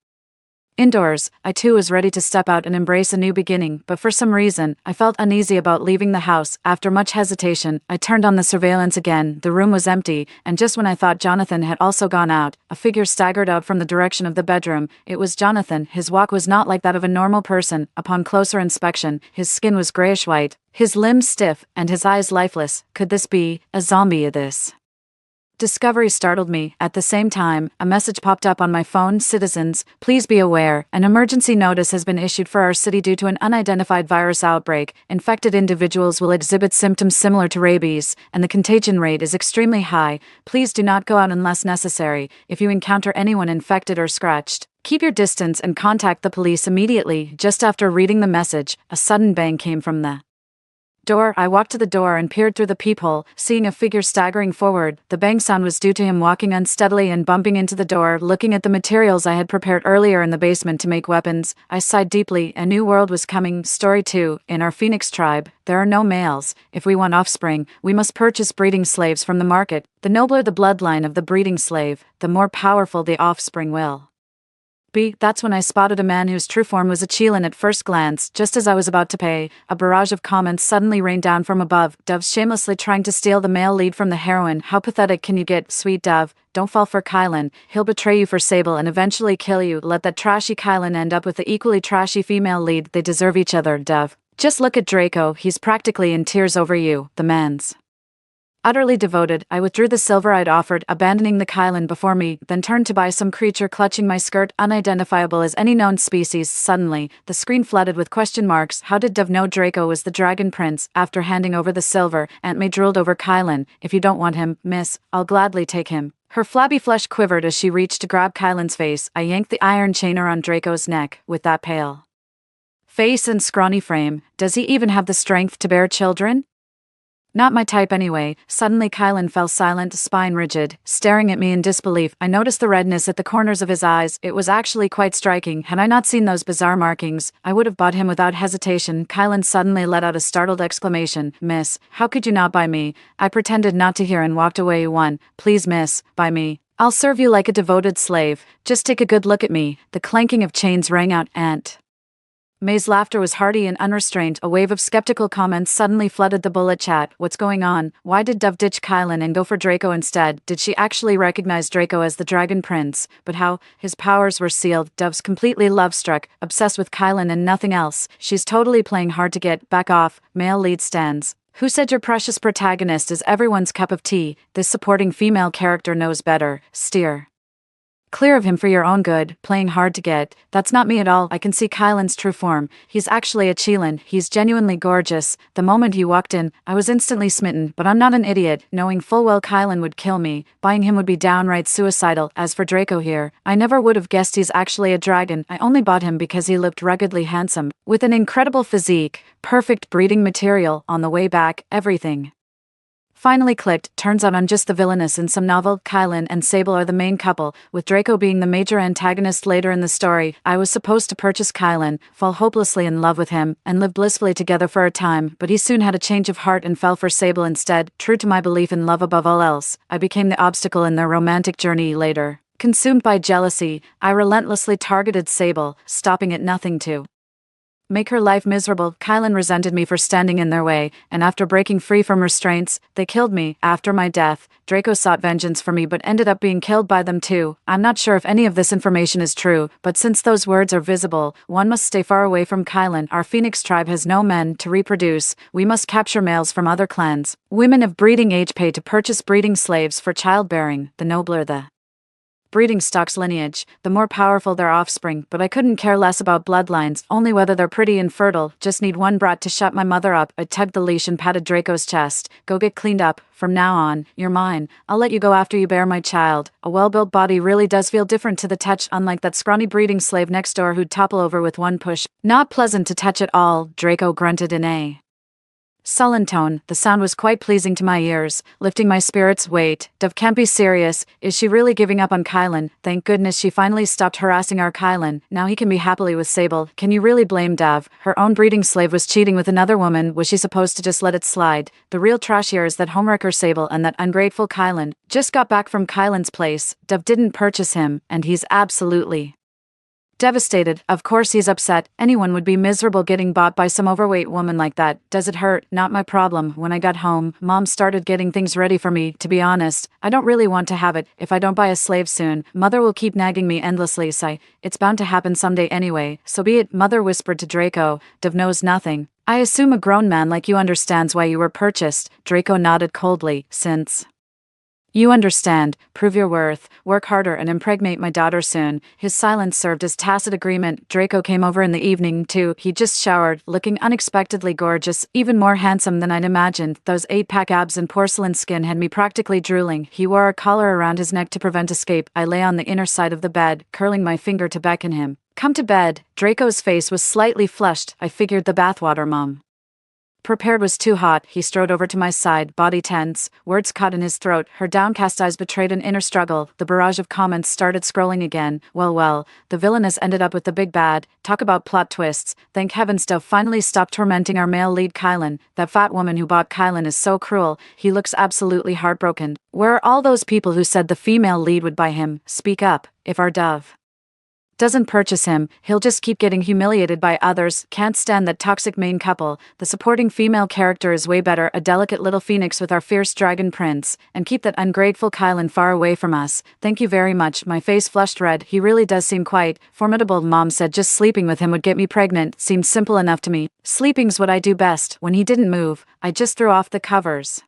indoors, I too was ready to step out and embrace a new beginning, but for some reason, I felt uneasy about leaving the house. After much hesitation, I turned on the surveillance again. The room was empty, and just when I thought Jonathan had also gone out, a figure staggered out from the direction of the bedroom. It was Jonathan. His walk was not like that of a normal person. Upon closer inspection, his skin was grayish-white, his limbs stiff, and his eyes lifeless. Could this be a zombie? This discovery startled me. At the same time, a message popped up on my phone. "Citizens, please be aware. An emergency notice has been issued for our city due to an unidentified virus outbreak. Infected individuals will exhibit symptoms similar to rabies, and the contagion rate is extremely high. Please do not go out unless necessary. If you encounter anyone infected or scratched, keep your distance and contact the police immediately." Just after reading the message, a sudden bang came from the door. I walked to the door and peered through the peephole, seeing a figure staggering forward. The bang sound was due to him walking unsteadily and bumping into the door. Looking at the materials I had prepared earlier in the basement to make weapons, I sighed deeply. A new world was coming. Story 2. In our Phoenix tribe, there are no males. If we want offspring, we must purchase breeding slaves from the market. The nobler the bloodline of the breeding slave, the more powerful the offspring will be. That's when I spotted a man whose true form was a Chilan at first glance. Just as I was about to pay, a barrage of comments suddenly rained down from above. Doves shamelessly trying to steal the male lead from the heroine. How pathetic can you get, sweet Dove? Don't fall for Kylan. He'll betray you for Sable and eventually kill you. Let that trashy Kylan end up with the equally trashy female lead. They deserve each other, Dove. Just look at Draco. He's practically in tears over you. The man's utterly devoted. I withdrew the silver I'd offered, abandoning the Kylan before me, then turned to buy some creature clutching my skirt, unidentifiable as any known species. Suddenly, the screen flooded with question marks. How did Dove know Draco was the Dragon Prince? After handing over the silver, Aunt May drooled over Kylan. "If you don't want him, miss, I'll gladly take him." Her flabby flesh quivered as she reached to grab Kylan's face. I yanked the iron chain around Draco's neck. With that pale face and scrawny frame, does he even have the strength to bear children? Not my type anyway. Suddenly Kylan fell silent, spine rigid, staring at me in disbelief. I noticed the redness at the corners of his eyes. It was actually quite striking. Had I not seen those bizarre markings, I would have bought him without hesitation. Kylan suddenly let out a startled exclamation. "Miss, how could you not buy me?" I pretended not to hear and walked away. "One, please miss, buy me. I'll serve you like a devoted slave. Just take a good look at me." The clanking of chains rang out. "Aunt May's laughter was hearty and unrestrained. A wave of skeptical comments suddenly flooded the bullet chat. What's going on? Why did Dove ditch Kylan and go for Draco instead? Did she actually recognize Draco as the Dragon Prince? But how? His powers were sealed. Dove's completely love-struck, obsessed with Kylan and nothing else. She's totally playing hard to get. Back off, male lead stands. Who said your precious protagonist is everyone's cup of tea? This supporting female character knows better. Steer clear of him for your own good. Playing hard to get. That's not me at all. I can see Kylan's true form. He's actually a Chelan. He's genuinely gorgeous. The moment he walked in, I was instantly smitten, but I'm not an idiot. Knowing full well Kylan would kill me, buying him would be downright suicidal. As for Draco here, I never would have guessed he's actually a dragon. I only bought him because he looked ruggedly handsome, with an incredible physique, perfect breeding material. On the way back, everything finally clicked. Turns out I'm just the villainess in some novel. Kylan and Sable are the main couple, with Draco being the major antagonist later in the story. I was supposed to purchase Kylan, fall hopelessly in love with him, and live blissfully together for a time, but he soon had a change of heart and fell for Sable instead. True to my belief in love above all else, I became the obstacle in their romantic journey later. Consumed by jealousy, I relentlessly targeted Sable, stopping at nothing to make her life miserable. Kylan resented me for standing in their way, and after breaking free from restraints, they killed me. After my death, Draco sought vengeance for me but ended up being killed by them too. I'm not sure if any of this information is true, but since those words are visible, one must stay far away from Kylan. Our Phoenix tribe has no men to reproduce. We must capture males from other clans. Women of breeding age pay to purchase breeding slaves for childbearing. The nobler the breeding stock's lineage, the more powerful their offspring. But I couldn't care less about bloodlines, only whether they're pretty and fertile. Just need one brat to shut my mother up. I tugged the leash and patted Draco's chest. Go get cleaned up. From now on, you're mine. I'll let you go after you bear my child. A well-built body really does feel different to the touch, unlike that scrawny breeding slave next door who'd topple over with one push. Not pleasant to touch at all, Draco grunted in a sullen tone. The sound was quite pleasing to my ears, lifting my spirits. Wait, Dove can't be serious. Is she really giving up on Kylan? Thank goodness she finally stopped harassing our Kylan. Now he can be happily with Sable. Can you really blame Dove? Her own breeding slave was cheating with another woman. Was she supposed to just let it slide? The real trash here is that homewrecker Sable and that ungrateful Kylan. Just got back from Kylan's place. Dove didn't purchase him, and he's absolutely devastated. Of course he's upset. Anyone would be miserable getting bought by some overweight woman like that. Does it hurt? Not my problem. When I got home, Mom started getting things ready for me. To be honest, I don't really want to have it. If I don't buy a slave soon, Mother will keep nagging me endlessly. Sigh. It's bound to happen someday anyway. So be it. Mother whispered to Draco. Dove knows nothing. I assume a grown man like you understands why you were purchased. Draco nodded coldly. Since you understand, prove your worth, work harder and impregnate my daughter soon. His silence served as tacit agreement. Draco came over in the evening too. He just showered, looking unexpectedly gorgeous, even more handsome than I'd imagined. Those 8-pack abs and porcelain skin had me practically drooling. He wore a collar around his neck to prevent escape. I lay on the inner side of the bed, curling my finger to beckon him. Come to bed. Draco's face was slightly flushed. I figured the bathwater Mom prepared was too hot. He strode over to my side, body tense, words caught in his throat. Her downcast eyes betrayed an inner struggle. The barrage of comments started scrolling again. Well, the villainess ended up with the big bad. Talk about plot twists. Thank heavens Dove finally stopped tormenting our male lead Kylan. That fat woman who bought Kylan is so cruel. He looks absolutely heartbroken. Where are all those people who said the female lead would buy him? Speak up. If our Dove doesn't purchase him, he'll just keep getting humiliated by others. Can't stand that toxic main couple. The supporting female character is way better, a delicate little phoenix with our fierce dragon prince. And keep that ungrateful Kylan far away from us. Thank you very much. My face flushed red. He really does seem quite formidable. Mom said just sleeping with him would get me pregnant. Seemed simple enough to me. Sleeping's what I do best. When he didn't move, I just threw off the covers,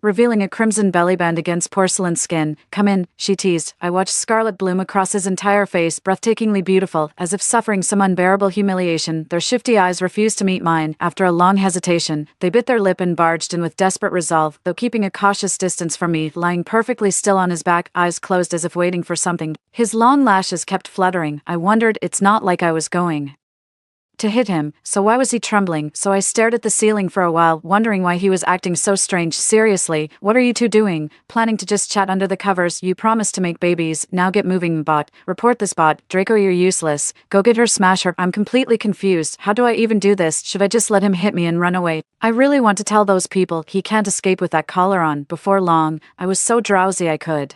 revealing a crimson bellyband against porcelain skin. Come in, she teased. I watched scarlet bloom across his entire face, breathtakingly beautiful, as if suffering some unbearable humiliation. Their shifty eyes refused to meet mine. After a long hesitation, they bit their lip and barged in with desperate resolve, though keeping a cautious distance from me, lying perfectly still on his back, eyes closed as if waiting for something. His long lashes kept fluttering. I wondered, it's not like I was going to hit him, so why was he trembling? So I stared at the ceiling for a while, wondering why he was acting so strange. Seriously, what are you two doing? Planning to just chat under the covers? You promised to make babies. Now get moving, bot. Report this bot. Draco, you're useless. Go get her, smash her. I'm completely confused. How do I even do this? Should I just let him hit me and run away? I really want to tell those people he can't escape with that collar on. Before long, I was so drowsy I could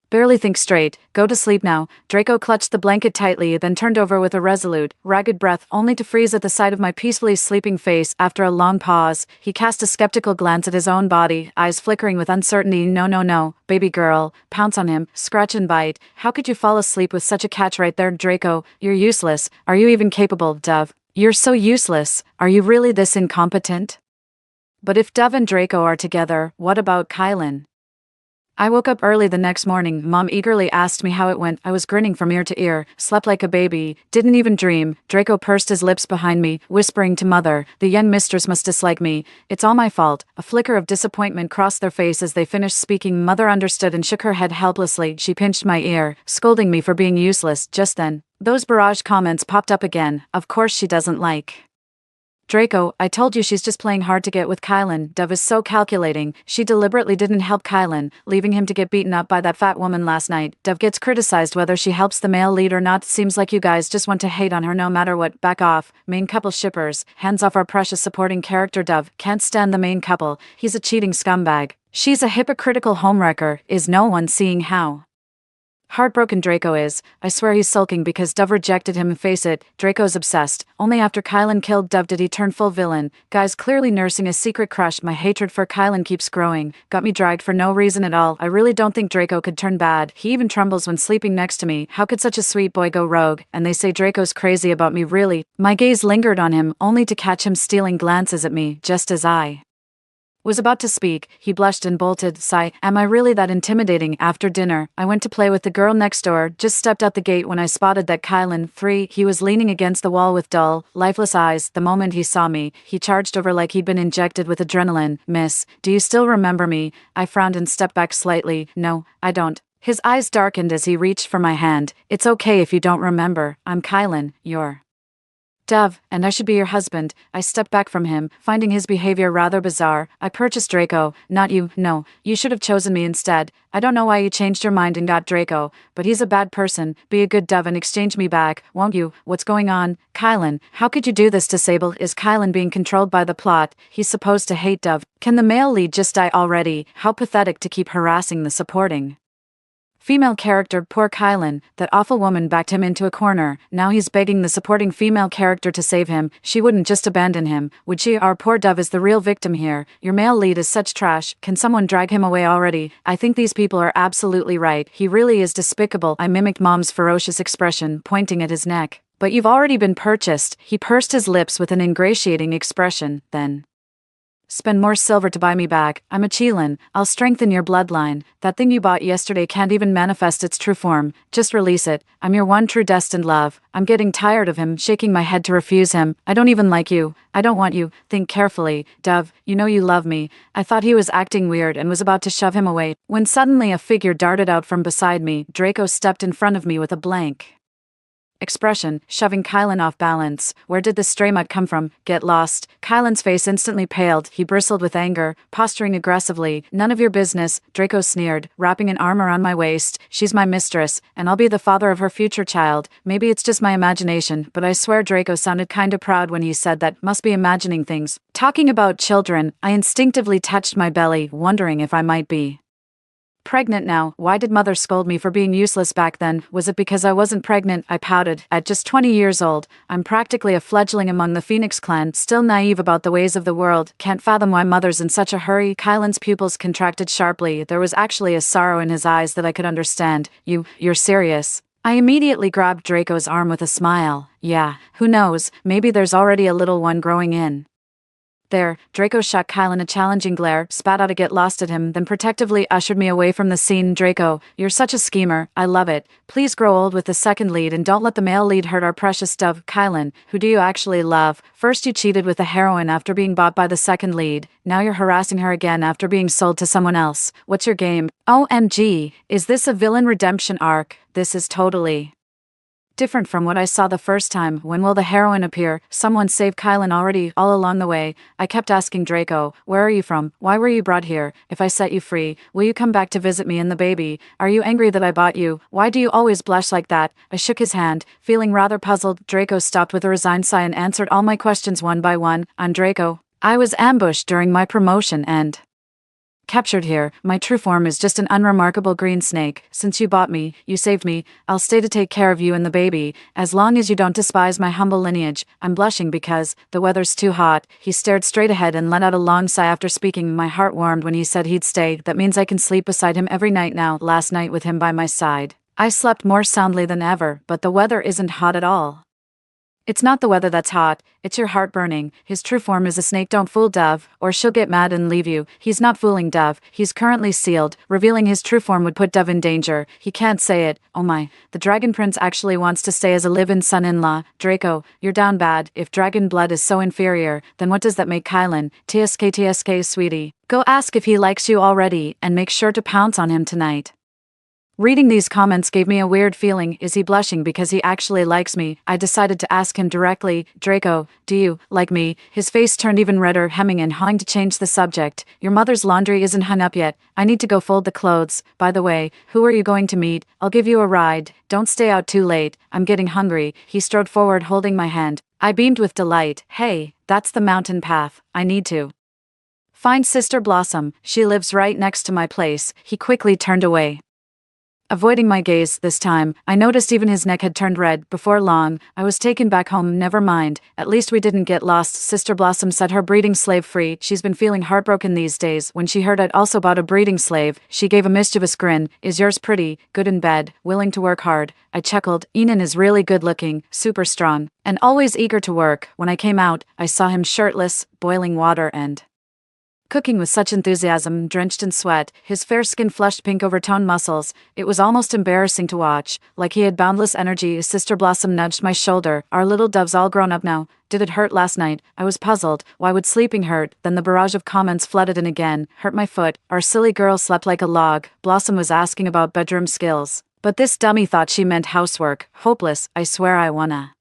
Barely think straight. Go to sleep now. Draco clutched the blanket tightly, then turned over with a resolute, ragged breath, only to freeze at the sight of my peacefully sleeping face. After a long pause, he cast a skeptical glance at his own body, eyes flickering with uncertainty. No, no, no, baby girl. Pounce on him, scratch and bite. How could you fall asleep with such a catch right there, Draco? You're useless. Are you even capable, Dove? You're so useless. Are you really this incompetent? But if Dove and Draco are together, what about Kylan? I woke up early the next morning. Mom eagerly asked me how it went. I was grinning from ear to ear, slept like a baby, didn't even dream. Draco pursed his lips behind me, whispering to Mother, the young mistress must dislike me. It's all my fault. A flicker of disappointment crossed their face as they finished speaking. Mother understood and shook her head helplessly. She pinched my ear, scolding me for being useless. Just then, those barrage comments popped up again. Of course she doesn't like Draco. I told you she's just playing hard to get with Kylan. Dove is so calculating. She deliberately didn't help Kylan, leaving him to get beaten up by that fat woman last night. Dove gets criticized whether she helps the male lead or not. Seems like you guys just want to hate on her no matter what. Back off. Main couple shippers. Hands off our precious supporting character. Dove can't stand the main couple. He's a cheating scumbag. She's a hypocritical homewrecker. Is no one seeing how heartbroken Draco is? I swear he's sulking because Dove rejected him. Face it, Draco's obsessed. Only after Kylan killed Dove did he turn full villain. Guy's clearly nursing a secret crush. My hatred for Kylan keeps growing. Got me dragged for no reason at all. I really don't think Draco could turn bad. He even trembles when sleeping next to me. How could such a sweet boy go rogue? And they say Draco's crazy about me. Really? My gaze lingered on him, only to catch him stealing glances at me, just as I was about to speak. He blushed and bolted. Sigh, am I really that intimidating? After dinner, I went to play with the girl next door, just stepped out the gate when I spotted that Kylan, 3, he was leaning against the wall with dull, lifeless eyes. The moment he saw me, he charged over like he'd been injected with adrenaline. Miss, do you still remember me? I frowned and stepped back slightly. No, I don't. His eyes darkened as he reached for my hand. It's okay if you don't remember. I'm Kylan, you're Dove, and I should be your husband. I stepped back from him, finding his behavior rather bizarre. I purchased Draco, not you. No, you should have chosen me instead. I don't know why you changed your mind and got Draco, but he's a bad person. Be a good Dove and exchange me back, won't you? What's going on? Kylan, how could you do this to Sable? Is Kylan being controlled by the plot? He's supposed to hate Dove. Can the male lead just die already? How pathetic to keep harassing the supporting female character. Poor Kylan, that awful woman backed him into a corner. Now he's begging the supporting female character to save him. She wouldn't just abandon him, would she? Our poor Dove is the real victim here. Your male lead is such trash. Can someone drag him away already? I think these people are absolutely right. He really is despicable. I mimicked Mom's ferocious expression, pointing at his neck. But you've already been purchased. He pursed his lips with an ingratiating expression, then spend more silver to buy me back. I'm a Chelan. I'll strengthen your bloodline. That thing you bought yesterday can't even manifest its true form. Just release it. I'm your one true destined love. I'm getting tired of him, shaking my head to refuse him. I don't even like you. I don't want you. Think carefully. Dove, you know you love me. I thought he was acting weird and was about to shove him away, when suddenly a figure darted out from beside me. Draco stepped in front of me with a blank expression, shoving Kylan off balance. Where did this stray mutt come from? Get lost. Kylan's face instantly paled. He bristled with anger, posturing aggressively. None of your business, Draco sneered, wrapping an arm around my waist. She's my mistress, and I'll be the father of her future child. Maybe it's just my imagination, but I swear Draco sounded kinda proud when he said that. Must be imagining things. Talking about children, I instinctively touched my belly, wondering if I might be pregnant now. Why did Mother scold me for being useless back then? Was it because I wasn't pregnant? I pouted. At just 20 years old, I'm practically a fledgling among the Phoenix clan, still naive about the ways of the world. Can't fathom why Mother's in such a hurry. Kylan's pupils contracted sharply. There was actually a sorrow in his eyes that I could understand. You're serious? I immediately grabbed Draco's arm with a smile. Yeah, who knows, maybe there's already a little one growing in there. Draco shot Kylan a challenging glare, spat out a get lost at him, then protectively ushered me away from the scene. Draco, you're such a schemer. I love it. Please grow old with the second lead and don't let the male lead hurt our precious Dove. Kylan, who do you actually love? First you cheated with a heroine after being bought by the second lead. Now you're harassing her again after being sold to someone else. What's your game? OMG, is this a villain redemption arc? This is totally different from what I saw the first time. When will the heroine appear? Someone save Kylan already. All along the way, I kept asking Draco, where are you from? Why were you brought here? If I set you free, will you come back to visit me and the baby? Are you angry that I bought you? Why do you always blush like that? I shook his hand, feeling rather puzzled. Draco stopped with a resigned sigh and answered all my questions one by one. I'm Draco. I was ambushed during my promotion and Captured here, my true form is just an unremarkable green snake. Since you bought me, you saved me, I'll stay to take care of you and the baby, as long as you don't despise my humble lineage. I'm blushing because the weather's too hot. He stared straight ahead and let out a long sigh after speaking. My heart warmed when he said he'd stay. That means I can sleep beside him every night now. Last night with him by my side, I slept more soundly than ever, but the weather isn't hot at all. It's not the weather that's hot, it's your heart burning. His true form is a snake. Don't fool Dove, or she'll get mad and leave you. He's not fooling Dove, he's currently sealed. Revealing his true form would put Dove in danger. He can't say it. Oh my, the Dragon Prince actually wants to stay as a live-in son-in-law. Draco, you're down bad. If dragon blood is so inferior, then what does that make Kylan? TSK sweetie. Go ask if he likes you already, and make sure to pounce on him tonight. Reading these comments gave me a weird feeling. Is he blushing because he actually likes me? I decided to ask him directly. Draco, do you like me? His face turned even redder, hemming and hawing to change the subject. Your mother's laundry isn't hung up yet. I need to go fold the clothes. By the way, who are you going to meet? I'll give you a ride. Don't stay out too late. I'm getting hungry. He strode forward holding my hand. I beamed with delight. Hey, that's the mountain path. I need to find Sister Blossom. She lives right next to my place. He quickly turned away. Avoiding my gaze this time, I noticed even his neck had turned red. Before long, I was taken back home. Never mind, at least we didn't get lost. Sister Blossom set her breeding slave free. She's been feeling heartbroken these days. When she heard I'd also bought a breeding slave, she gave a mischievous grin. Is yours pretty, good in bed, willing to work hard? I chuckled. Enan is really good looking, super strong, and always eager to work. When I came out, I saw him shirtless, boiling water and cooking with such enthusiasm, drenched in sweat, his fair skin flushed pink over toned muscles. It was almost embarrassing to watch. Like he had boundless energy. Sister Blossom nudged my shoulder. Our little Dove's all grown up now. Did it hurt last night? I was puzzled. Why would sleeping hurt? Then the barrage of comments flooded in again. Hurt my foot. Our silly girl slept like a log. Blossom was asking about bedroom skills. But this dummy thought she meant housework. Hopeless. I swear I wanna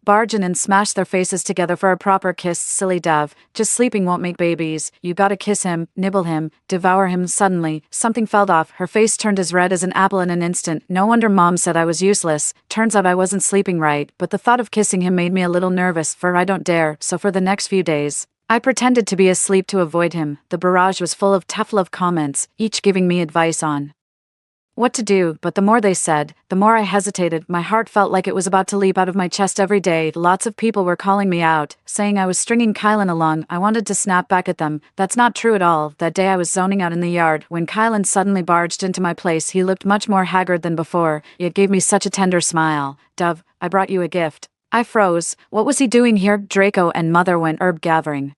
barge in and smash their faces together for a proper kiss. Silly Dove, just sleeping won't make babies. You gotta kiss him, nibble him, devour him. Suddenly, something fell off. Her face turned as red as an apple in an instant. No wonder Mom said I was useless. Turns out I wasn't sleeping right, but the thought of kissing him made me a little nervous, for I don't dare. So for the next few days, I pretended to be asleep to avoid him. The barrage was full of tough love comments, each giving me advice on what to do, but the more they said, the more I hesitated. My heart felt like it was about to leap out of my chest every day. Lots of people were calling me out, saying I was stringing Kylan along. I wanted to snap back at them. That's not true at all. That day I was zoning out in the yard when Kylan suddenly barged into my place. He looked much more haggard than before, yet gave me such a tender smile. Dove, I brought you a gift. I froze. What was he doing here? Draco and Mother went herb gathering,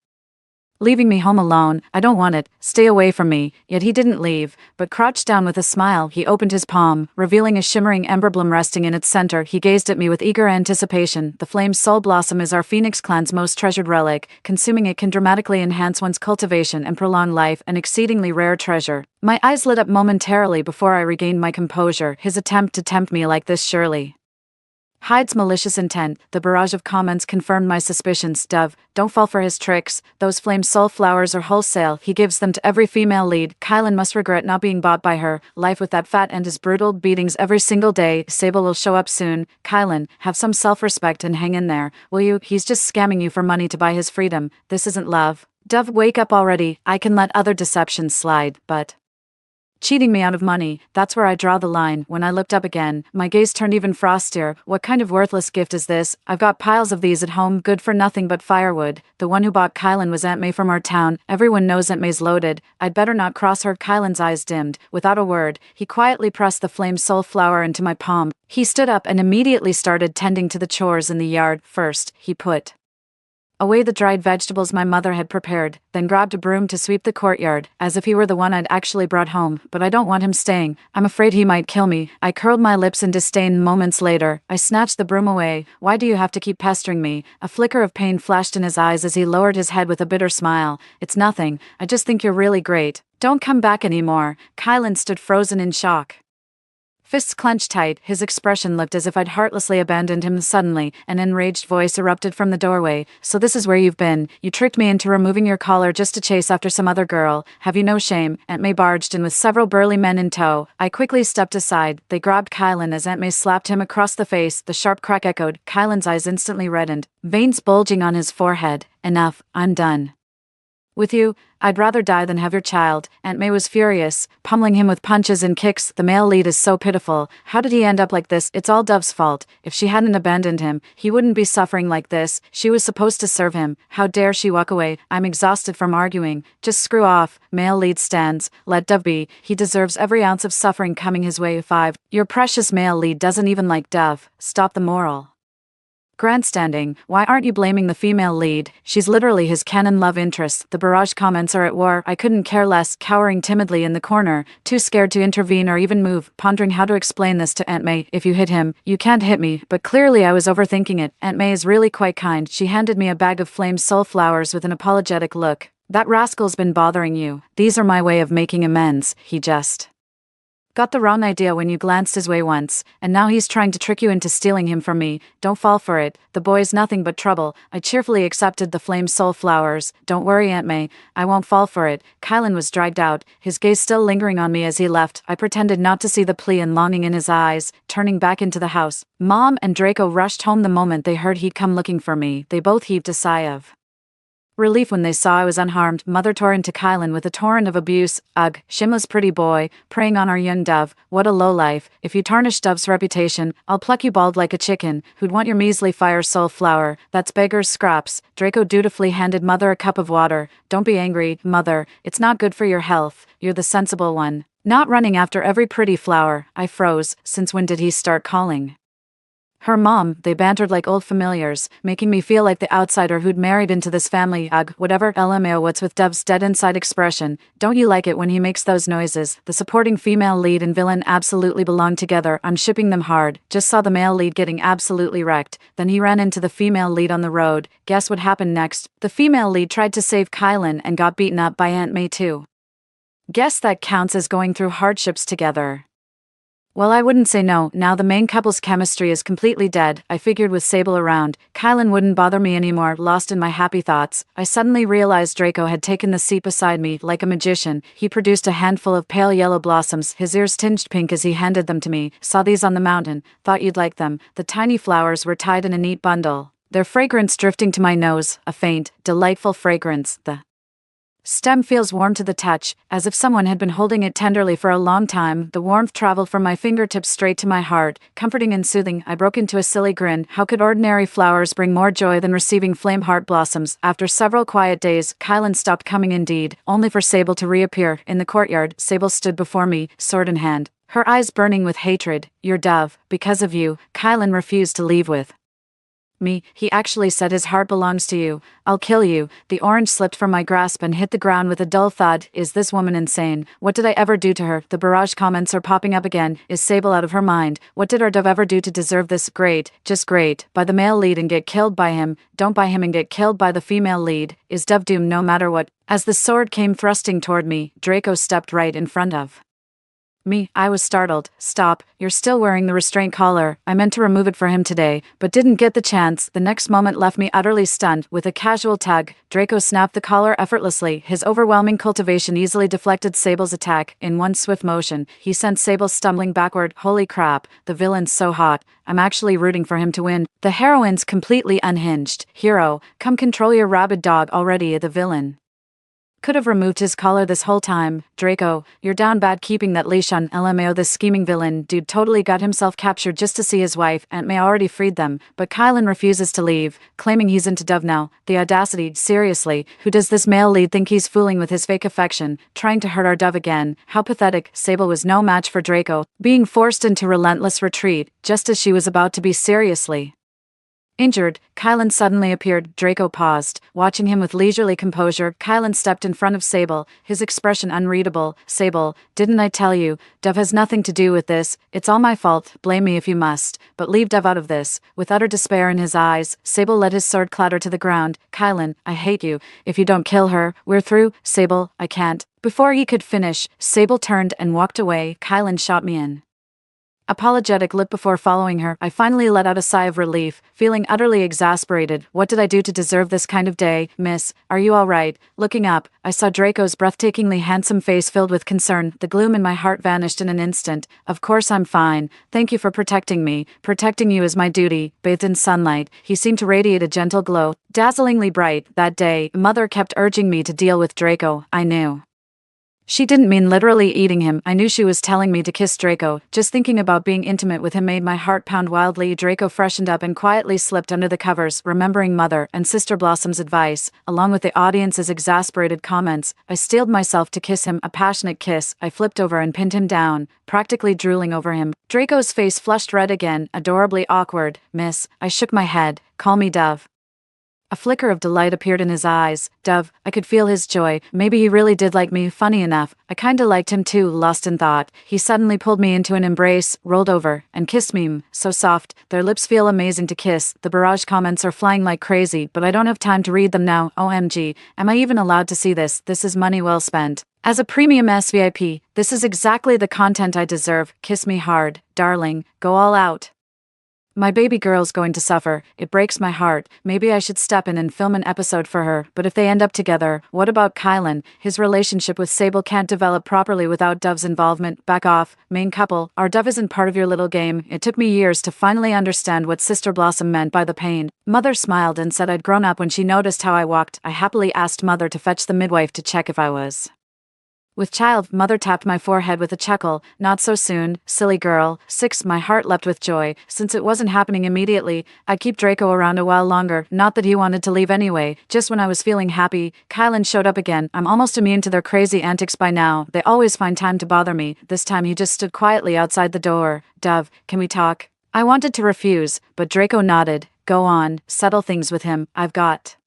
leaving me home alone. I don't want it. Stay away from me. Yet he didn't leave, but crouched down with a smile. He opened his palm, revealing a shimmering emblem resting in its center. He gazed at me with eager anticipation. The flame soul blossom is our Phoenix clan's most treasured relic. Consuming it can dramatically enhance one's cultivation and prolong life, an exceedingly rare treasure. My eyes lit up momentarily before I regained my composure. His attempt to tempt me like this surely hides malicious intent. The barrage of comments confirmed my suspicions. Dove, don't fall for his tricks. Those flame soul flowers are wholesale. He gives them to every female lead. Kylan must regret not being bought by her. Life with that fat and his brutal beatings every single day. Sable will show up soon. Kylan, have some self-respect and hang in there, will you? He's just scamming you for money to buy his freedom. This isn't love. Dove, wake up already. I can let other deceptions slide, but cheating me out of money, that's where I draw the line. When I looked up again, my gaze turned even frostier. What kind of worthless gift is this? I've got piles of these at home, good for nothing but firewood. The one who bought Kylan was Aunt May from our town. Everyone knows Aunt May's loaded. I'd better not cross her. Kylan's eyes dimmed. Without a word, he quietly pressed the flame soul flower into my palm. He stood up and immediately started tending to the chores in the yard. First, he put away the dried vegetables my mother had prepared, then grabbed a broom to sweep the courtyard, as if he were the one I'd actually brought home. But I don't want him staying. I'm afraid he might kill me. I curled my lips in disdain. Moments later, I snatched the broom away. Why do you have to keep pestering me? A flicker of pain flashed in his eyes as he lowered his head with a bitter smile. It's nothing. I just think you're really great. Don't come back anymore. Kylan stood frozen in shock, fists clenched tight. His expression looked as if I'd heartlessly abandoned him. Suddenly, an enraged voice erupted from the doorway. So this is where you've been. You tricked me into removing your collar just to chase after some other girl. Have you no shame? Aunt May barged in with several burly men in tow. I quickly stepped aside. They grabbed Kylan as Aunt May slapped him across the face. The sharp crack echoed. Kylan's eyes instantly reddened, veins bulging on his forehead. Enough. I'm done With you, I'd rather die than have your child. Aunt May was furious, pummeling him with punches and kicks. The male lead is so pitiful. How did he end up like this? It's all Dove's fault. If she hadn't abandoned him, he wouldn't be suffering like this. She was supposed to serve him. How dare she walk away? I'm exhausted from arguing. Just screw off. Male lead stands. Let Dove be. He deserves every ounce of suffering coming his way. 5. Your precious male lead doesn't even like Dove. Stop the moral grandstanding. Why aren't you blaming the female lead? She's literally his canon love interest. The barrage comments are at war. I couldn't care less, cowering timidly in the corner, too scared to intervene or even move, pondering how to explain this to Aunt May. If you hit him, you can't hit me. But clearly I was overthinking it. Aunt May is really quite kind. She handed me a bag of flame soul flowers with an apologetic look. That rascal's been bothering you. These are my way of making amends. He just got the wrong idea when you glanced his way once, and now he's trying to trick you into stealing him from me. Don't fall for it. The boy's nothing but trouble. I cheerfully accepted the flame soul flowers. Don't worry, Aunt May. I won't fall for it. Kylan was dragged out, his gaze still lingering on me as he left. I pretended not to see the plea and longing in his eyes, turning back into the house. Mom and Draco rushed home the moment they heard he'd come looking for me. They both heaved a sigh of relief when they saw I was unharmed. Mother tore into Kylan with a torrent of abuse. Ugh, Shimla's pretty boy, preying on our young Dove. What a lowlife. If you tarnish Dove's reputation, I'll pluck you bald like a chicken. Who'd want your measly fire soul flower? That's beggar's scraps. Draco dutifully handed Mother a cup of water. Don't be angry, Mother. It's not good for your health. You're the sensible one. Not running after every pretty flower. I froze. Since when did he start calling her mom? They bantered like old familiars, making me feel like the outsider who'd married into this family. Ugh, whatever. LMAO, what's with Dove's dead inside expression? Don't you like it when he makes those noises? The supporting female lead and villain absolutely belong together. I'm shipping them hard. Just saw the male lead getting absolutely wrecked. Then he ran into the female lead on the road. Guess what happened next? The female lead tried to save Kylan and got beaten up by Aunt May too. Guess that counts as going through hardships together. Well, I wouldn't say no. Now the main couple's chemistry is completely dead. I figured with Sable around, Kylan wouldn't bother me anymore. Lost in my happy thoughts, I suddenly realized Draco had taken the seat beside me. Like a magician, he produced a handful of pale yellow blossoms, his ears tinged pink as he handed them to me. Saw these on the mountain. Thought you'd like them. The tiny flowers were tied in a neat bundle, their fragrance drifting to my nose, a faint, delightful fragrance. The stem feels warm to the touch, as if someone had been holding it tenderly for a long time. The warmth traveled from my fingertips straight to my heart, comforting and soothing. I broke into a silly grin. How could ordinary flowers bring more joy than receiving flame heart blossoms? After several quiet days, Kylan stopped coming indeed, only for Sable to reappear. In the courtyard, Sable stood before me, sword in hand, her eyes burning with hatred. Your Dove, because of you, Kylan refused to leave with me. He actually said his heart belongs to you. I'll kill you. The orange slipped from my grasp and hit the ground with a dull thud. Is this woman insane? What did I ever do to her? The barrage comments are popping up again. Is Sable out of her mind? What did our Dove ever do to deserve this? Great, just great. Buy the male lead and get killed by him. Don't buy him and get killed by the female lead. Is Dove doomed no matter what? As the sword came thrusting toward me, Draco stepped right in front of me. I was startled. Stop, you're still wearing the restraint collar. I meant to remove it for him today, but didn't get the chance. The next moment left me utterly stunned. With a casual tug, Draco snapped the collar effortlessly. His overwhelming cultivation easily deflected Sable's attack. In one swift motion, he sent Sable stumbling backward. Holy crap, the villain's so hot. I'm actually rooting for him to win. The heroine's completely unhinged. Hero, come control your rabid dog already. The villain could have removed his collar this whole time. Draco, you're down bad keeping that leash on. LMAO, this scheming villain dude totally got himself captured just to see his wife. Aunt May already freed them, but Kylan refuses to leave, claiming he's into Dove now. The audacity. Seriously, who does this male lead think he's fooling with his fake affection, trying to hurt our Dove again? How pathetic. Sable was no match for Draco, being forced into relentless retreat, just as she was about to be seriously injured. Kylan suddenly appeared. Draco paused, watching him with leisurely composure. Kylan stepped in front of Sable, his expression unreadable. Sable, didn't I tell you? Dove has nothing to do with this. It's all my fault. Blame me if you must, but leave Dove out of this. With utter despair in his eyes, Sable let his sword clatter to the ground. Kylan, I hate you. If you don't kill her, we're through. Sable, I can't. Before he could finish, Sable turned and walked away. Kylan shot me in apologetic look before following her. I finally let out a sigh of relief, feeling utterly exasperated. What did I do to deserve this kind of day? Miss, are you all right? Looking up, I saw Draco's breathtakingly handsome face filled with concern. The gloom in my heart vanished in an instant. Of course I'm fine. Thank you for protecting me. Protecting you is my duty. Bathed in sunlight, he seemed to radiate a gentle glow, dazzlingly bright. That day, Mother kept urging me to deal with Draco. I knew she didn't mean literally eating him. I knew she was telling me to kiss Draco. Just thinking about being intimate with him made my heart pound wildly. Draco freshened up and quietly slipped under the covers, remembering Mother and Sister Blossom's advice, along with the audience's exasperated comments. I steeled myself to kiss him, a passionate kiss. I flipped over and pinned him down, practically drooling over him. Draco's face flushed red again, adorably awkward. Miss, I shook my head. Call me Dove. A flicker of delight appeared in his eyes. Dove, I could feel his joy. Maybe he really did like me. Funny enough, I kinda liked him too. Lost in thought, he suddenly pulled me into an embrace, rolled over, and kissed me. So soft, their lips feel amazing to kiss. The barrage comments are flying like crazy, but I don't have time to read them now. OMG, am I even allowed to see this? This is money well spent. As a premium SVIP, this is exactly the content I deserve. Kiss me hard, darling. Go all out. My baby girl's going to suffer. It breaks my heart. Maybe I should step in and film an episode for her. But if they end up together, what about Kylan? His relationship with Sable can't develop properly without Dove's involvement. Back off, main couple. Our Dove isn't part of your little game. It took me years to finally understand what Sister Blossom meant by the pain. Mother smiled and said I'd grown up when she noticed how I walked. I happily asked Mother to fetch the midwife to check if I was with child. Mother tapped my forehead with a chuckle. Not so soon, silly girl. 6. My heart leapt with joy. Since it wasn't happening immediately, I'd keep Draco around a while longer. Not that he wanted to leave anyway, just when I was feeling happy. Kylan showed up again. I'm almost immune to their crazy antics by now. They always find time to bother me. This time he just stood quietly outside the door. Dove, can we talk? I wanted to refuse, but Draco nodded. Go on, settle things with him. I've got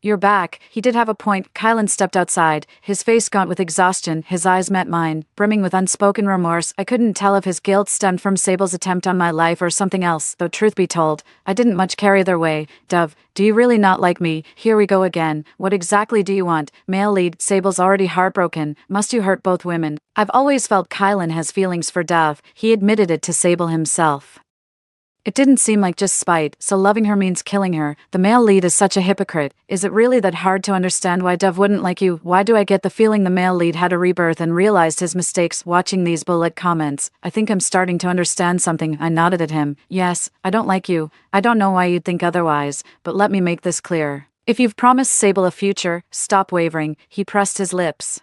you're back. He did have a point. Kylan stepped outside, his face gaunt with exhaustion. His eyes met mine, brimming with unspoken remorse. I couldn't tell if his guilt stemmed from Sable's attempt on my life or something else, though truth be told, I didn't much care either way. Dove, do you really not like me? Here we go again. What exactly do you want? Male lead, Sable's already heartbroken. Must you hurt both women? I've always felt Kylan has feelings for Dove. He admitted it to Sable himself. It didn't seem like just spite, so loving her means killing her. The male lead is such a hypocrite. Is it really that hard to understand why Dove wouldn't like you? Why do I get the feeling the male lead had a rebirth and realized his mistakes? Watching these bullet comments, I think I'm starting to understand something. I nodded at him. Yes, I don't like you. I don't know why you'd think otherwise, but let me make this clear. If you've promised Sable a future, stop wavering. He pressed his lips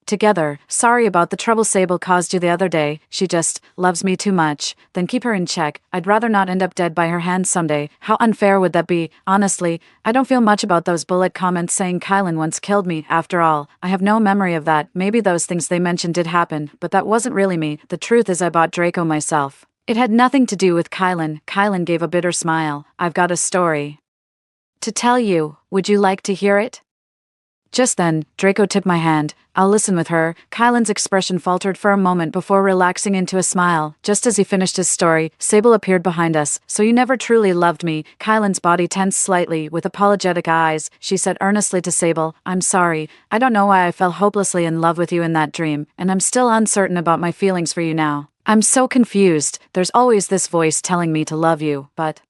together. Sorry about the trouble Sable caused you the other day. She just loves me too much. Then keep her in check. I'd rather not end up dead by her hands someday. How unfair would that be? Honestly, I don't feel much about those bullet comments saying Kylan once killed me. After all, I have no memory of that. Maybe those things they mentioned did happen, but that wasn't really me. The truth is I bought Draco myself. It had nothing to do with Kylan. Kylan gave a bitter smile. I've got a story to tell you. Would you like to hear it? Just then, Draco tipped my hand. I'll listen with her. Kylan's expression faltered for a moment before relaxing into a smile. Just as he finished his story, Sable appeared behind us. So you never truly loved me. Kylan's body tensed slightly. With apologetic eyes, she said earnestly to Sable, I'm sorry. I don't know why I fell hopelessly in love with you in that dream, and I'm still uncertain about my feelings for you now. I'm so confused. There's always this voice telling me to love you, but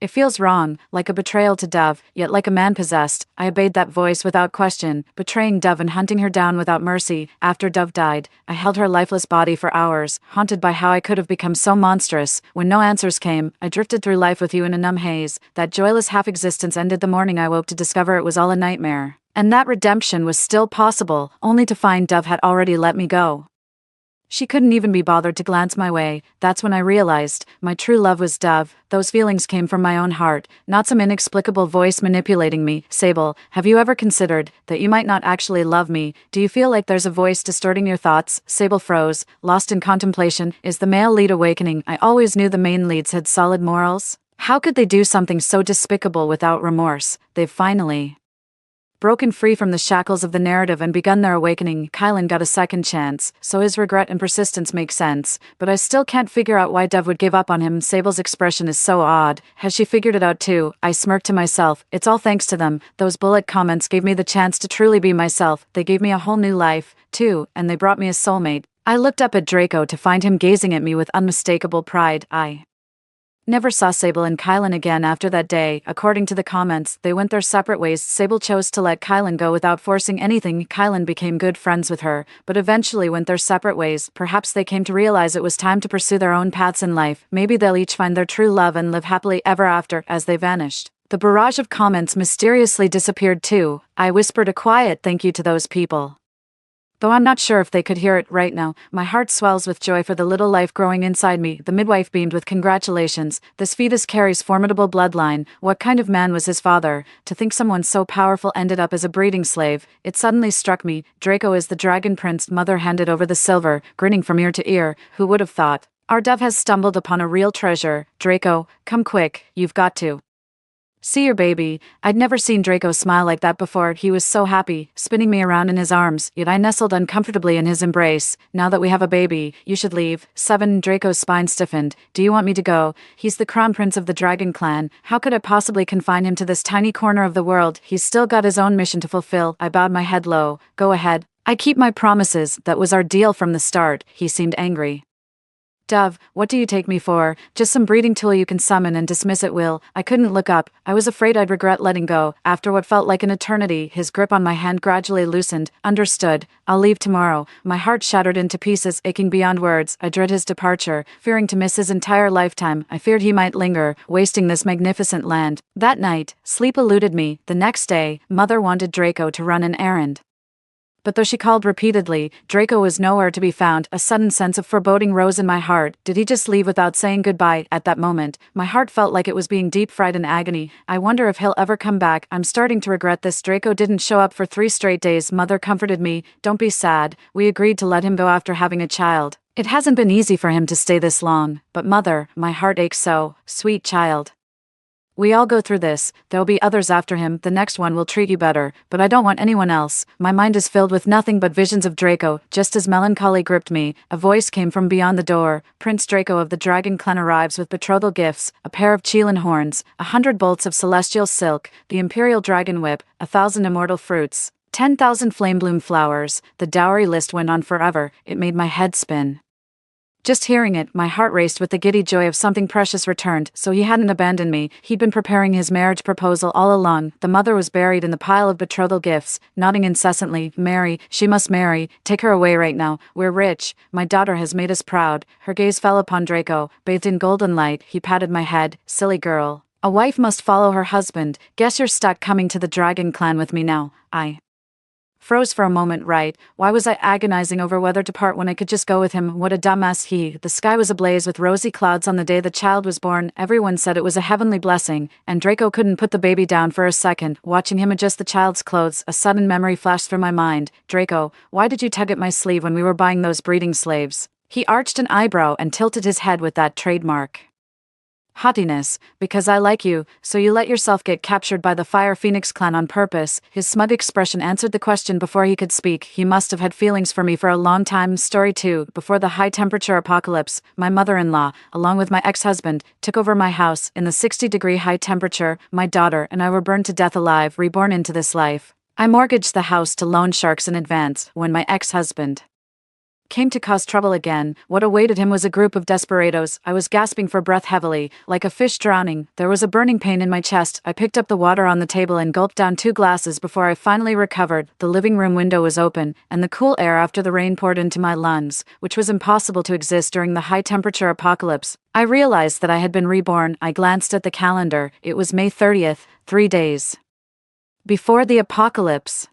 it feels wrong, like a betrayal to Dove, yet like a man possessed. I obeyed that voice without question, betraying Dove and hunting her down without mercy. After Dove died, I held her lifeless body for hours, haunted by how I could have become so monstrous. When no answers came, I drifted through life with you in a numb haze. That joyless half-existence ended the morning I woke to discover it was all a nightmare. And that redemption was still possible, only to find Dove had already let me go. She couldn't even be bothered to glance my way. That's when I realized my true love was Dove. Those feelings came from my own heart, not some inexplicable voice manipulating me. Sable, have you ever considered that you might not actually love me? Do you feel like there's a voice distorting your thoughts? Sable froze, lost in contemplation. Is the male lead awakening? I always knew the main leads had solid morals. How could they do something so despicable without remorse? They've finally broken free from the shackles of the narrative and begun their awakening. Kylan got a second chance, so his regret and persistence make sense, but I still can't figure out why Dove would give up on him. Sable's expression is so odd. Has she figured it out too? I smirked to myself. It's all thanks to them. Those bullet comments gave me the chance to truly be myself. They gave me a whole new life, too, and they brought me a soulmate. I looked up at Draco to find him gazing at me with unmistakable pride. I never saw Sable and Kylan again after that day. According to the comments, they went their separate ways. Sable chose to let Kylan go without forcing anything. Kylan became good friends with her, but eventually went their separate ways. Perhaps they came to realize it was time to pursue their own paths in life. Maybe they'll each find their true love and live happily ever after. As they vanished, the barrage of comments mysteriously disappeared too. I whispered a quiet thank you to those people. Though I'm not sure if they could hear it right now, my heart swells with joy for the little life growing inside me. The midwife beamed with congratulations. This fetus carries formidable bloodline. What kind of man was his father? To think someone so powerful ended up as a breeding slave. It suddenly struck me. Draco is the dragon prince. Mother handed over the silver, grinning from ear to ear. Who would have thought? Our dove has stumbled upon a real treasure. Draco, come quick. You've got to see your baby. I'd never seen Draco smile like that before. He was so happy, spinning me around in his arms, yet I nestled uncomfortably in his embrace. Now that we have a baby, you should leave. 7. Draco's spine stiffened. Do you want me to go? He's the crown prince of the dragon clan. How could I possibly confine him to this tiny corner of the world? He's still got his own mission to fulfill. I bowed my head low. Go ahead. I keep my promises. That was our deal from the start. He seemed angry. Dove, what do you take me for? Just some breeding tool you can summon and dismiss at will. I couldn't look up. I was afraid I'd regret letting go. After what felt like an eternity, his grip on my hand gradually loosened. Understood. I'll leave tomorrow. My heart shattered into pieces, aching beyond words. I dread his departure, fearing to miss his entire lifetime. I feared he might linger, wasting this magnificent land. That night, sleep eluded me. The next day, Mother wanted Draco to run an errand. But though she called repeatedly, Draco was nowhere to be found. A sudden sense of foreboding rose in my heart. Did he just leave without saying goodbye? At that moment, my heart felt like it was being deep-fried in agony. I wonder if he'll ever come back. I'm starting to regret this. Draco didn't show up for 3 straight days. Mother comforted me. Don't be sad. We agreed to let him go after having a child. It hasn't been easy for him to stay this long. But Mother, my heart aches so. Sweet child. We all go through this. There'll be others after him. The next one will treat you better, but I don't want anyone else. My mind is filled with nothing but visions of Draco. Just as melancholy gripped me, a voice came from beyond the door. Prince Draco of the Dragon Clan arrives with betrothal gifts, a pair of Chelan horns, 100 bolts of celestial silk, the Imperial Dragon Whip, 1,000 immortal fruits, 10,000 flamebloom flowers. The dowry list went on forever. It made my head spin. Just hearing it, my heart raced with the giddy joy of something precious returned. So he hadn't abandoned me. He'd been preparing his marriage proposal all along. The mother was buried in the pile of betrothal gifts, nodding incessantly. Mary, she must marry. Take her away right now. We're rich. My daughter has made us proud. Her gaze fell upon Draco. Bathed in golden light, he patted my head. Silly girl. A wife must follow her husband. Guess you're stuck coming to the Dragon Clan with me now. I froze for a moment. Right, why was I agonizing over whether to part when I could just go with him? What a dumbass he. The sky was ablaze with rosy clouds on the day the child was born. Everyone said it was a heavenly blessing, and Draco couldn't put the baby down for a second. Watching him adjust the child's clothes, a sudden memory flashed through my mind. Draco, why did you tug at my sleeve when we were buying those breeding slaves? He arched an eyebrow and tilted his head with that trademark haughtiness. Because I like you, so you let yourself get captured by the Fire Phoenix clan on purpose. His smug expression answered the question before he could speak. He must have had feelings for me for a long time. Story 2. Before the high-temperature apocalypse, my mother-in-law, along with my ex-husband, took over my house. In the 60-degree high temperature, my daughter and I were burned to death alive, reborn into this life. I mortgaged the house to loan sharks in advance. When my ex-husband came to cause trouble again, what awaited him was a group of desperados. I was gasping for breath heavily, like a fish drowning. There was a burning pain in my chest. I picked up the water on the table and gulped down 2 glasses before I finally recovered. The living room window was open, and the cool air after the rain poured into my lungs, which was impossible to exist during the high-temperature apocalypse. I realized that I had been reborn. I glanced at the calendar. It was May 30th, 3 days before the apocalypse.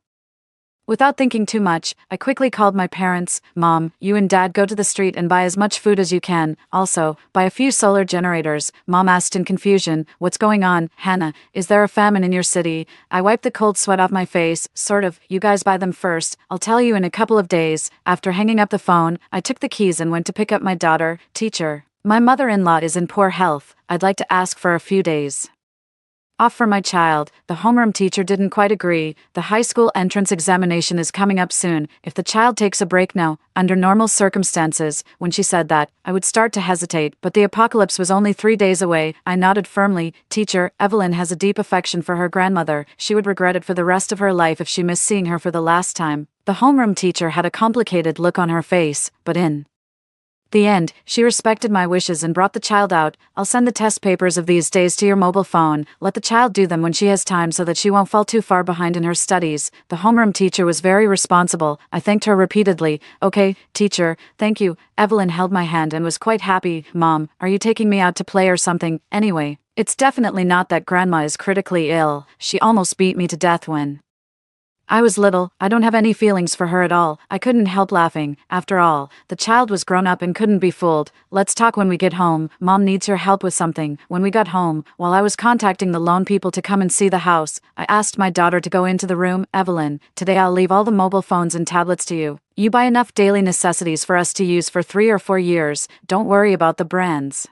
Without thinking too much, I quickly called my parents. Mom, you and Dad go to the street and buy as much food as you can. Also, buy a few solar generators. Mom asked in confusion, what's going on? Hannah, is there a famine in your city? I wiped the cold sweat off my face. Sort of. You guys buy them first. I'll tell you in a couple of days. After hanging up the phone, I took the keys and went to pick up my daughter. Teacher, my mother-in-law is in poor health. I'd like to ask for a few days Off for my child. The homeroom teacher didn't quite agree. The high school entrance examination is coming up soon. If the child takes a break now, under normal circumstances, when she said that, I would start to hesitate, but the apocalypse was only 3 days away. I nodded firmly. Teacher, Evelyn has a deep affection for her grandmother. She would regret it for the rest of her life if she missed seeing her for the last time. The homeroom teacher had a complicated look on her face, but in the end, she respected my wishes and brought the child out. I'll send the test papers of these days to your mobile phone. Let the child do them when she has time so that she won't fall too far behind in her studies. The homeroom teacher was very responsible. I thanked her repeatedly. Okay, teacher, thank you. Evelyn held my hand and was quite happy. Mom, are you taking me out to play or something? Anyway, it's definitely not that grandma is critically ill. She almost beat me to death when I was little. I don't have any feelings for her at all. I couldn't help laughing. After all, the child was grown up and couldn't be fooled. Let's talk when we get home. Mom needs your help with something. When we got home, while I was contacting the loan people to come and see the house, I asked my daughter to go into the room. Evelyn, today I'll leave all the mobile phones and tablets to you. You buy enough daily necessities for us to use for 3 or 4 years. Don't worry about the brands.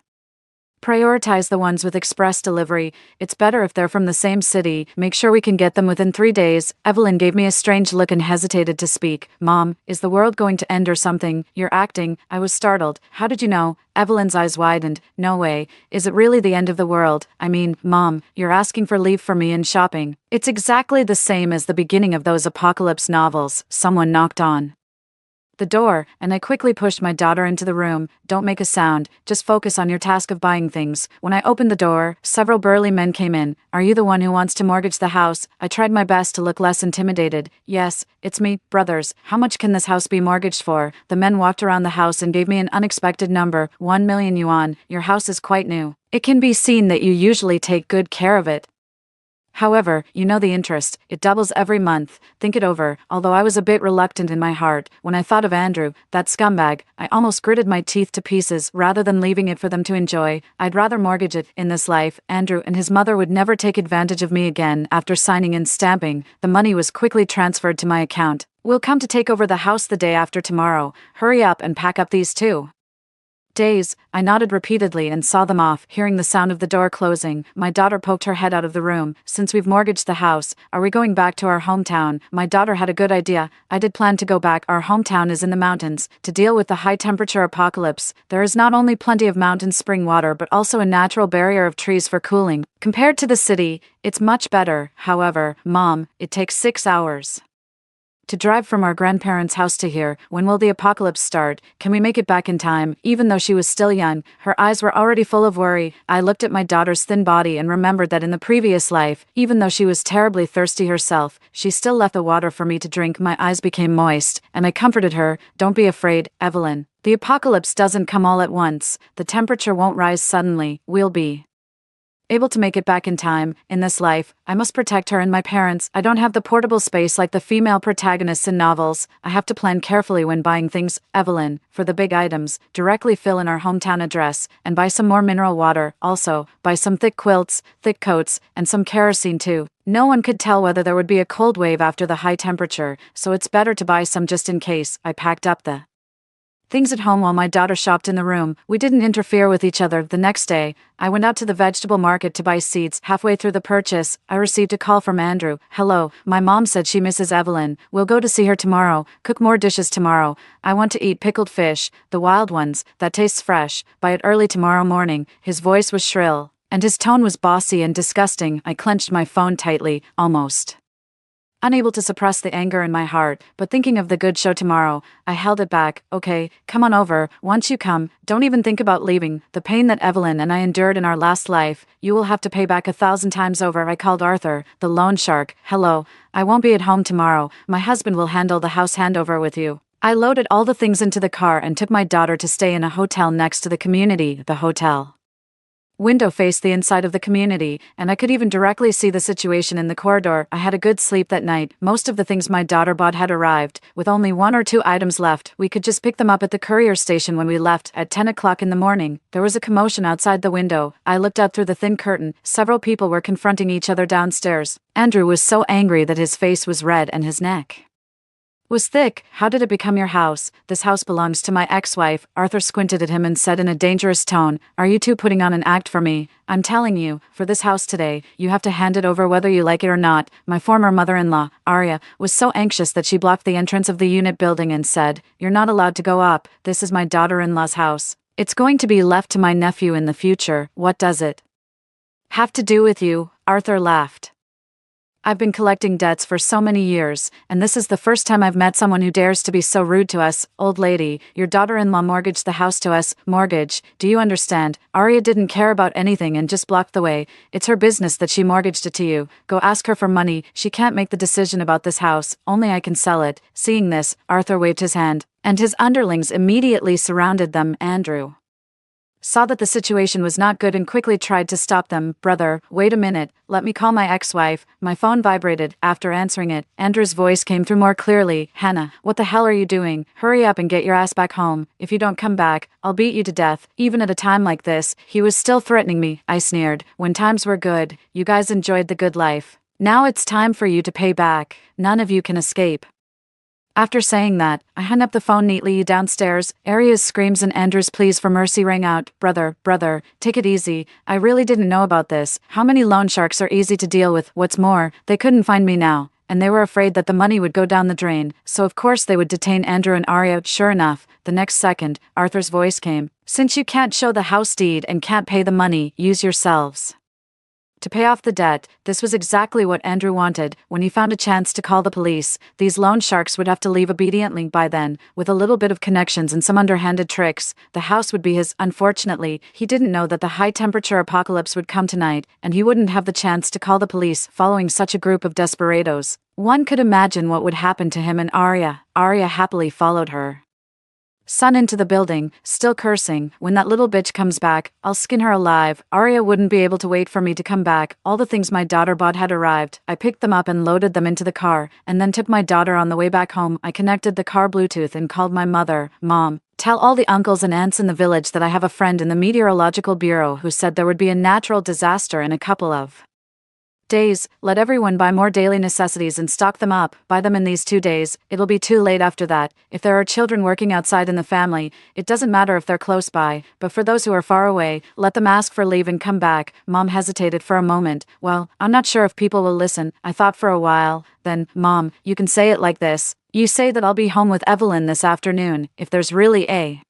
Prioritize the ones with express delivery. It's better if they're from the same city. Make sure we can get them within 3 days. Evelyn gave me a strange look and hesitated to speak. Mom, is the world going to end or something? You're acting. I was startled. How did you know? Evelyn's eyes widened. No way. Is it really the end of the world? I mean, Mom, you're asking for leave for me and shopping. It's exactly the same as the beginning of those apocalypse novels. Someone knocked on the door, and I quickly pushed my daughter into the room. Don't make a sound, just focus on your task of buying things. When I opened the door, several burly men came in. Are you the one who wants to mortgage the house? I tried my best to look less intimidated. Yes, it's me, brothers. How much can this house be mortgaged for? The men walked around the house and gave me an unexpected number, 1 million yuan. Your house is quite new. It can be seen that you usually take good care of it. However, you know the interest, it doubles every month. Think it over. Although I was a bit reluctant in my heart, when I thought of Andrew, that scumbag, I almost gritted my teeth to pieces. Rather than leaving it for them to enjoy, I'd rather mortgage it. In this life, Andrew and his mother would never take advantage of me again. After signing and stamping, the money was quickly transferred to my account. We'll come to take over the house the day after tomorrow. Hurry up and pack up these 2 days. I nodded repeatedly and saw them off. Hearing the sound of the door closing, my daughter poked her head out of the room. Since we've mortgaged the house, are we going back to our hometown? My daughter had a good idea. I did plan to go back. Our hometown is in the mountains. To deal with the high temperature apocalypse, there is not only plenty of mountain spring water but also a natural barrier of trees for cooling. Compared to the city, it's much better. However, Mom, it takes 6 hours to drive from our grandparents' house to here. When will the apocalypse start? Can we make it back in time? Even though she was still young, her eyes were already full of worry. I looked at my daughter's thin body and remembered that in the previous life, even though she was terribly thirsty herself, she still left the water for me to drink. My eyes became moist, and I comforted her. Don't be afraid, Evelyn. The apocalypse doesn't come all at once. The temperature won't rise suddenly. We'll be able to make it back in time. In this life, I must protect her and my parents. I don't have the portable space like the female protagonists in novels. I have to plan carefully when buying things. Evelyn, for the big items, directly fill in our hometown address, and buy some more mineral water. Also, buy some thick quilts, thick coats, and some kerosene too. No one could tell whether there would be a cold wave after the high temperature, so it's better to buy some just in case. I packed up the things at home while my daughter shopped in the room. We didn't interfere with each other. The next day, I went out to the vegetable market to buy seeds. Halfway through the purchase, I received a call from Andrew. Hello, my mom said she misses Evelyn. We'll go to see her tomorrow. Cook more dishes tomorrow. I want to eat pickled fish, the wild ones, that tastes fresh. Buy it early tomorrow morning. His voice was shrill, and his tone was bossy and disgusting. I clenched my phone tightly, almost unable to suppress the anger in my heart, but thinking of the good show tomorrow, I held it back. Okay, come on over. Once you come, don't even think about leaving. The pain that Evelyn and I endured in our last life, you will have to pay back 1,000 times over. I called Arthur, the loan shark. Hello, I won't be at home tomorrow. My husband will handle the house handover with you. I loaded all the things into the car and took my daughter to stay in a hotel next to the community. The hotel window faced the inside of the community, and I could even directly see the situation in the corridor. I had a good sleep that night. Most of the things my daughter bought had arrived, with only 1 or 2 items left. We could just pick them up at the courier station when we left. At 10 o'clock in the morning, there was a commotion outside the window. I looked out through the thin curtain. Several people were confronting each other downstairs. Andrew was so angry that his face was red and his neck Was thick. How did it become your house? This house belongs to my ex-wife. Arthur squinted at him and said in a dangerous tone, are you two putting on an act for me? I'm telling you, for this house today, you have to hand it over whether you like it or not. My former mother-in-law, Arya, was so anxious that she blocked the entrance of the unit building and said, you're not allowed to go up. This is my daughter-in-law's house. It's going to be left to my nephew in the future. What does it have to do with you? Arthur laughed. I've been collecting debts for so many years, and this is the first time I've met someone who dares to be so rude to us. Old lady, your daughter-in-law mortgaged the house to us. Mortgage, do you understand? Arya didn't care about anything and just blocked the way. It's her business that she mortgaged it to you. Go ask her for money. She can't make the decision about this house. Only I can sell it. Seeing this, Arthur waved his hand, and his underlings immediately surrounded them. Andrew saw that the situation was not good and quickly tried to stop them. Brother, wait a minute, let me call my ex-wife. My phone vibrated. After answering it, Andrew's voice came through more clearly. Hannah, what the hell are you doing? Hurry up and get your ass back home. If you don't come back, I'll beat you to death. Even at a time like this, he was still threatening me. I sneered. When times were good, you guys enjoyed the good life. Now it's time for you to pay back. None of you can escape. After saying that, I hung up the phone neatly. Downstairs, Arya's screams and Andrew's pleas for mercy rang out. Brother, take it easy. I really didn't know about this. How many loan sharks are easy to deal with? What's more, they couldn't find me now, and they were afraid that the money would go down the drain, so of course they would detain Andrew and Arya. Sure enough, the next second, Arthur's voice came. Since you can't show the house deed and can't pay the money, use yourselves to pay off the debt. This was exactly what Andrew wanted. When he found a chance to call the police, these loan sharks would have to leave obediently. By then, with a little bit of connections and some underhanded tricks, the house would be his. Unfortunately, he didn't know that the high-temperature apocalypse would come tonight, and he wouldn't have the chance to call the police following such a group of desperados. One could imagine what would happen to him and Arya. Arya happily followed her son into the building, still cursing. When that little bitch comes back, I'll skin her alive. Arya wouldn't be able to wait for me to come back. All the things my daughter bought had arrived. I picked them up and loaded them into the car, and then took my daughter on the way back home. I connected the car Bluetooth and called my mother. Mom, tell all the uncles and aunts in the village that I have a friend in the Meteorological Bureau who said there would be a natural disaster in a couple of days. Let everyone buy more daily necessities and stock them up. Buy them in these 2 days. It'll be too late after that. If there are children working outside in the family, it doesn't matter if they're close by, but for those who are far away, let them ask for leave and come back. Mom hesitated for a moment. Well, I'm not sure if people will listen. I thought for a while. Then, Mom, you can say it like this. You say that I'll be home with Evelyn this afternoon. If there's really a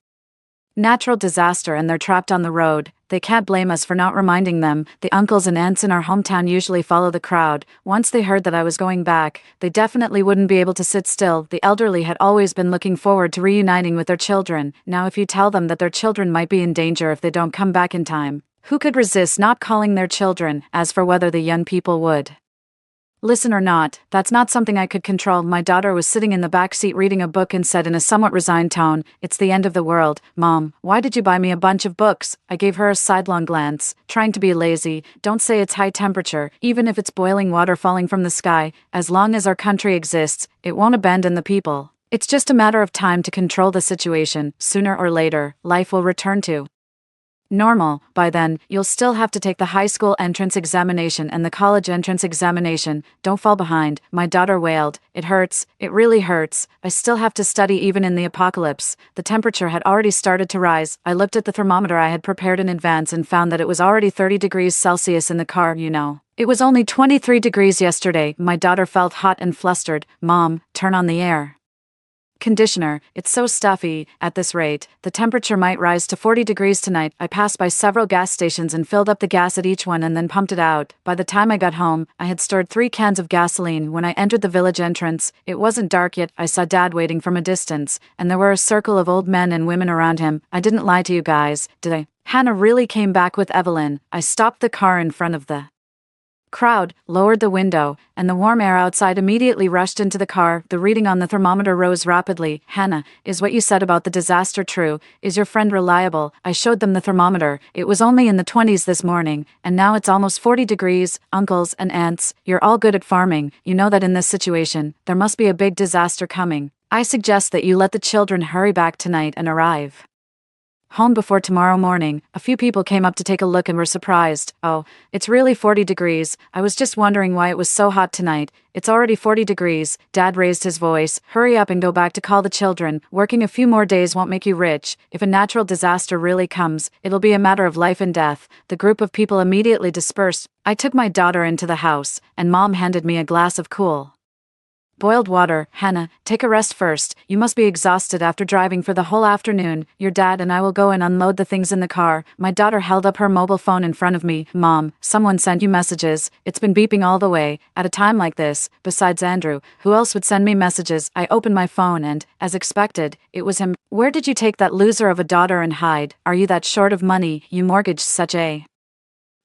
natural disaster and they're trapped on the road, they can't blame us for not reminding them. The uncles and aunts in our hometown usually follow the crowd. Once they heard that I was going back, they definitely wouldn't be able to sit still. The elderly had always been looking forward to reuniting with their children. Now if you tell them that their children might be in danger if they don't come back in time, who could resist not calling their children? As for whether the young people would listen or not, that's not something I could control. My daughter was sitting in the back seat reading a book and said in a somewhat resigned tone, it's the end of the world. Mom, why did you buy me a bunch of books? I gave her a sidelong glance, trying to be lazy. Don't say it's high temperature, even if it's boiling water falling from the sky. As long as our country exists, it won't abandon the people. It's just a matter of time to control the situation. Sooner or later, life will return to normal. By then, you'll still have to take the high school entrance examination and the college entrance examination. Don't fall behind. My daughter wailed. It hurts. It really hurts. I still have to study even in the apocalypse. The temperature had already started to rise. I looked at the thermometer I had prepared in advance and found that it was already 30 degrees Celsius in the car, you know. It was only 23 degrees yesterday. My daughter felt hot and flustered. Mom, turn on the air conditioner. It's so stuffy. At this rate, the temperature might rise to 40 degrees tonight. I passed by several gas stations and filled up the gas at each one and then pumped it out. By the time I got home, I had stored 3 cans of gasoline. When I entered the village entrance, it wasn't dark yet. I saw Dad waiting from a distance, and there were a circle of old men and women around him. I didn't lie to you guys, did I? Hannah really came back with Evelyn. I stopped the car in front of the crowd, lowered the window, and the warm air outside immediately rushed into the car. The reading on the thermometer rose rapidly. Hannah, is what you said about the disaster true? Is your friend reliable? I showed them the thermometer. It was only in the 20s this morning, and now it's almost 40 degrees. Uncles and aunts, you're all good at farming. You know that in this situation, there must be a big disaster coming. I suggest that you let the children hurry back tonight and arrive Home before tomorrow morning. A few people came up to take a look and were surprised. Oh, it's really 40 degrees. I was just wondering why it was so hot tonight. It's already 40 degrees. Dad raised his voice. Hurry up and go back to call the children. Working a few more days won't make you rich. If a natural disaster really comes, it'll be a matter of life and death. The group of people immediately dispersed. I took my daughter into the house, and Mom handed me a glass of cool boiled water. Hannah, take a rest first. You must be exhausted after driving for the whole afternoon. Your dad and I will go and unload the things in the car. My daughter held up her mobile phone in front of me. Mom, someone sent you messages. It's been beeping all the way. At a time like this, besides Andrew, who else would send me messages? I opened my phone and, as expected, it was him. Where did you take that loser of a daughter and hide? Are you that short of money? You mortgaged such a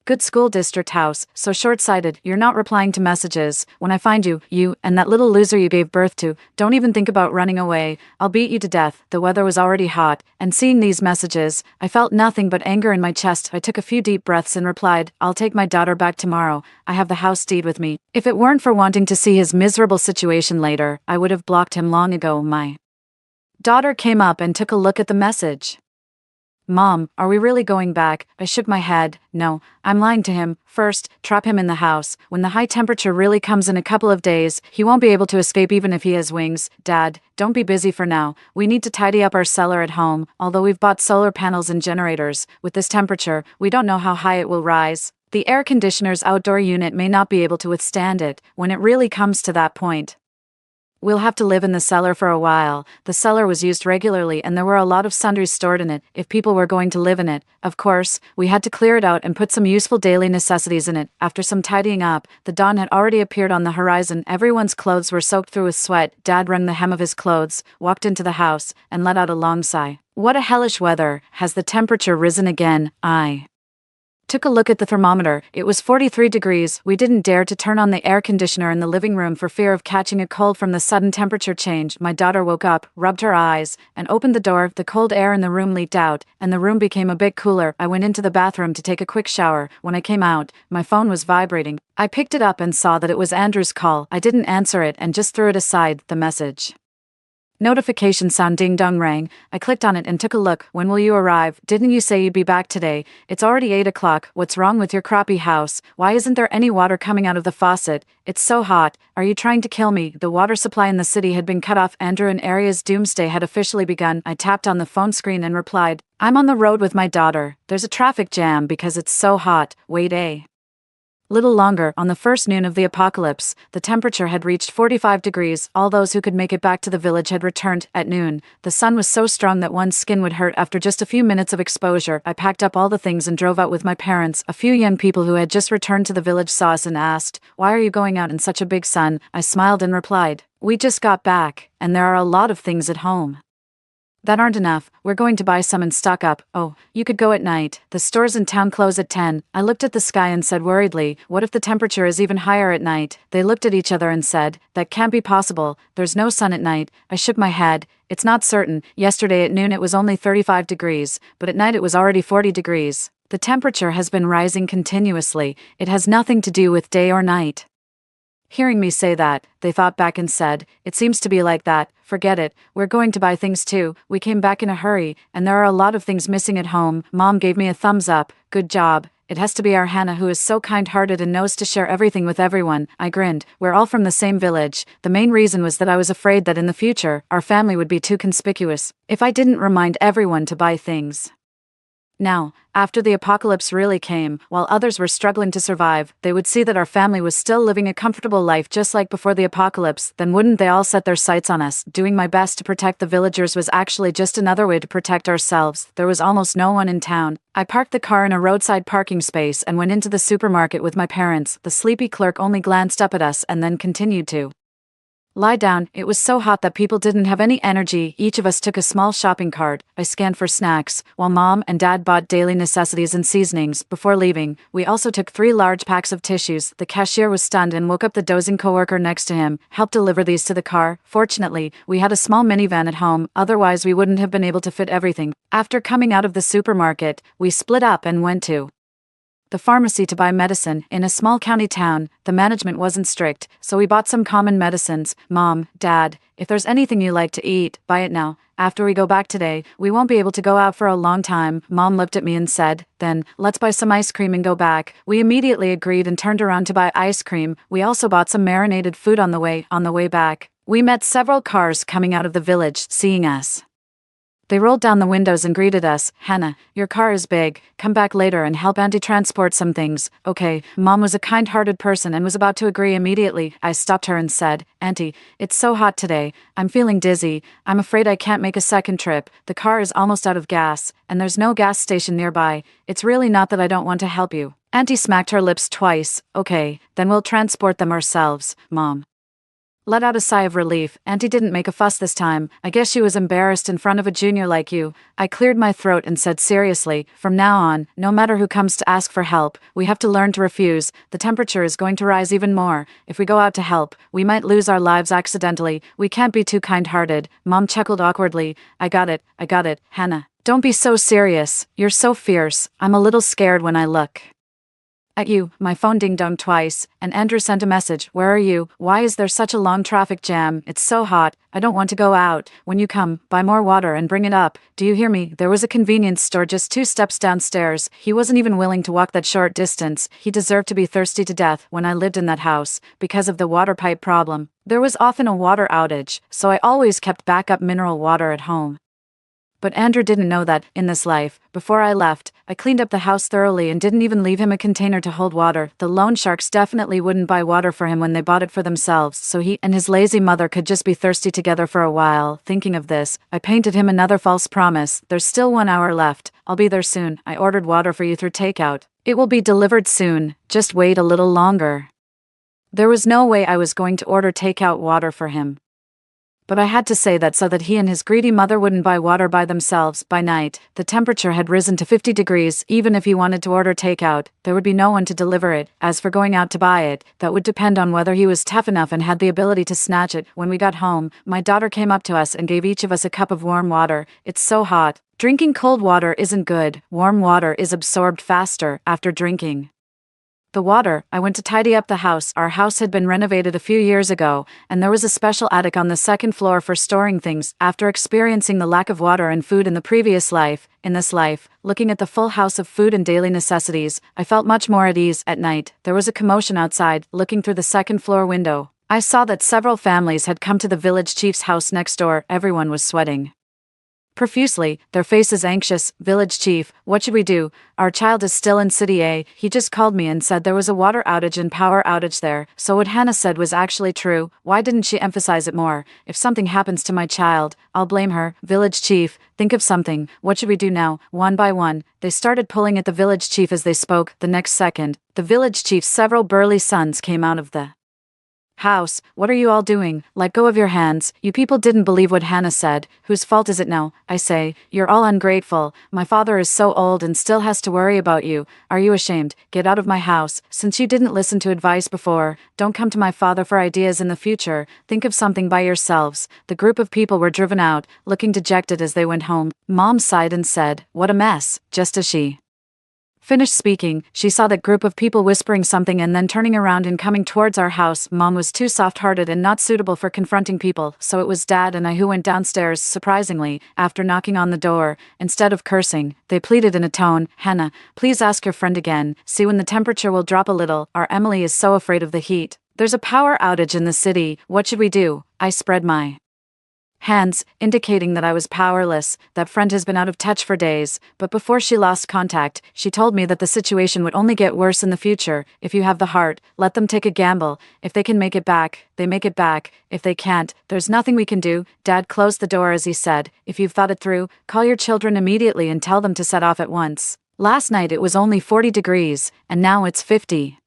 good school district house, so short-sighted, you're not replying to messages. When I find you, you, and that little loser you gave birth to, don't even think about running away. I'll beat you to death. The weather was already hot, and seeing these messages, I felt nothing but anger in my chest. I took a few deep breaths and replied, I'll take my daughter back tomorrow. I have the house deed with me. If it weren't for wanting to see his miserable situation later, I would have blocked him long ago. My daughter came up and took a look at the message. Mom, are we really going back? I shook my head. No, I'm lying to him. First, trap him in the house. When the high temperature really comes in a couple of days, he won't be able to escape even if he has wings. Dad, don't be busy for now. We need to tidy up our cellar at home. Although we've bought solar panels and generators, with this temperature, we don't know how high it will rise. The air conditioner's outdoor unit may not be able to withstand it. When it really comes to that point, we'll have to live in the cellar for a while. The cellar was used regularly and there were a lot of sundries stored in it, if people were going to live in it. Of course, we had to clear it out and put some useful daily necessities in it. After some tidying up, the dawn had already appeared on the horizon. Everyone's clothes were soaked through with sweat. Dad wrung the hem of his clothes, walked into the house, and let out a long sigh. What a hellish weather. Has the temperature risen again? I took a look at the thermometer. It was 43 degrees. We didn't dare to turn on the air conditioner in the living room for fear of catching a cold from the sudden temperature change. My daughter woke up, rubbed her eyes, and opened the door. The cold air in the room leaked out, and the room became a bit cooler. I went into the bathroom to take a quick shower. When I came out, my phone was vibrating. I picked it up and saw that it was Andrew's call. I didn't answer it and just threw it aside. The message notification sound ding-dong rang. I clicked on it and took a look. When will you arrive? Didn't you say you'd be back today? It's already 8 o'clock. What's wrong with your crappy house? Why isn't there any water coming out of the faucet? It's so hot. Are you trying to kill me? The water supply in the city had been cut off. Andrew and Area's doomsday had officially begun. I tapped on the phone screen and replied, I'm on the road with my daughter. There's a traffic jam because it's so hot. Wait a little longer. On the first noon of the apocalypse, the temperature had reached 45 degrees. All those who could make it back to the village had returned. At noon, the sun was so strong that one's skin would hurt after just a few minutes of exposure. I packed up all the things and drove out with my parents. A few young people who had just returned to the village saw us and asked, Why are you going out in such a big sun? I smiled and replied, We just got back, and there are a lot of things at home that aren't enough. We're going to buy some and stock up. Oh, you could go at night. The stores in town close at 10. I looked at the sky and said worriedly, what if the temperature is even higher at night? They looked at each other and said, that can't be possible. There's no sun at night. I shook my head. It's not certain. Yesterday at noon it was only 35 degrees, but at night it was already 40 degrees. The temperature has been rising continuously. It has nothing to do with day or night. Hearing me say that, they thought back and said, It seems to be like that. Forget it. We're going to buy things too. We came back in a hurry, and there are a lot of things missing at home. Mom gave me a thumbs up. Good job. It has to be our Hannah who is so kind-hearted and knows to share everything with everyone. I grinned. We're all from the same village. The main reason was that I was afraid that in the future, our family would be too conspicuous if I didn't remind everyone to buy things. Now, after the apocalypse really came, while others were struggling to survive, they would see that our family was still living a comfortable life just like before the apocalypse. Then wouldn't they all set their sights on us? Doing my best to protect the villagers was actually just another way to protect ourselves. There was almost no one in town. I parked the car in a roadside parking space and went into the supermarket with my parents. The sleepy clerk only glanced up at us and then continued to lie down. It was so hot that people didn't have any energy. Each of us took a small shopping cart. I scanned for snacks, while Mom and Dad bought daily necessities and seasonings. Before leaving, we also took 3 large packs of tissues. The cashier was stunned and woke up the dozing coworker next to him, helped deliver these to the car. Fortunately, we had a small minivan at home, otherwise we wouldn't have been able to fit everything. After coming out of the supermarket, we split up and went to the pharmacy to buy medicine. In a small county town, the management wasn't strict, so we bought some common medicines. Mom, Dad, if there's anything you like to eat, buy it now. After we go back today, we won't be able to go out for a long time. Mom looked at me and said, then, let's buy some ice cream and go back. We immediately agreed and turned around to buy ice cream. We also bought some marinated food on the way back. We met several cars coming out of the village, seeing us. They rolled down the windows and greeted us. Hannah, your car is big. Come back later and help Auntie transport some things. Okay. Mom was a kind-hearted person and was about to agree immediately. I stopped her and said, Auntie, it's so hot today. I'm feeling dizzy. I'm afraid I can't make a second trip. The car is almost out of gas, and there's no gas station nearby. It's really not that I don't want to help you. Auntie smacked her lips twice. Okay, then we'll transport them ourselves, Mom. Let out a sigh of relief. Auntie didn't make a fuss this time. I guess she was embarrassed in front of a junior like you. I cleared my throat and said seriously, from now on, no matter who comes to ask for help, we have to learn to refuse. The temperature is going to rise even more. If we go out to help, we might lose our lives accidentally. We can't be too kind-hearted. Mom chuckled awkwardly. I got it, Hannah. Don't be so serious. You're so fierce. I'm a little scared when I look at you. My phone ding-donged twice, and Andrew sent a message. Where are you? Why is there such a long traffic jam? It's so hot. I don't want to go out. When you come, buy more water and bring it up. Do you hear me? There was a convenience store just 2 steps downstairs. He wasn't even willing to walk that short distance. He deserved to be thirsty to death when I lived in that house, because of the water pipe problem. There was often a water outage, so I always kept backup mineral water at home. But Andrew didn't know that, in this life, before I left, I cleaned up the house thoroughly and didn't even leave him a container to hold water. The loan sharks definitely wouldn't buy water for him when they bought it for themselves, so he and his lazy mother could just be thirsty together for a while. Thinking of this, I painted him another false promise. There's still 1 hour left. I'll be there soon. I ordered water for you through takeout. It will be delivered soon. Just wait a little longer. There was no way I was going to order takeout water for him. But I had to say that so that he and his greedy mother wouldn't buy water by themselves. By night, the temperature had risen to 50 degrees. Even if he wanted to order takeout, there would be no one to deliver it. As for going out to buy it, that would depend on whether he was tough enough and had the ability to snatch it. When we got home, my daughter came up to us and gave each of us a cup of warm water. It's so hot. Drinking cold water isn't good. Warm water is absorbed faster after drinking the water. I went to tidy up the house. Our house had been renovated a few years ago, and there was a special attic on the 2nd floor for storing things. After experiencing the lack of water and food in the previous life, in this life, looking at the full house of food and daily necessities, I felt much more at ease. At night, there was a commotion outside. Looking through the 2nd floor window, I saw that several families had come to the village chief's house next door. Everyone was sweating profusely, their faces anxious. Village chief, what should we do? Our child is still in City A. He just called me and said there was a water outage and power outage there. So what Hannah said was actually true. Why didn't she emphasize it more? If something happens to my child, I'll blame her. Village chief, think of something. What should we do now? One by one, they started pulling at the village chief as they spoke. The next second, the village chief's several burly sons came out of the house. What are you all doing? Let go of your hands. You people didn't believe what Hannah said. Whose fault is it now? I say, you're all ungrateful. My father is so old and still has to worry about you. Are you ashamed? Get out of my house. Since you didn't listen to advice before, don't come to my father for ideas in the future. Think of something by yourselves. The group of people were driven out, looking dejected as they went home. Mom sighed and said, what a mess. Just as she finished speaking, she saw that group of people whispering something and then turning around and coming towards our house. Mom was too soft-hearted and not suitable for confronting people, so it was Dad and I who went downstairs. Surprisingly, after knocking on the door, instead of cursing, they pleaded in a tone, Hannah, please ask your friend again. See when the temperature will drop a little. Our Emily is so afraid of the heat. There's a power outage in the city. What should we do? I spread my hands, indicating that I was powerless. That friend has been out of touch for days, but before she lost contact, she told me that the situation would only get worse in the future. If you have the heart, let them take a gamble. If they can make it back, they make it back. If they can't, there's nothing we can do. Dad closed the door as he said, if you've thought it through, call your children immediately and tell them to set off at once. Last night it was only 40 degrees, and now it's 50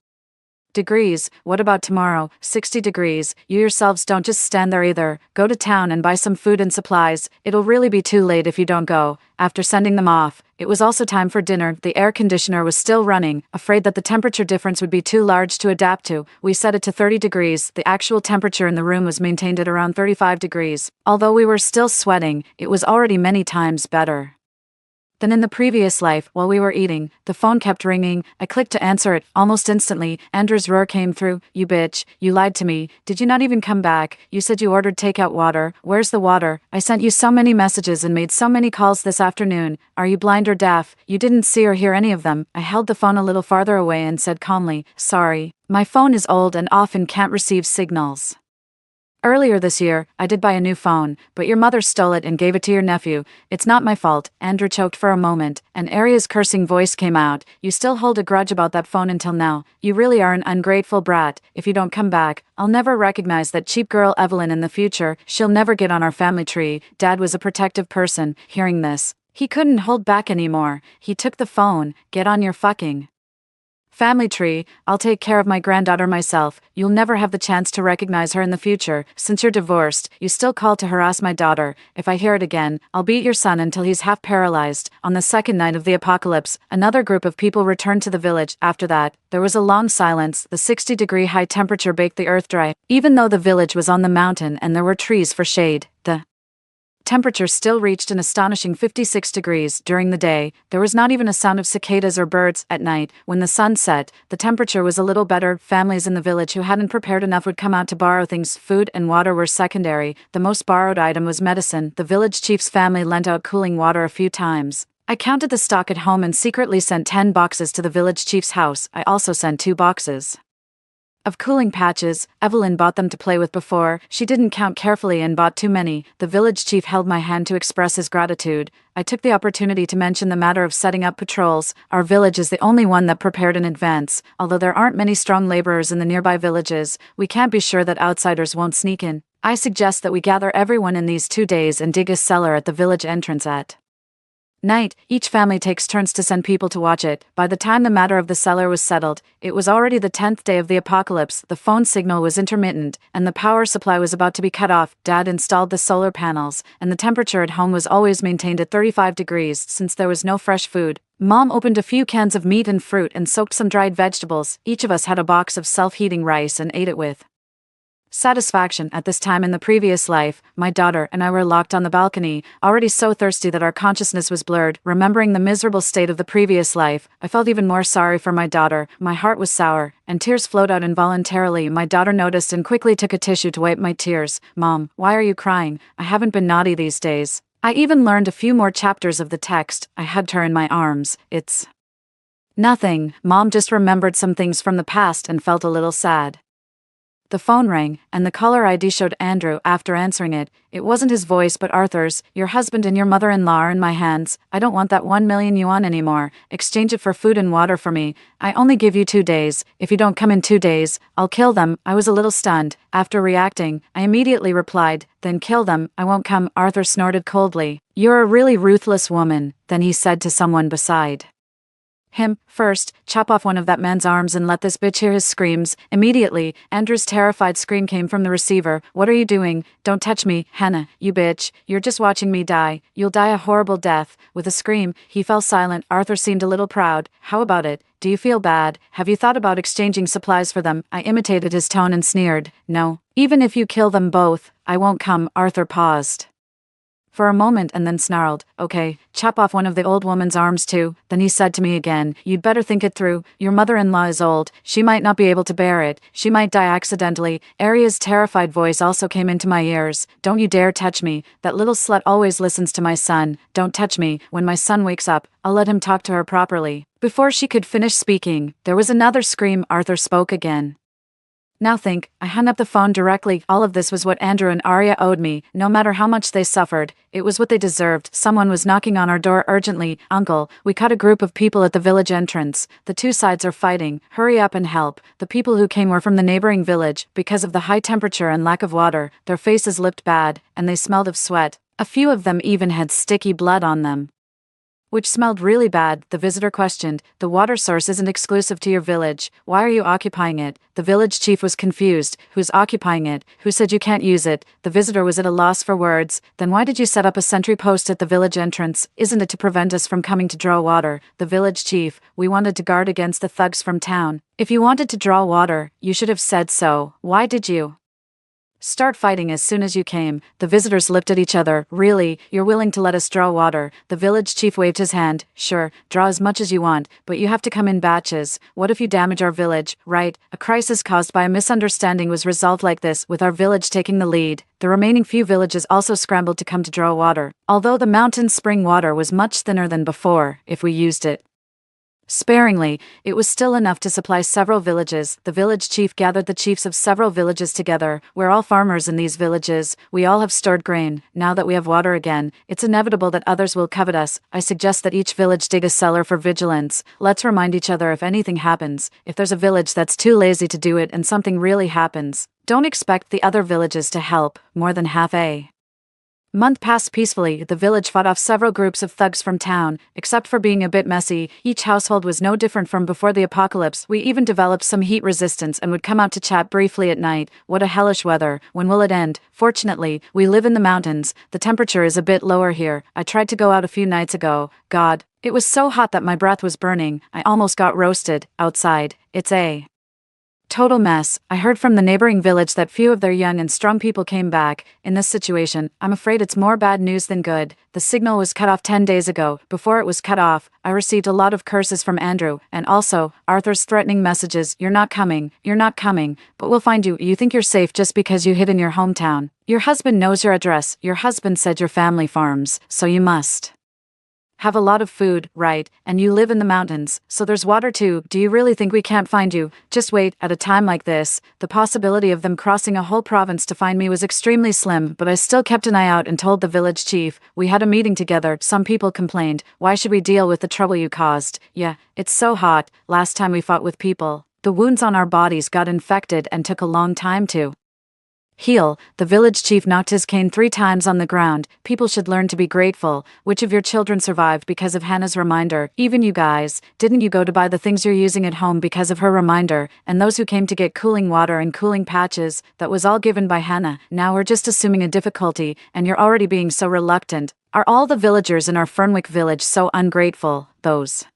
degrees. What about tomorrow? 60 degrees. You yourselves don't just stand there either. Go to town and buy some food and supplies. It'll really be too late if you don't go. After sending them off, it was also time for dinner. The air conditioner was still running, afraid that the temperature difference would be too large to adapt to. We set it to 30 degrees. The actual temperature in the room was maintained at around 35 degrees. Although we were still sweating, it was already many times better. Then in the previous life, while we were eating, the phone kept ringing. I clicked to answer it. Almost instantly, Andrew's roar came through. You bitch, you lied to me. Did you not even come back? You said you ordered takeout water. Where's the water? I sent you so many messages and made so many calls this afternoon. Are you blind or deaf? You didn't see or hear any of them. I held the phone a little farther away and said calmly, sorry. My phone is old and often can't receive signals. Earlier this year, I did buy a new phone, but your mother stole it and gave it to your nephew. It's not my fault. Andrew choked for a moment, and Aria's cursing voice came out. You still hold a grudge about that phone until now. You really are an ungrateful brat. If you don't come back, I'll never recognize that cheap girl Evelyn in the future. She'll never get on our family tree. Dad was a protective person. Hearing this, he couldn't hold back anymore. He took the phone. Get on your fucking family tree. I'll take care of my granddaughter myself. You'll never have the chance to recognize her in the future. Since you're divorced, you still call to harass my daughter. If I hear it again, I'll beat your son until he's half paralyzed. On the second night of the apocalypse, another group of people returned to the village. After that, there was a long silence. The 60-degree high temperature baked the earth dry. Even though the village was on the mountain and there were trees for shade, the temperature still reached an astonishing 56 degrees. During the day, there was not even a sound of cicadas or birds. At night, when the sun set, the temperature was a little better. Families in the village who hadn't prepared enough would come out to borrow things. Food and water were secondary. The most borrowed item was medicine. The village chief's family lent out cooling water a few times. I counted the stock at home and secretly sent 10 boxes to the village chief's house. I also sent 2 boxes of cooling patches. Evelyn bought them to play with before. She didn't count carefully and bought too many. The village chief held my hand to express his gratitude. I took the opportunity to mention the matter of setting up patrols. Our village is the only one that prepared in advance. Although there aren't many strong laborers in the nearby villages, we can't be sure that outsiders won't sneak in. I suggest that we gather everyone in these 2 days and dig a cellar at the village entrance at night. Each family takes turns to send people to watch it. By the time the matter of the cellar was settled, it was already the 10th day of the apocalypse. The phone signal was intermittent, and the power supply was about to be cut off. Dad installed the solar panels, and the temperature at home was always maintained at 35 degrees since there was no fresh food. Mom opened a few cans of meat and fruit and soaked some dried vegetables. Each of us had a box of self-heating rice and ate it with satisfaction. At this time in the previous life, my daughter and I were locked on the balcony, already so thirsty that our consciousness was blurred. Remembering the miserable state of the previous life, I felt even more sorry for my daughter. My heart was sour, and tears flowed out involuntarily. My daughter noticed and quickly took a tissue to wipe my tears. Mom, why are you crying? I haven't been naughty these days. I even learned a few more chapters of the text. I hugged her in my arms. It's nothing. Mom just remembered some things from the past and felt a little sad. The phone rang, and the caller ID showed Andrew. After answering it, it wasn't his voice but Arthur's. Your husband and your mother-in-law are in my hands. I don't want that 1 million yuan anymore. Exchange it for food and water for me. I only give you 2 days. If you don't come in 2 days, I'll kill them. I was a little stunned. After reacting, I immediately replied, then kill them. I won't come. Arthur snorted coldly. You're a really ruthless woman. Then he said to someone beside him, first, chop off one of that man's arms and let this bitch hear his screams. Immediately, Andrew's terrified scream came from the receiver. What are you doing? Don't touch me, Hannah, you bitch. You're just watching me die. You'll die a horrible death. With a scream, he fell silent. Arthur seemed a little proud. How about it? Do you feel bad? Have you thought about exchanging supplies for them? I imitated his tone and sneered. No. Even if you kill them both, I won't come. Arthur paused for a moment and then snarled, okay, chop off one of the old woman's arms too. Then he said to me again, you'd better think it through. Your mother-in-law is old. She might not be able to bear it. She might die accidentally. Aria's terrified voice also came into my ears. Don't you dare touch me. That little slut always listens to my son. Don't touch me. When my son wakes up, I'll let him talk to her properly. Before she could finish speaking, there was another scream. Arthur spoke again. Now think, I hung up the phone directly. All of this was what Andrew and Arya owed me. No matter how much they suffered, it was what they deserved. Someone was knocking on our door urgently. Uncle, we caught a group of people at the village entrance. The 2 sides are fighting. Hurry up and help. The people who came were from the neighboring village. Because of the high temperature and lack of water, their faces looked bad, and they smelled of sweat. A few of them even had sticky blood on them, which smelled really bad. The visitor questioned, the water source isn't exclusive to your village. Why are you occupying it? The village chief was confused. Who's occupying it? Who said you can't use it? The visitor was at a loss for words. Then why did you set up a sentry post at the village entrance? Isn't it to prevent us from coming to draw water? The village chief, we wanted to guard against the thugs from town. If you wanted to draw water, you should have said so. Why did you Start fighting as soon as you came. The visitors looked at each other. Really, you're willing to let us draw water? The village chief waved his hand. Sure, draw as much as you want, but you have to come in batches. What if you damage our village? Right, a crisis caused by a misunderstanding was resolved like this, with our village taking the lead. The remaining few villages also scrambled to come to draw water. Although the mountain spring water was much thinner than before, if we used it sparingly, it was still enough to supply several villages. The village chief gathered the chiefs of several villages together. We're all farmers in these villages. We all have stored grain. Now that we have water again, it's inevitable that others will covet us. I suggest that each village dig a cellar for vigilance. Let's remind each other if anything happens. If there's a village that's too lazy to do it and something really happens, don't expect the other villages to help. More than half a month passed peacefully. The village fought off several groups of thugs from town. Except for being a bit messy, each household was no different from before the apocalypse. We even developed some heat resistance and would come out to chat briefly at night. What a hellish weather. When will it end? Fortunately, we live in the mountains. The temperature is a bit lower here. I tried to go out a few nights ago. God, it was so hot that my breath was burning. I almost got roasted outside. It's a total mess. I heard from the neighboring village that few of their young and strong people came back. In this situation, I'm afraid it's more bad news than good. The signal was cut off 10 days ago. Before it was cut off, I received a lot of curses from Andrew, and also Arthur's threatening messages. You're not coming, but we'll find you. You think you're safe just because you hid in your hometown. Your husband knows your address. Your husband said your family farms, so you must have a lot of food, right? And you live in the mountains, so there's water too. Do you really think we can't find you? Just wait. At a time like this, the possibility of them crossing a whole province to find me was extremely slim, but I still kept an eye out and told the village chief. We had a meeting together. Some people complained, why should we deal with the trouble you caused? Yeah, it's so hot. Last time we fought with people, the wounds on our bodies got infected and took a long time to heal. The village chief knocked his cane 3 times on the ground. People should learn to be grateful. Which of your children survived because of Hannah's reminder? Even you guys. Didn't you go to buy the things you're using at home because of her reminder? And those who came to get cooling water and cooling patches, that was all given by Hannah. Now we're just assuming a difficulty, and you're already being so reluctant. Are all the villagers in our Fernwick village so ungrateful? Those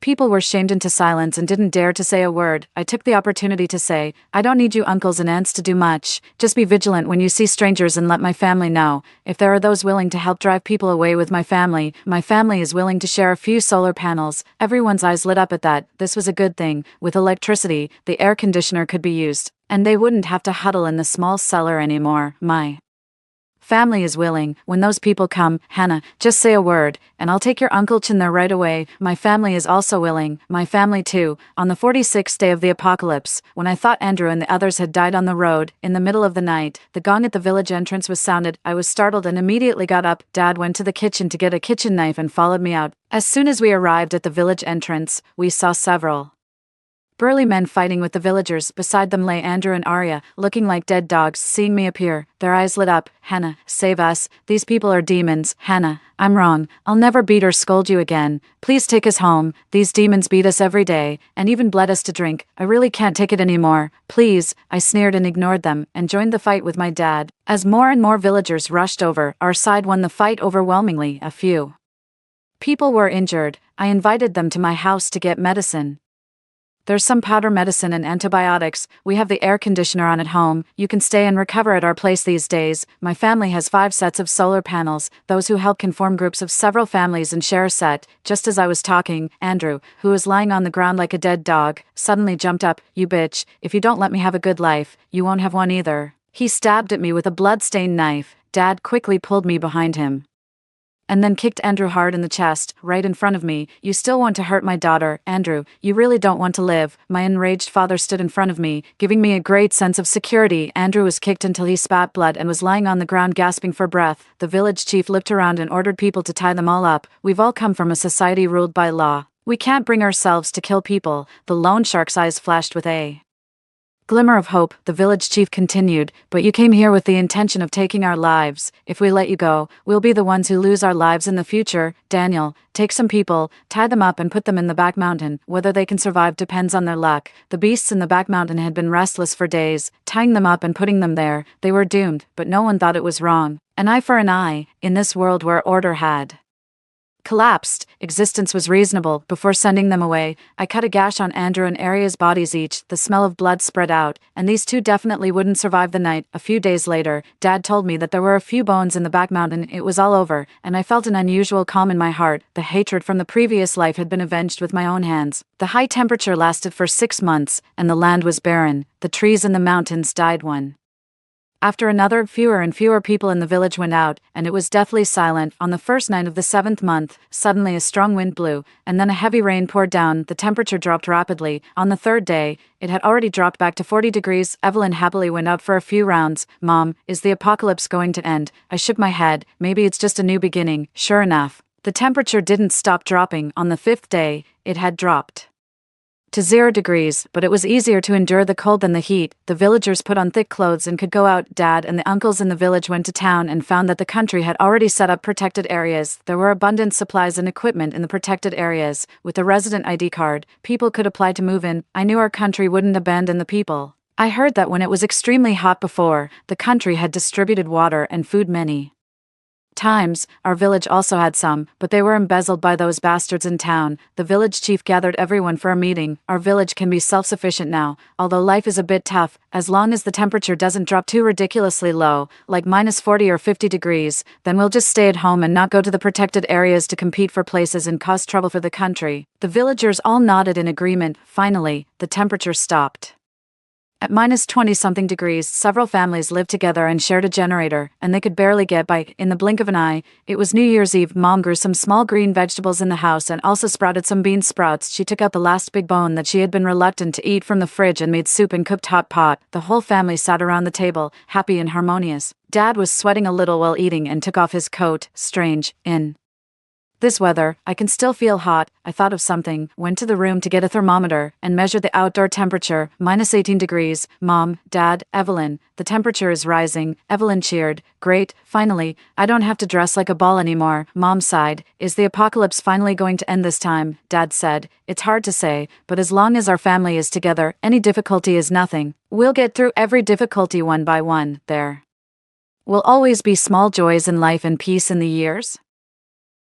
people were shamed into silence and didn't dare to say a word. I took the opportunity to say, I don't need you uncles and aunts to do much. Just be vigilant when you see strangers and let my family know. If there are those willing to help drive people away with my family is willing to share a few solar panels. Everyone's eyes lit up at that. This was a good thing. With electricity, the air conditioner could be used, and they wouldn't have to huddle in the small cellar anymore. My family is willing. When those people come, Hannah, just say a word, and I'll take your Uncle Chin there right away. My family is also willing. My family too. On the 46th day of the apocalypse, when I thought Andrew and the others had died on the road, in the middle of the night, the gong at the village entrance was sounded. I was startled and immediately got up. Dad went to the kitchen to get a kitchen knife and followed me out. As soon as we arrived at the village entrance, we saw several burly men fighting with the villagers. Beside them lay Andrew and Arya, looking like dead dogs. Seeing me appear, their eyes lit up. Hannah, save us. These people are demons. Hannah, I'm wrong. I'll never beat or scold you again. Please take us home. These demons beat us every day, and even bled us to drink. I really can't take it anymore. Please. I sneered and ignored them, and joined the fight with my dad. As more and more villagers rushed over, our side won the fight overwhelmingly. A few people were injured. I invited them to my house to get medicine. There's some powder medicine and antibiotics. We have the air conditioner on at home. You can stay and recover at our place these days. My family has 5 sets of solar panels. Those who help can form groups of several families and share a set. Just as I was talking, Andrew, who was lying on the ground like a dead dog, suddenly jumped up. You bitch, if you don't let me have a good life, you won't have one either. He stabbed at me with a blood-stained knife. Dad quickly pulled me behind him, and then kicked Andrew hard in the chest, right in front of me. You still want to hurt my daughter, Andrew. You really don't want to live. My enraged father stood in front of me, giving me a great sense of security. Andrew was kicked until he spat blood and was lying on the ground gasping for breath. The village chief looked around and ordered people to tie them all up. We've all come from a society ruled by law. We can't bring ourselves to kill people. The loan shark's eyes flashed with a glimmer of hope. The village chief continued, but you came here with the intention of taking our lives. If we let you go, we'll be the ones who lose our lives in the future. Daniel, take some people, tie them up and put them in the back mountain. Whether they can survive depends on their luck. The beasts in the back mountain had been restless for days. Tying them up and putting them there, they were doomed, but no one thought it was wrong. An eye for an eye, in this world where order had collapsed. Existence was reasonable. Before sending them away, I cut a gash on Andrew and Aria's bodies each. The smell of blood spread out, and these two definitely wouldn't survive the night. A few days later, Dad told me that there were a few bones in the back mountain. It was all over, and I felt an unusual calm in my heart. The hatred from the previous life had been avenged with my own hands. The high temperature lasted for 6 months, and the land was barren. The trees in the mountains died one after another. Fewer and fewer people in the village went out, and it was deathly silent. On the first night of the 7th month, suddenly a strong wind blew, and then a heavy rain poured down. The temperature dropped rapidly. On the 3rd day, it had already dropped back to 40 degrees. Evelyn happily went up for a few rounds. "Mom, is the apocalypse going to end?" I shook my head. "Maybe it's just a new beginning." Sure enough, the temperature didn't stop dropping. On the 5th day, it had dropped to 0 degrees, but it was easier to endure the cold than the heat. The villagers put on thick clothes and could go out. Dad and the uncles in the village went to town and found that the country had already set up protected areas. There were abundant supplies and equipment in the protected areas. With a resident ID card, people could apply to move in. I knew our country wouldn't abandon the people. I heard that when it was extremely hot before, the country had distributed water and food many times. Our village also had some, but they were embezzled by those bastards in town. The village chief gathered everyone for a meeting. Our village can be self-sufficient now, although life is a bit tough, as long as the temperature doesn't drop too ridiculously low, like minus 40 or 50 degrees, then we'll just stay at home and not go to the protected areas to compete for places and cause trouble for the country. The villagers all nodded in agreement. Finally, the temperature stopped at minus 20-something degrees. Several families lived together and shared a generator, and they could barely get by. In the blink of an eye, it was New Year's Eve. Mom grew some small green vegetables in the house and also sprouted some bean sprouts. She took out the last big bone that she had been reluctant to eat from the fridge and made soup and cooked hot pot. The whole family sat around the table, happy and harmonious. Dad was sweating a little while eating and took off his coat. Strange, in this weather, I can still feel hot. I thought of something, went to the room to get a thermometer, and measured the outdoor temperature, minus 18 degrees. Mom, Dad, Evelyn, the temperature is rising. Evelyn cheered. Great, finally, I don't have to dress like a ball anymore. Mom sighed. Is the apocalypse finally going to end this time? Dad said. It's hard to say, but as long as our family is together, any difficulty is nothing. We'll get through every difficulty one by one. There will always be small joys in life and peace in the years